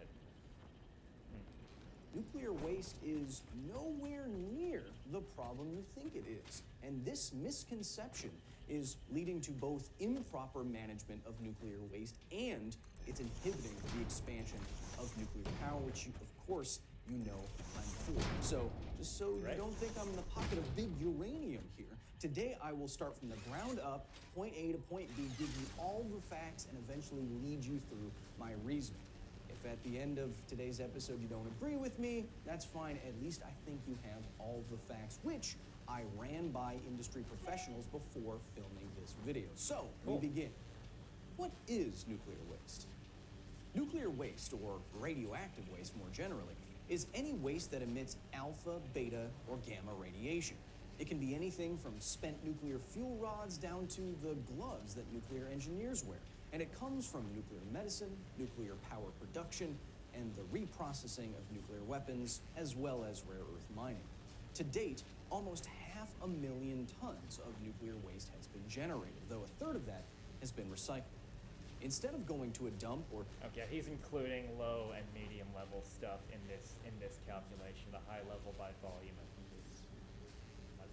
Nuclear waste is nowhere near the problem you think it is. And this misconception is leading to both improper management of nuclear waste and it's inhibiting the expansion of nuclear power, which you, of course, you know I'm for. So, just so you don't think I'm in the pocket of big uranium here, today I will start from the ground up, point A to point B, give you all the facts, and eventually lead you through my reasoning. If at the end of today's episode you don't agree with me, that's fine. At least I think you have all the facts, which I ran by industry professionals before filming this video. So, we begin. What is nuclear waste? Nuclear waste, or radioactive waste more generally, is any waste that emits alpha, beta, or gamma radiation. It can be anything from spent nuclear fuel rods down to the gloves that nuclear engineers wear. And it comes from nuclear medicine, nuclear power production, and the reprocessing of nuclear weapons, as well as rare earth mining. To date, almost 500,000 tons of nuclear waste has been generated, though a third of that has been recycled. Instead of going to a dump or... Okay, he's including low and medium level stuff in this calculation. The high level by volume, I think, is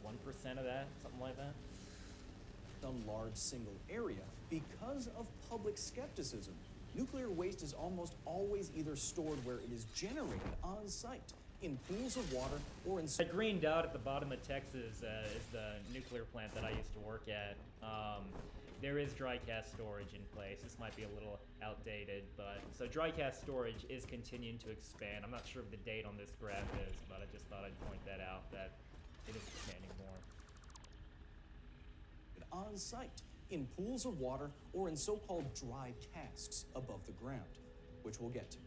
1% of that, something like that. Some large single area because of public skepticism. Nuclear waste is almost always either stored where it is generated on site, in pools of water, or in... The green dot at the bottom of Texas is the nuclear plant that I used to work at. There is dry cast storage in place. This might be a little outdated, but so dry cast storage is continuing to expand. I'm not sure of the date on this graph is, but I just thought I'd point that out, that it is expanding more. On site, in pools of water, or in so-called dry casks above the ground, which we'll get to.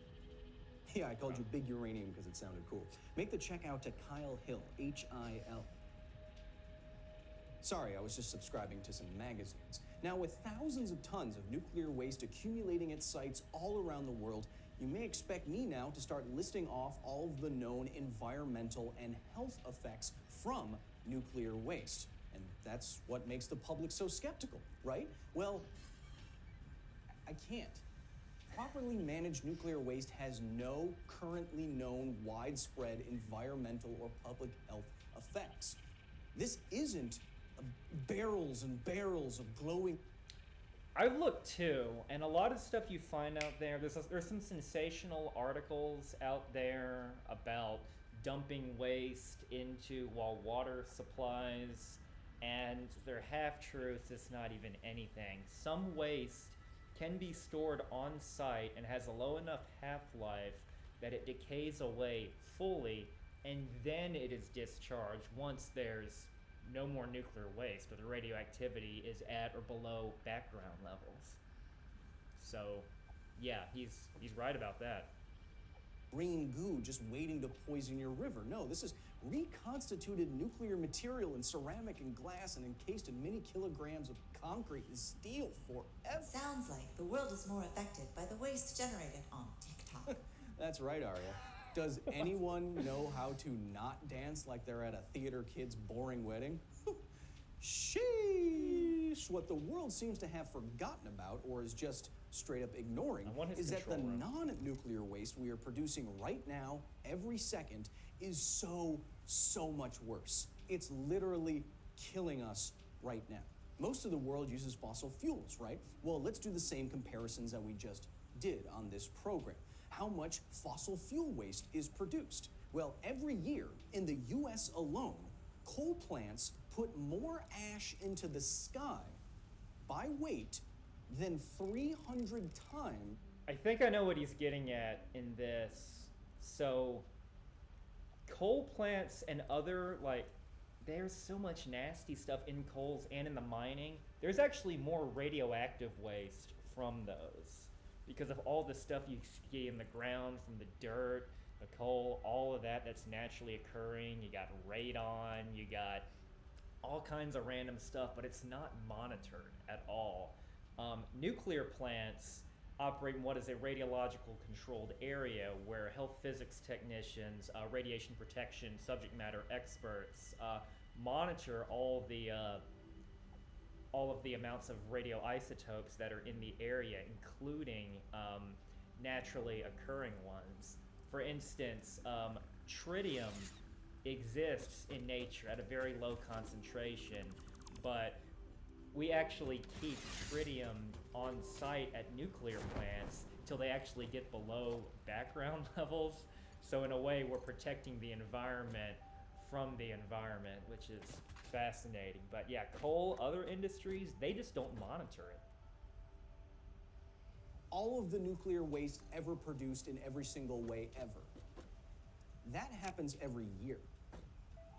Yeah, I called you Big Uranium because it sounded cool. Make the check out to Kyle Hill, H-I-L. Sorry, I was just subscribing to some magazines. Now, with thousands of tons of nuclear waste accumulating at sites all around the world, you may expect me now to start listing off all of the known environmental and health effects from nuclear waste. And that's what makes the public so skeptical, right? Well, I can't. Properly managed nuclear waste has no currently known widespread environmental or public health effects. This isn't barrels and barrels of glowing... I've looked too, and a lot of stuff you find out there, there's some sensational articles out there about dumping waste into water supplies, and they're half-truths, it's not even anything. Some waste can be stored on site and has a low enough half-life that it decays away fully, and then it is discharged once there's no more nuclear waste, or the radioactivity is at or below background levels. So, yeah, he's right about that. Green goo just waiting to poison your river. No, this is reconstituted nuclear material in ceramic and glass and encased in many kilograms of concrete and steel forever. Sounds like the world is more affected by the waste generated on TikTok. That's right, Arya. Does anyone know how to not dance like they're at a theater kid's boring wedding? Sheesh! What the world seems to have forgotten about, or is just straight up ignoring, is that the non-nuclear waste we are producing right now, every second, is so much worse. It's literally killing us right now. Most of the world uses fossil fuels, right? Well, let's do the same comparisons that we just did on this program. How much fossil fuel waste is produced? Well, every year in the US alone, coal plants put more ash into the sky by weight than 300 times. I think I know what he's getting at in this. So, coal plants and other, there's so much nasty stuff in coals and in the mining. There's actually more radioactive waste from those, because of all the stuff you see in the ground from the dirt, the coal, all of that's naturally occurring. You got radon, you got all kinds of random stuff, but it's not monitored at all. Nuclear plants operate in what is a radiological controlled area where health physics technicians, radiation protection subject matter experts monitor all of the amounts of radioisotopes that are in the area, including naturally occurring ones. For instance, tritium exists in nature at a very low concentration, but we actually keep tritium on site at nuclear plants till they actually get below background levels. So in a way, we're protecting the environment from the environment, which is fascinating. But yeah, coal, other industries, they just don't monitor it. All of the nuclear waste ever produced in every single way ever. That happens every year.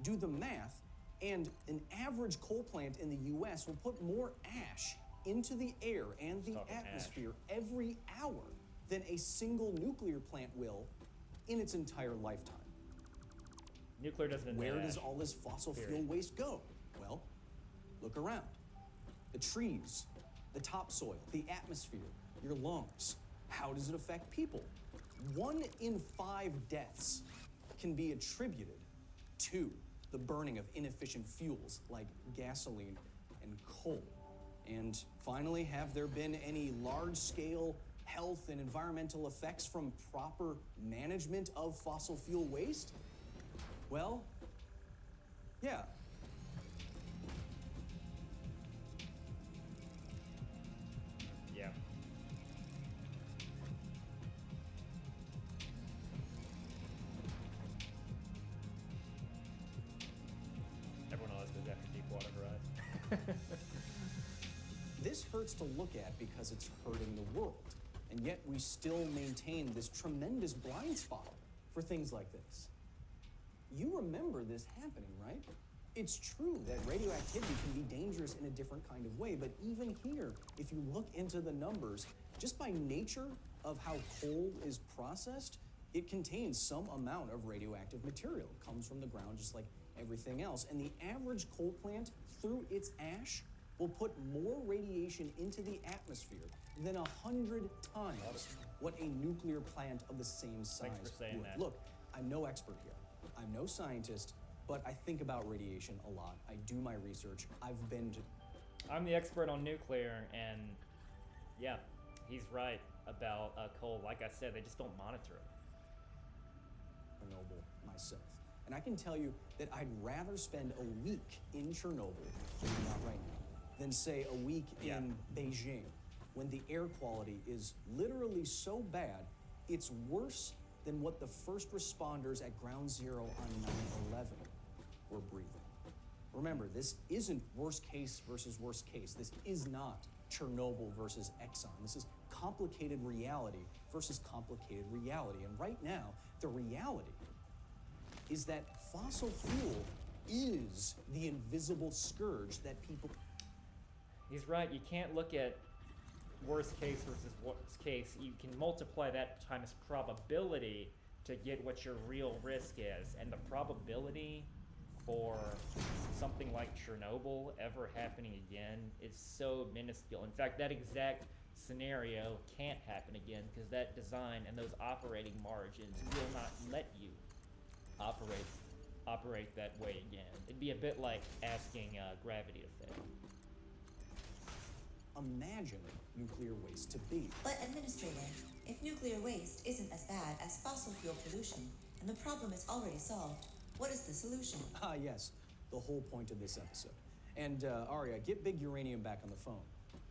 Do the math, and an average coal plant in the US will put more ash into the air and the atmosphere every hour than a single nuclear plant will in its entire lifetime. Nuclear doesn't emit Where ash. does all this fossil fuel waste go? Well, look around. The trees, the topsoil, the atmosphere, your lungs. How does it affect people? 1 in 5 deaths can be attributed to the burning of inefficient fuels like gasoline and coal. And finally, have there been any large-scale health and environmental effects from proper management of fossil fuel waste? Well, yeah, This hurts to look at because it's hurting the world, and yet we still maintain this tremendous blind spot for things like this. You remember this happening, right? It's true that radioactivity can be dangerous in a different kind of way, but even here, if you look into the numbers, just by nature of how coal is processed, it contains some amount of radioactive material. It comes from the ground just like everything else. And the average coal plant, through its ash, will put more radiation into the atmosphere than 100 times what a nuclear plant of the same size Thanks for saying would. that. Look, I'm no expert here. I'm no scientist, but I think about radiation a lot. I do my research. I've been to... I'm the expert on nuclear, and yeah, he's right about coal. Like I said, they just don't monitor it. Chernobyl myself. And I can tell you that I'd rather spend a week in Chernobyl, maybe not right now, than say a week in Beijing, when the air quality is literally so bad, it's worse than what the first responders at Ground Zero on 9/11 were breathing. Remember, this isn't worst case versus worst case. This is not Chernobyl versus Exxon. This is complicated reality versus complicated reality. And right now, the reality is that fossil fuel is the invisible scourge that people... He's right. You can't look at worst case versus worst case. You can multiply that times probability to get what your real risk is. And the probability for something like Chernobyl ever happening again is so minuscule. In fact, that exact scenario can't happen again because that design and those operating margins will not let you operate that way again. It'd be a bit like asking gravity to fail. Imagine nuclear waste to be. But Administrator, if nuclear waste isn't as bad as fossil fuel pollution, and the problem is already solved, what is the solution? Ah, yes, the whole point of this episode. And Arya, get Big Uranium back on the phone.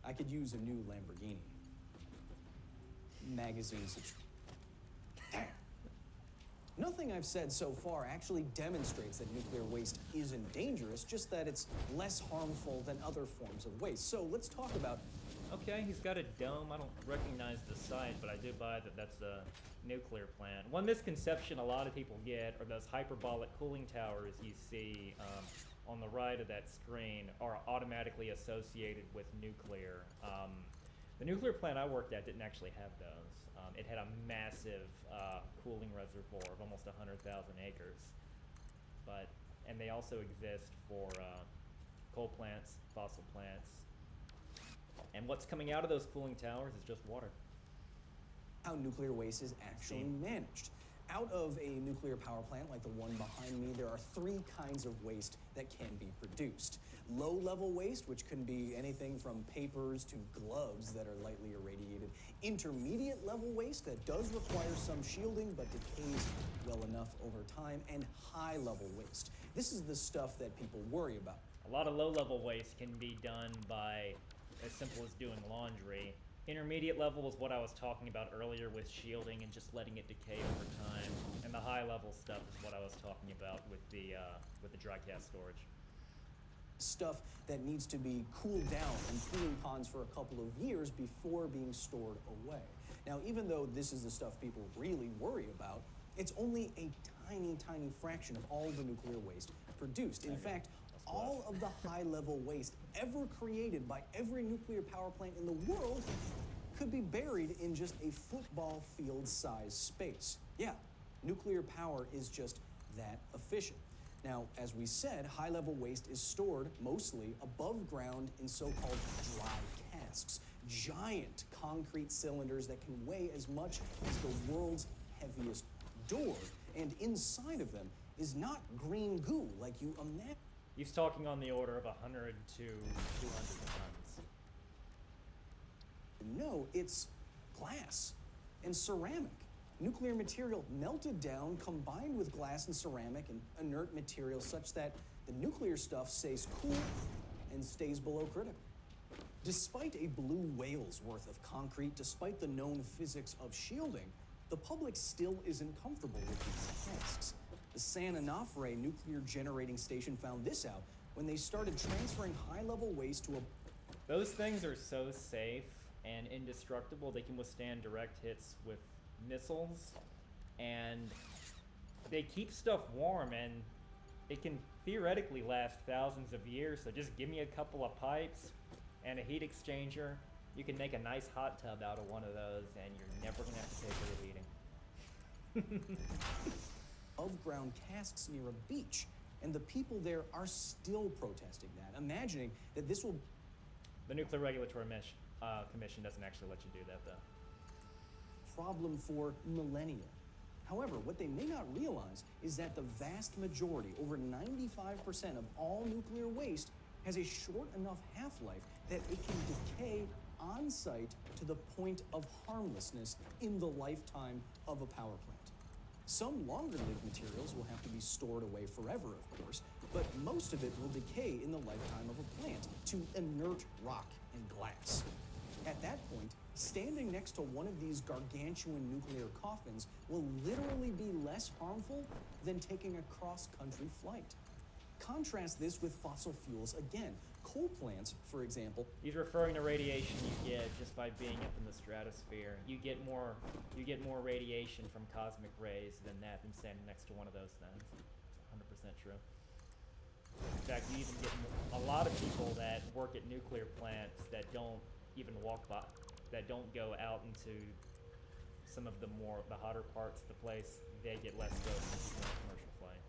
I could use a new Lamborghini. Magazine subscription. Nothing I've said so far actually demonstrates that nuclear waste isn't dangerous, just that it's less harmful than other forms of waste. So let's talk about... Okay, he's got a dome. I don't recognize the site, but I do buy that that's a nuclear plant. One misconception a lot of people get are those hyperbolic cooling towers you see on the right of that screen are automatically associated with nuclear. The nuclear plant I worked at didn't actually have those. It had a massive cooling reservoir of almost 100,000 acres. And they also exist for coal plants, fossil plants. And what's coming out of those cooling towers is just water. How nuclear waste is actually managed. Out of a nuclear power plant like the one behind me, there are 3 kinds of waste that can be produced. Low-level waste, which can be anything from papers to gloves that are lightly irradiated. Intermediate-level waste that does require some shielding but decays well enough over time. And high-level waste. This is the stuff that people worry about. A lot of low-level waste can be done by as simple as doing laundry. Intermediate level is what I was talking about earlier with shielding and just letting it decay over time. And the high level stuff is what I was talking about with the dry gas storage. Stuff that needs to be cooled down in cooling ponds for a couple of years before being stored away. Now, even though this is the stuff people really worry about, it's only a tiny, tiny fraction of all the nuclear waste produced. In fact, all of the high-level waste ever created by every nuclear power plant in the world could be buried in just a football field-sized space. Yeah, nuclear power is just that efficient. Now, as we said, high-level waste is stored mostly above ground in so-called dry casks, giant concrete cylinders that can weigh as much as the world's heaviest door. And inside of them is not green goo like you imagine. He's talking on the order of 100 to 200 tons. No, it's glass and ceramic. Nuclear material melted down, combined with glass and ceramic and inert materials such that the nuclear stuff stays cool and stays below critical. Despite a blue whale's worth of concrete, despite the known physics of shielding, the public still isn't comfortable with these tasks. The San Onofre nuclear generating station found this out when when they started transferring high-level waste to a... Those things are so safe and indestructible. They can withstand direct hits with missiles, and they keep stuff warm, and it can theoretically last thousands of years. So just give me a couple of pipes and a heat exchanger. You can make a nice hot tub out of one of those, and you're never gonna have to pay for the heating. Above-ground casks near a beach, and the people there are still protesting that, imagining that this will... The Nuclear Regulatory Commission doesn't actually let you do that, though. Problem for millennia. However, what they may not realize is that the vast majority, over 95% of all nuclear waste, has a short enough half-life that it can decay on-site to the point of harmlessness in the lifetime of a power plant. Some longer-lived materials will have to be stored away forever, of course, but most of it will decay in the lifetime of a plant to inert rock and glass. At that point, standing next to one of these gargantuan nuclear coffins will literally be less harmful than taking a cross-country flight. Contrast this with fossil fuels again. Coal plants, for example. He's referring to radiation you get just by being up in the stratosphere. You get more radiation from cosmic rays than standing next to one of those things. It's 100% true. In fact, you even get a lot of people that work at nuclear plants that don't even walk by, that don't go out into some of the hotter parts of the place. They get less dose than people on a commercial flight.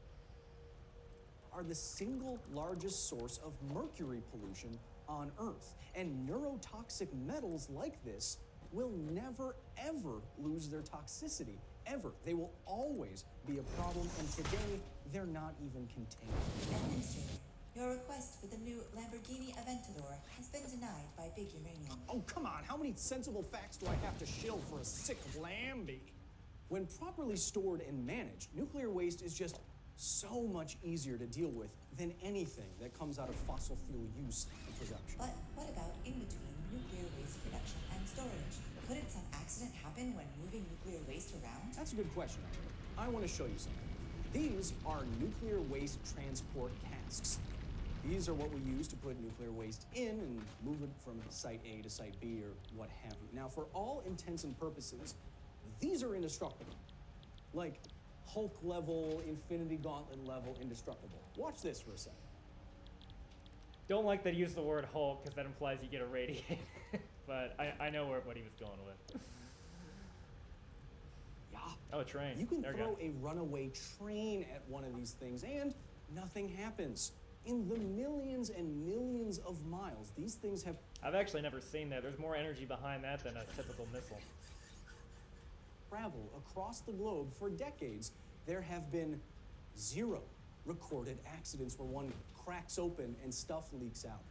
Are the single largest source of mercury pollution on Earth. And neurotoxic metals like this will never, ever lose their toxicity, ever. They will always be a problem, and today, they're not even contained. Administrator, your request for the new Lamborghini Aventador has been denied by Big Uranium. Oh, come on, how many sensible facts do I have to shill for a sick Lamby? When properly stored and managed, nuclear waste is just so much easier to deal with than anything that comes out of fossil fuel use and production. But what about in between nuclear waste production and storage? Couldn't some accident happen when moving nuclear waste around? That's a good question, actually. I want to show you something. These are nuclear waste transport casks. These are what we use to put nuclear waste in and move it from site A to site B or what have you. Now, for all intents and purposes, these are indestructible. Like Hulk level, Infinity Gauntlet level indestructible. Watch this for a second. Don't like that he used the word Hulk because that implies you get irradiated. But I know what he was going with. Yeah. Oh, a train. You can throw a runaway train at one of these things and nothing happens. In the millions and millions of miles, these things have... I've actually never seen that. There's more energy behind that than a typical missile. ...travel across the globe for decades. There have been 0 recorded accidents where one cracks open and stuff leaks out.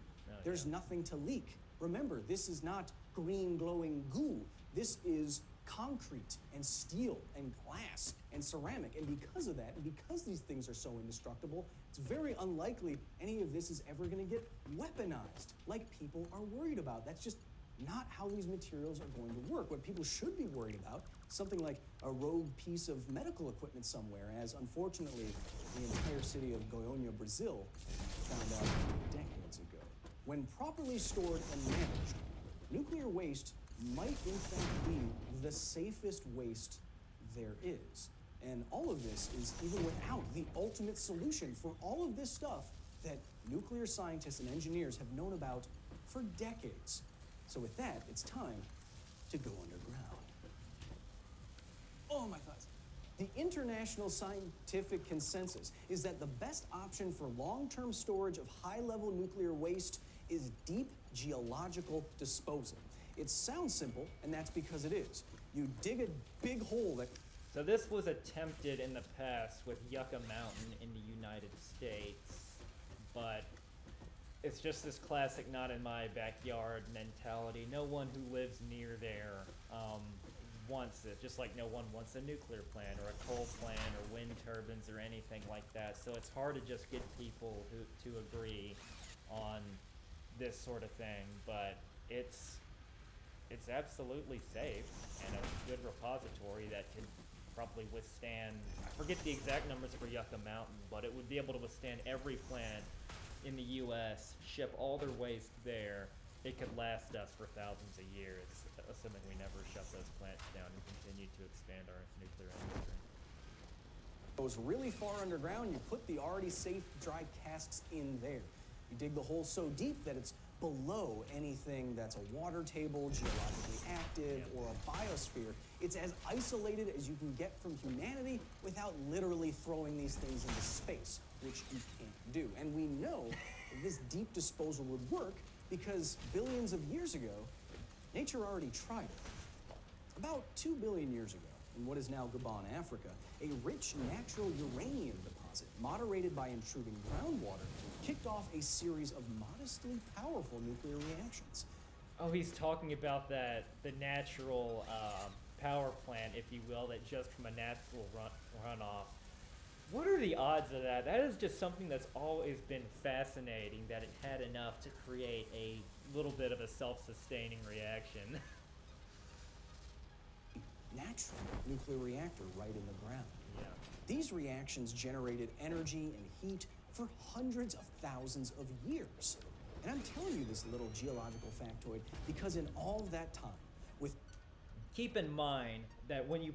There's nothing to leak. Remember, this is not green glowing goo. This is concrete and steel and glass and ceramic. And because of that, and because these things are so indestructible, it's very unlikely any of this is ever going to get weaponized like people are worried about. That's just not how these materials are going to work. What people should be worried about, something like a rogue piece of medical equipment somewhere, as unfortunately the entire city of Goiânia, Brazil, found out decades ago. When properly stored and managed, nuclear waste might in fact be the safest waste there is. And all of this is even without the ultimate solution for all of this stuff that nuclear scientists and engineers have known about for decades. So with that, it's time to go underground. Oh, my thoughts. The international scientific consensus is that the best option for long-term storage of high-level nuclear waste is deep geological disposal. It sounds simple, and that's because it is. You dig a big hole that... So this was attempted in the past with Yucca Mountain in the United States, but it's just this classic not in my backyard mentality. No one who lives near there wants it, just like no one wants a nuclear plant or a coal plant or wind turbines or anything like that. So it's hard to just get people to agree on this sort of thing, but it's absolutely safe and a good repository that could probably withstand, I forget the exact numbers for Yucca Mountain, but it would be able to withstand every plant in the U.S. ship all their waste there, it could last us for thousands of years, assuming we never shut those plants down and continue to expand our nuclear industry. Goes really far underground, you put the already safe dry casks in there. You dig the hole so deep that it's below anything that's a water table, geologically active, or a biosphere. It's as isolated as you can get from humanity without literally throwing these things into space, which you can't do. And we know that this deep disposal would work because billions of years ago, nature already tried it. About 2 billion years ago, in what is now Gabon, Africa, a rich natural uranium deposit, moderated by intruding groundwater, kicked off a series of modestly powerful nuclear reactions. Oh, he's talking about the natural power plant, if you will, that just from a natural runoff. What are the odds of that? That is just something that's always been fascinating, that it had enough to create a little bit of a self-sustaining reaction. Natural nuclear reactor right in the ground. Yeah. These reactions generated energy and heat for hundreds of thousands of years. And I'm telling you this little geological factoid because in all that time, with... Keep in mind that when you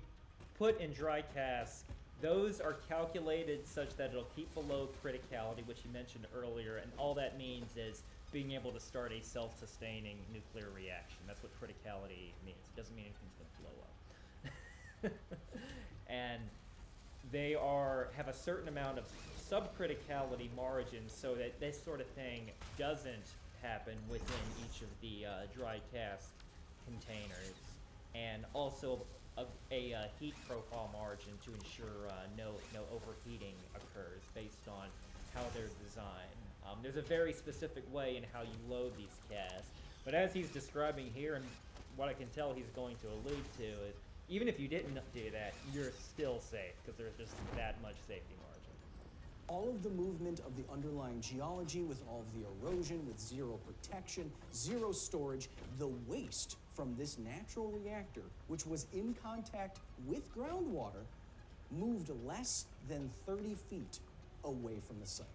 put in dry casks, those are calculated such that it'll keep below criticality, which you mentioned earlier, and all that means is being able to start a self-sustaining nuclear reaction. That's what criticality means. It doesn't mean anything's going to blow up. And they have a certain amount of subcriticality margins so that this sort of thing doesn't happen within each of the dry cask containers, and also a heat profile margin to ensure no overheating occurs based on how they're designed. There's a very specific way in how you load these casks, but as he's describing here, and what I can tell he's going to allude to is, even if you didn't do that, you're still safe, because there's just that much safety margin. All of the movement of the underlying geology, with all of the erosion, with zero protection, zero storage, the waste from this natural reactor, which was in contact with groundwater, moved less than 30 feet away from the site.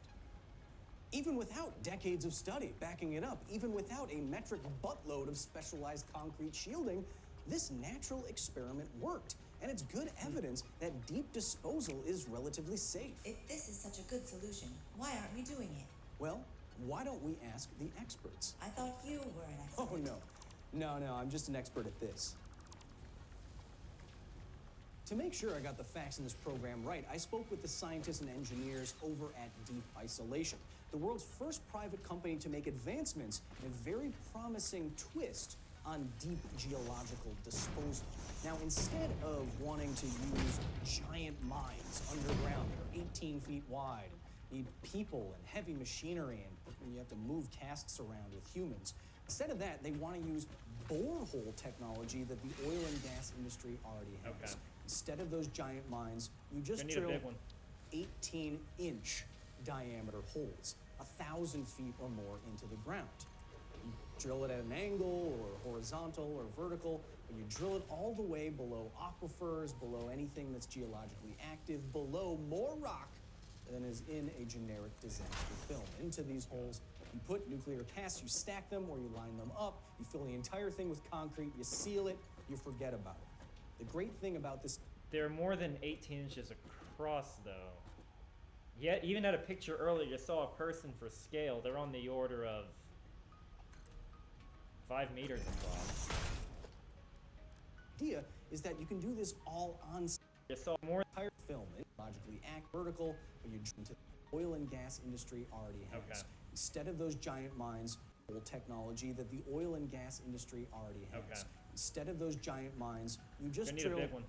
Even without decades of study backing it up, even without a metric buttload of specialized concrete shielding, this natural experiment worked. And it's good evidence that deep disposal is relatively safe. If this is such a good solution, why aren't we doing it? Well, why don't we ask the experts? I thought you were an expert. Oh, no. No, I'm just an expert at this. To make sure I got the facts in this program right, I spoke with the scientists and engineers over at Deep Isolation, the world's first private company to make advancements in a very promising twist on deep geological disposal. Now, instead of wanting to use giant mines underground that are 18 feet wide, need people and heavy machinery, and you have to move casks around with humans, instead of that, they want to use borehole technology that the oil and gas industry already has. Okay. Instead of those giant mines, you just drill 18-inch diameter holes, 1,000 feet or more into the ground. You drill it at an angle or horizontal or vertical, but you drill it all the way below aquifers, below anything that's geologically active, below more rock than is in a generic disaster film. Into these holes, you put nuclear casks, you stack them or you line them up, you fill the entire thing with concrete, you seal it, you forget about it. The great thing about this... They're more than 18 inches across, though. Yet, even at a picture earlier, you saw a person for scale. They're on the order of 5 meters across. Idea is that you can do this all on... You saw more entire film, logically act vertical, but you into the oil and gas industry already has. Okay. Instead of those giant mines, old technology that the oil and gas industry already has. Okay. Instead of those giant mines, you just drill... a big one.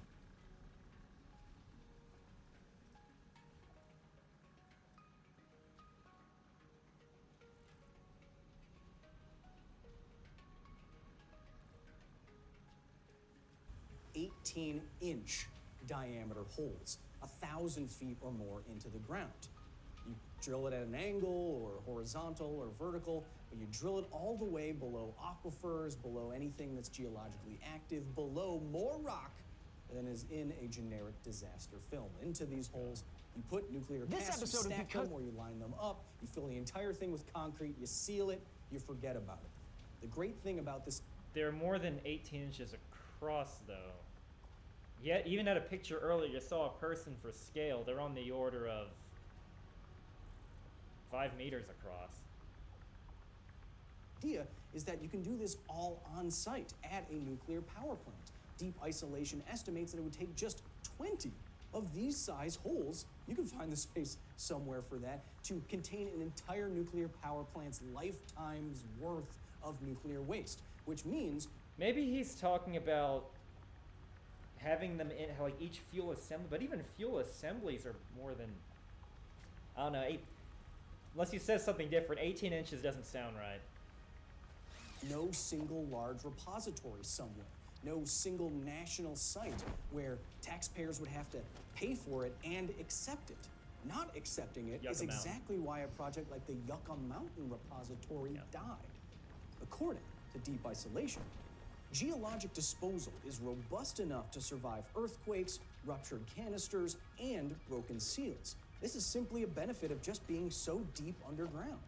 ...18-inch diameter holes, 1,000 feet or more into the ground. You drill it at an angle or horizontal or vertical, but you drill it all the way below aquifers, below anything that's geologically active, below more rock than is in a generic disaster film. Into these holes, You put nuclear casks, you stack them, or you line them up, you fill the entire thing with concrete, you seal it, you forget about it. The great thing about this... They're more than 18 inches across, though. Yet, even at a picture earlier, you saw a person for scale. They're on the order of 5 meters across. Idea is that you can do this all on site at a nuclear power plant. Deep Isolation estimates that it would take just 20 of these size holes, you can find the space somewhere for that, to contain an entire nuclear power plant's lifetime's worth of nuclear waste, which means... Maybe he's talking about having them in, like, each fuel assembly, but even fuel assemblies are more than, I don't know, unless he says something different, 18 inches doesn't sound right. No single large repository somewhere. No single national site where taxpayers would have to pay for it and accept it. Not accepting it is exactly why a project like the Yucca Mountain repository died. According to Deep Isolation, geologic disposal is robust enough to survive earthquakes, ruptured canisters, and broken seals. This is simply a benefit of just being so deep underground.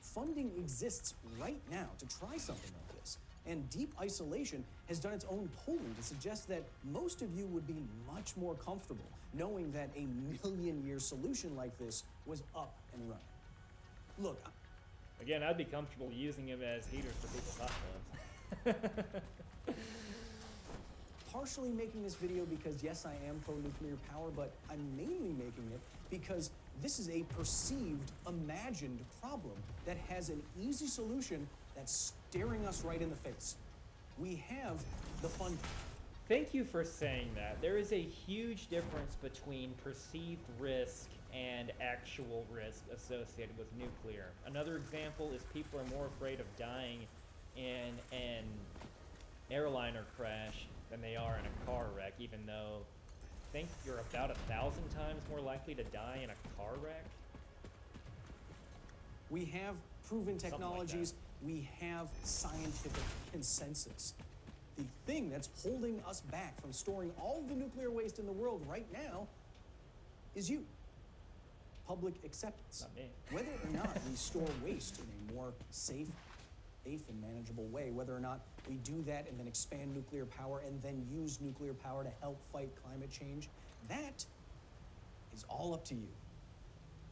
Funding exists right now to try something like this, and Deep Isolation has done its own polling to suggest that most of you would be much more comfortable knowing that a million-year solution like this was up and running. Look, again, I'd be comfortable using him as heaters for people's hot tubs. Partially making this video because, yes, I am pro-nuclear power, but I'm mainly making it because this is a perceived, imagined problem that has an easy solution that's staring us right in the face. We have the funding. Thank you for saying that. There is a huge difference between perceived risk and actual risk associated with nuclear. Another example is people are more afraid of dying in an airliner crash than they are in a car wreck, even though I think you're about 1,000 times more likely to die in a car wreck. We have proven technologies, we have scientific consensus. The thing that's holding us back from storing all of the nuclear waste in the world right now is you. Public acceptance. Not me. Whether or not we store waste in a more safe and manageable way, whether or not we do that and then expand nuclear power and then use nuclear power to help fight climate change, that is all up to you.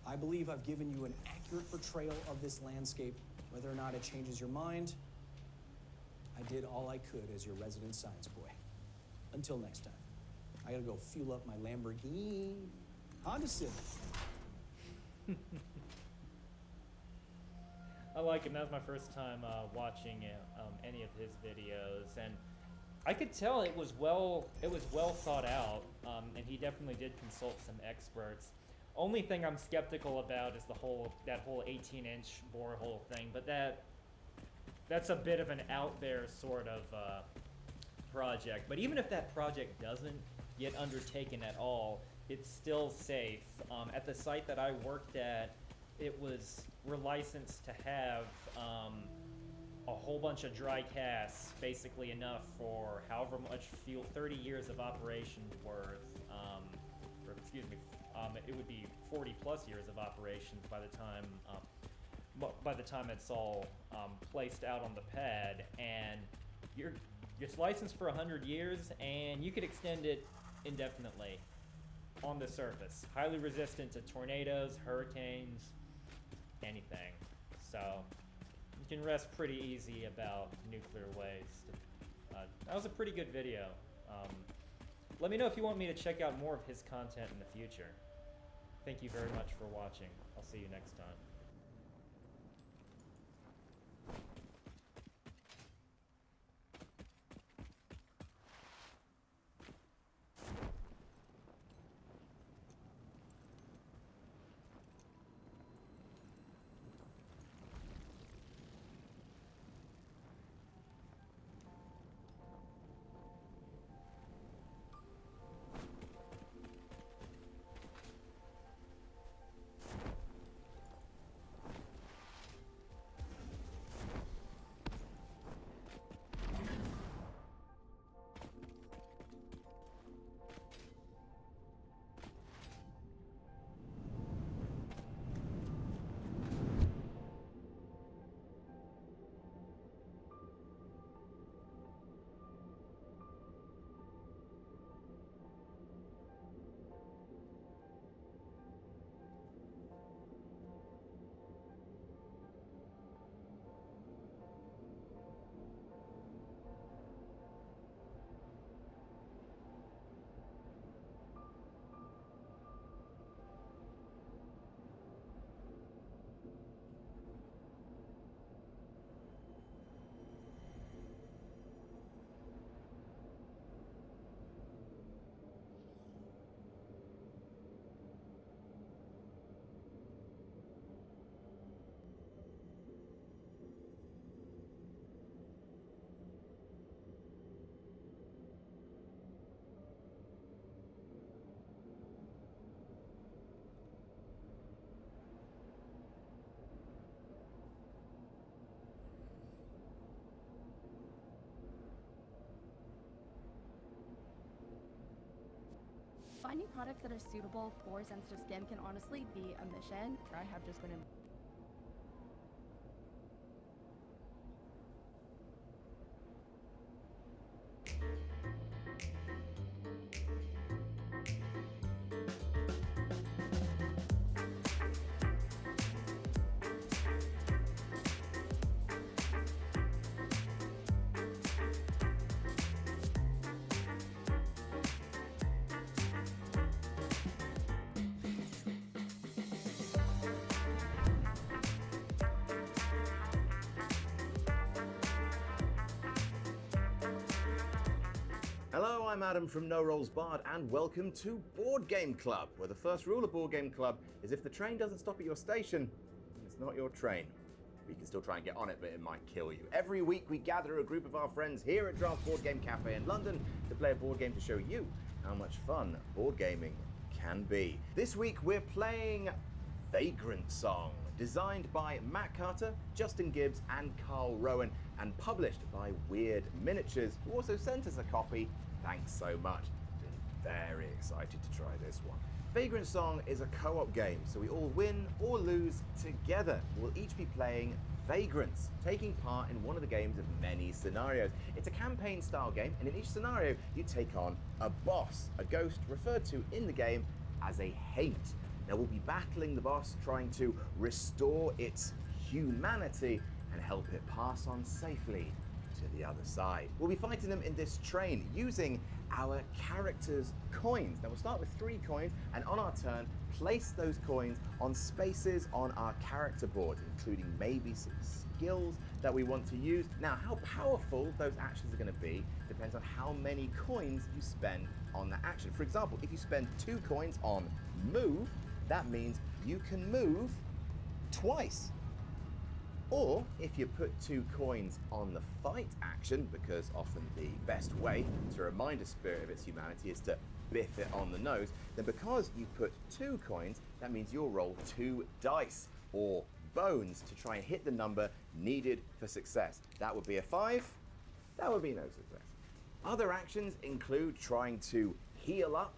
I believe I've given you an accurate portrayal of this landscape. Whether or not it changes your mind, I did all I could as your resident science boy. Until next time, I gotta go fuel up my Lamborghini Honda Civic. I like him. That was my first time watching any of his videos, and I could tell it was well thought out, and he definitely did consult some experts. Only thing I'm skeptical about is that whole 18-inch borehole thing, but that's a bit of an out there sort of project. But even if that project doesn't get undertaken at all, it's still safe. At the site that I worked at, we're licensed to have a whole bunch of dry casks, basically enough for however much fuel, 30 years of operation worth, it would be 40 plus years of operations by the time it's all placed out on the pad, and it's licensed for 100 years, and you could extend it indefinitely on the surface. Highly resistant to tornadoes, hurricanes, anything. So you can rest pretty easy about nuclear waste. That was a pretty good video. Let me know if you want me to check out more of his content in the future. Thank you very much for watching. I'll see you next time. finding products that are suitable for sensitive skin can honestly be a mission. I have just been in Hello, I'm Adam from No Rolls Barred, and welcome to Board Game Club, where the first rule of Board Game Club is if the train doesn't stop at your station, it's not your train. You can still try and get on it, but it might kill you. Every week we gather a group of our friends here at Draft Board Game Cafe in London to play a board game to show you how much fun board gaming can be. This week we're playing Vagrant Song, designed by Matt Carter, Justin Gibbs, and Carl Rowan, and published by Weird Miniatures, who also sent us a copy. Thanks so much. Been very excited to try this one. Vagrant Song is a co-op game, so we all win or lose together. We'll each be playing vagrants, taking part in one of the game's many scenarios. It's a campaign-style game, and in each scenario, you take on a boss, a ghost referred to in the game as a haint. Now we'll be battling the boss, trying to restore its humanity and help it pass on safely to the other side. We'll be fighting them in this train using our characters' coins. Now we'll start with 3 coins, and on our turn, place those coins on spaces on our character board, including maybe some skills that we want to use. Now, how powerful those actions are going to be depends on how many coins you spend on that action. For example, if you spend 2 coins on move, that means you can move twice. Or if you put 2 coins on the fight action, because often the best way to remind a spirit of its humanity is to biff it on the nose, then because you put 2 coins, that means you'll roll 2 dice or bones to try and hit the number needed for success. That would be a 5, that would be no success. Other actions include trying to heal up,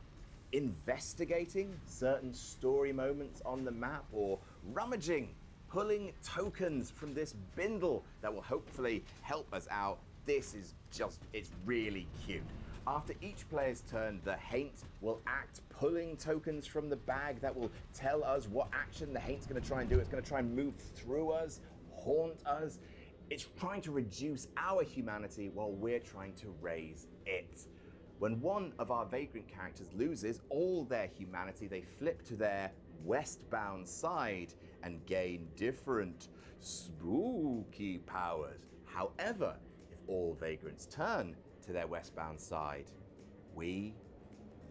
investigating certain story moments on the map, or rummaging, pulling tokens from this bindle that will hopefully help us out. This is just, it's really cute. After each player's turn, the haint will act pulling tokens from the bag that will tell us what action the haint's going to try and do. It's going to try and move through us, haunt us. It's trying to reduce our humanity while we're trying to raise it. When one of our vagrant characters loses all their humanity, they flip to their westbound side and gain different spooky powers. However, if all vagrants turn to their westbound side, we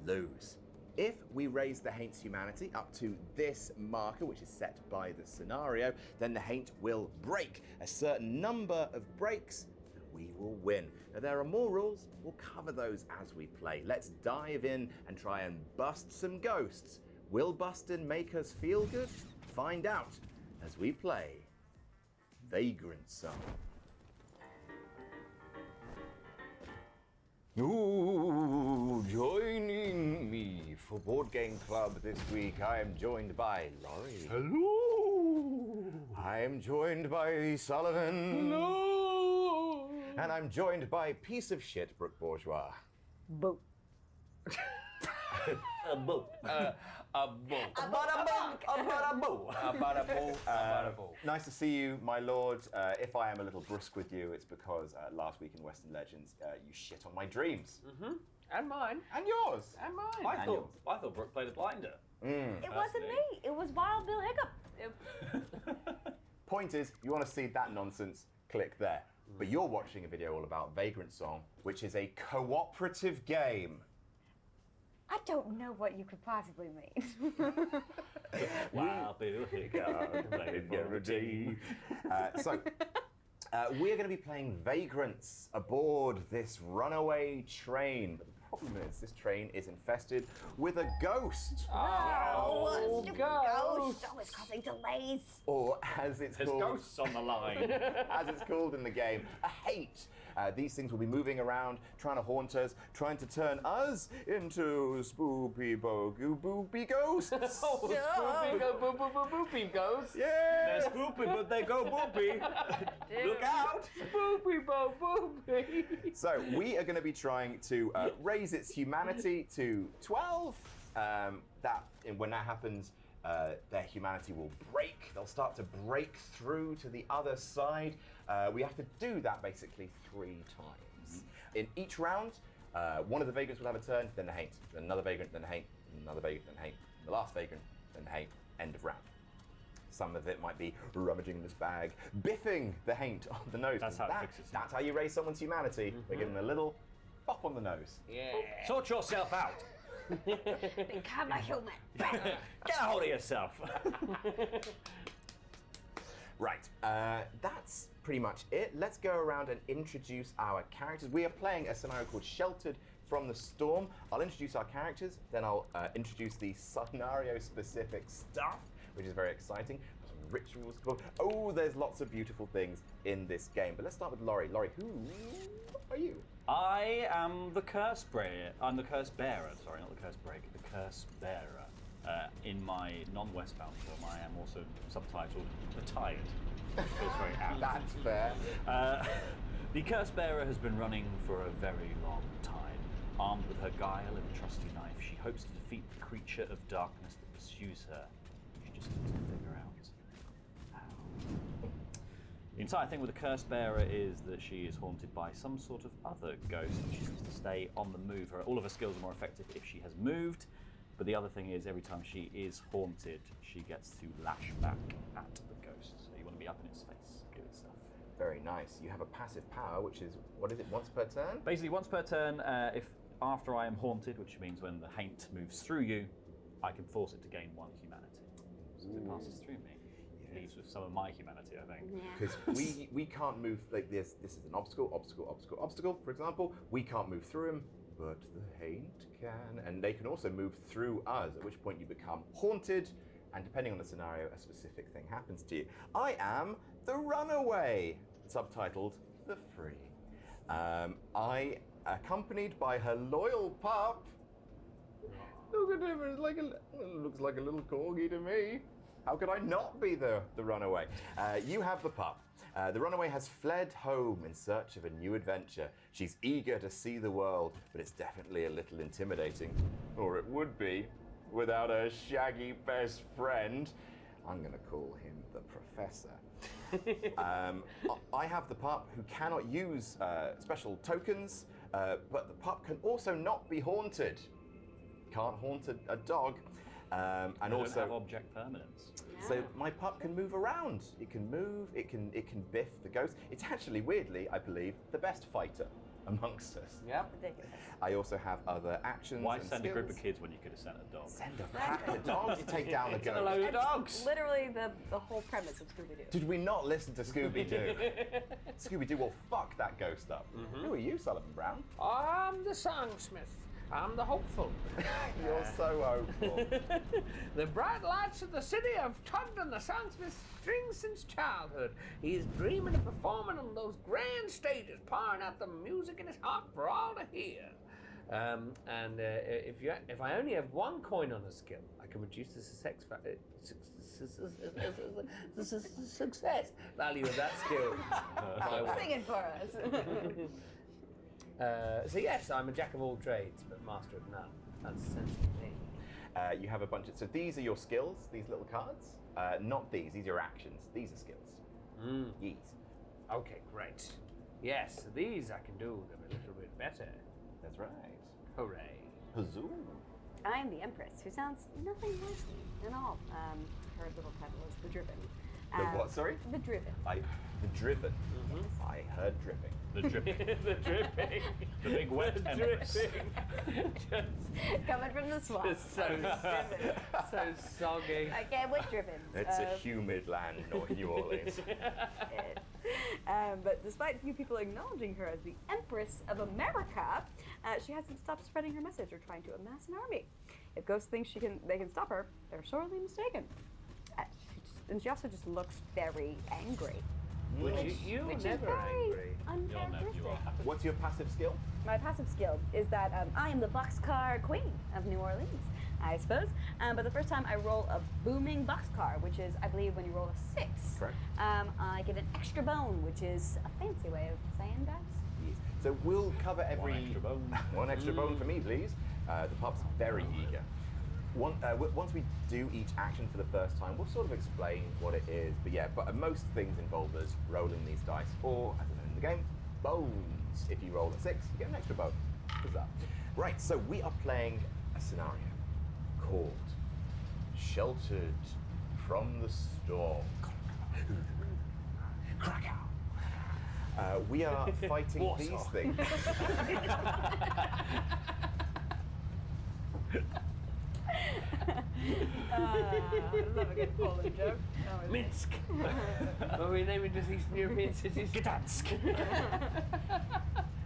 lose. If we raise the haint's humanity up to this marker, which is set by the scenario, then the haint will break a certain number of breaks and we will win. Now there are more rules, we'll cover those as we play. Let's dive in and try and bust some ghosts. Will bustin' make us feel good? Find out as we play Vagrant Song. Ooh, joining me for Board Game Club this week, I am joined by Laurie. Hello! I am joined by Sullivan. Hello! And I'm joined by piece of shit Brooke Bourgeois. Boo. A boo. A boo. Nice to see you, my lord. If I am a little brusque with you, it's because last week in Western Legends, you shit on my dreams. Mm-hmm. And mine. And yours. And mine. I thought Brooke played a blinder. It wasn't me. It was Wild Bill Hiccup. Point is, you want to see that nonsense, click there. But you're watching a video all about Vagrant Song, which is a cooperative game. I don't know what you could possibly mean. Wild Bill Hiccup, played for a tea. We're going to be playing Vagrants aboard this runaway train. But the problem is this train is infested with a ghost. Oh, stupid ghost! Always causing delays. Or as it's There's called... ghosts on the line. As it's called in the game, a hate. These things will be moving around, trying to haunt us, trying to turn us into spoopy boopy ghosts. Spoopy go boopy ghosts. Yeah. They're spoopy, but they go boopy. Look out! Spoopy boopy. So we are going to be trying to raise its humanity to 12. When that happens, their humanity will break. They'll start to break through to the other side. We have to do that basically 3 times. In each round, one of the vagrants will have a turn, then the haint, then another vagrant, then the haint, another vagrant, then the haint, the last vagrant, then the haint, end of round. Some of it might be rummaging in this bag, biffing the haint on the nose. That's how it fixes it. That's how you raise someone's humanity. They give them a little bop on the nose. Yeah. Sort yourself out. Become a human. Get a hold of yourself. Right, that's pretty much it. Let's go around and introduce our characters. We are playing a scenario called Sheltered from the Storm. I'll introduce our characters, then I'll introduce the scenario-specific stuff, which is very exciting. Some rituals. Oh, there's lots of beautiful things in this game. But let's start with Laurie. Laurie, who are you? I am the curse bearer. I'm the curse bearer. Sorry, not the curse breaker. The curse bearer. In my non-Westbound form, I am also subtitled the Tired. Which feels very apt. That's fair. The curse bearer has been running for a very long time. Armed with her guile and a trusty knife, she hopes to defeat the creature of darkness that pursues her. She just needs to figure out how. The entire thing with the curse bearer is that she is haunted by some sort of other ghost, and she needs to stay on the move. All of her skills are more effective if she has moved, but the other thing is every time she is haunted, she gets to lash back at the ghost. So you want to be up in its face. Good stuff. Very nice. You have a passive power, which is, what is it, once per turn? Basically, once per turn, if after I am haunted, which means when the haint moves through you, I can force it to gain 1 humanity. So if it passes through me, it leaves with some of my humanity, I think. Because we can't move like this. This is an obstacle, for example. We can't move through him, but the haint can. And they can also move through us, at which point you become haunted, and depending on the scenario, a specific thing happens to you. I am the Runaway, subtitled The Free. I, accompanied by her loyal pup. Look at him, it looks like a little corgi to me. How could I not be the Runaway? You have the pup. The Runaway has fled home in search of a new adventure. She's eager to see the world, but it's definitely a little intimidating. Or it would be, without her shaggy best friend. I'm gonna call him the Professor. I have the pup who cannot use special tokens, but the pup can also not be haunted. Can't haunt a dog. And I also don't have object permanence. So my pup can move around. It can move. It can biff the ghost. It's actually, weirdly, I believe, the best fighter amongst us. Yep. Ridiculous. I also have other actions. Why and send skills. a group of kids when you could have sent a dog? Send a pack of dogs to take down the Get a ghost. load of dogs. Literally the whole premise of Scooby-Doo. Did we not listen to Scooby-Doo? Scooby-Doo will fuck that ghost up. Who are you, Sullivan Brown? I'm the songsmith. I'm the hopeful. You're so hopeful. The bright lights of the city have tugged on the songsmith's strings since childhood. He's dreaming of performing on those grand stages, pouring out the music in his heart for all to hear. If I only have 1 coin on a skill, I can reduce the success value of that skill. Sing it for us. So yes, I'm a jack of all trades, but master of none. That's essentially me. You have a bunch of... So these are your skills, these little cards. Not these. These are actions. These are skills. Yes. Okay, great. Yes, so these I can do them a little bit better. That's right. Hooray. Huzzoo. I'm the Empress, who sounds nothing like me at all. Her little title is the Driven. The what, sorry? The Driven. The Driven. I heard dripping. The dripping. The dripping. The big wet Empress. Coming from the swamp. Just so soggy. Again with Driven. It's a humid land, not New Orleans. But despite few people acknowledging her as the Empress of America, she hasn't stopped spreading her message or trying to amass an army. If ghosts think they can stop her, they're sorely mistaken. And she also just looks very angry. Which you're never angry. Uncharacteristic. What's your passive skill? My passive skill is that I am the boxcar queen of New Orleans, I suppose. But the first time I roll a booming boxcar, which is, I believe, when you roll a 6, correct. I get an extra bone, which is a fancy way of saying guys. Yes. So we'll cover every... One extra bone. One extra bone for me, please. The pup's very eager. Once we do each action for the first time, we'll sort of explain what it is. But most things involve us rolling these dice, or, as I know in the game, bones. If you roll a 6, you get an extra bone. Huzzah. Right, so we are playing a scenario called Sheltered from the Storm. Krakow. We are fighting Warsaw. these things. I love a good Polish joke. Minsk. Are we naming just Eastern European cities? Gdansk.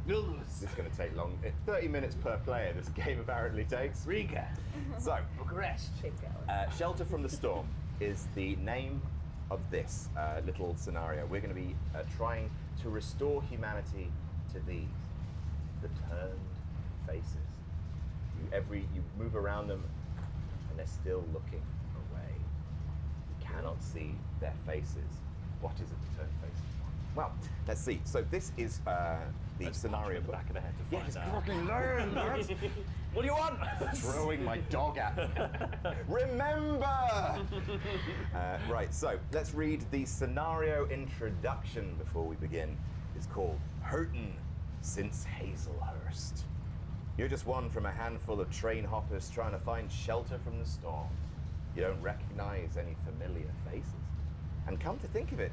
Vilnius. This is going to take long. 30 minutes per player, this game apparently takes. Riga. So, Bucharest. Shelter from the Storm is the name of this little scenario. We're going to be trying to restore humanity to these, the turned faces. You move around them and they're still looking away. You cannot see their faces. What is it, the turned faces? Well, let's see. So this is the scenario. In the back of the head to find yes, out. fucking learn, lads. What do you want? Throwing my dog at me. Remember! Right, so let's read the scenario introduction before we begin. It's called Hurtin' Since Hazelhurst. You're just one from a handful of train hoppers trying to find shelter from the storm. You don't recognize any familiar faces. And come to think of it,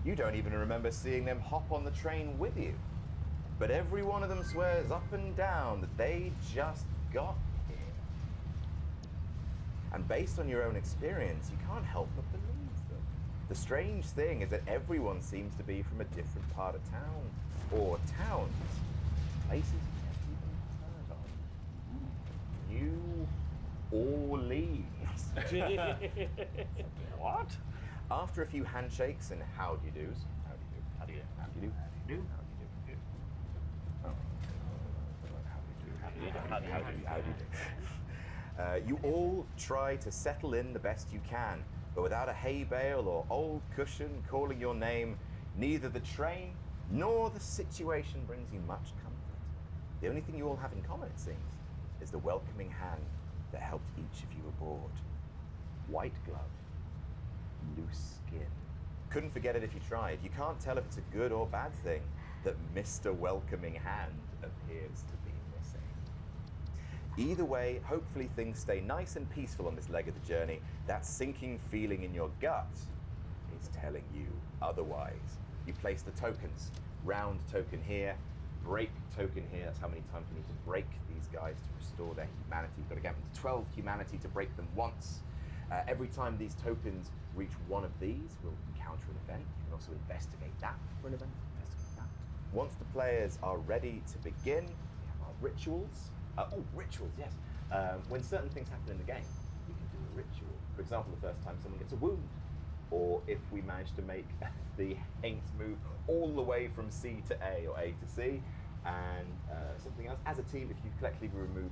you don't even remember seeing them hop on the train with you. But every one of them swears up and down that they just got here. And based on your own experience, you can't help but believe them. The strange thing is that everyone seems to be from a different part of town, or towns, places you've never even heard of. New Orleans. What? After a few handshakes and howdy-doos, you all try to settle in the best you can, but without a hay bale or old cushion calling your name, neither the train nor the situation brings you much comfort. The only thing you all have in common, it seems, is the welcoming hand that helped each of you aboard. White glove, loose skin. Couldn't forget it if you tried. You can't tell if it's a good or bad thing that Mr. Welcoming Hand appears to be missing. Either way, hopefully things stay nice and peaceful on this leg of the journey. That sinking feeling in your gut is telling you otherwise. You place the tokens. Round token here, break token here. That's how many times you need to break these guys to restore their humanity. You've got to get them to 12 humanity to break them once. Every time these tokens reach one of these, we'll encounter an event. You can also investigate that for an event. Once the players are ready to begin, we have our rituals. Rituals, yes. When certain things happen in the game, we can do a ritual. For example, the first time someone gets a wound, or if we manage to make the Haints move all the way from C to A or A to C, and something else. As a team, if you collectively remove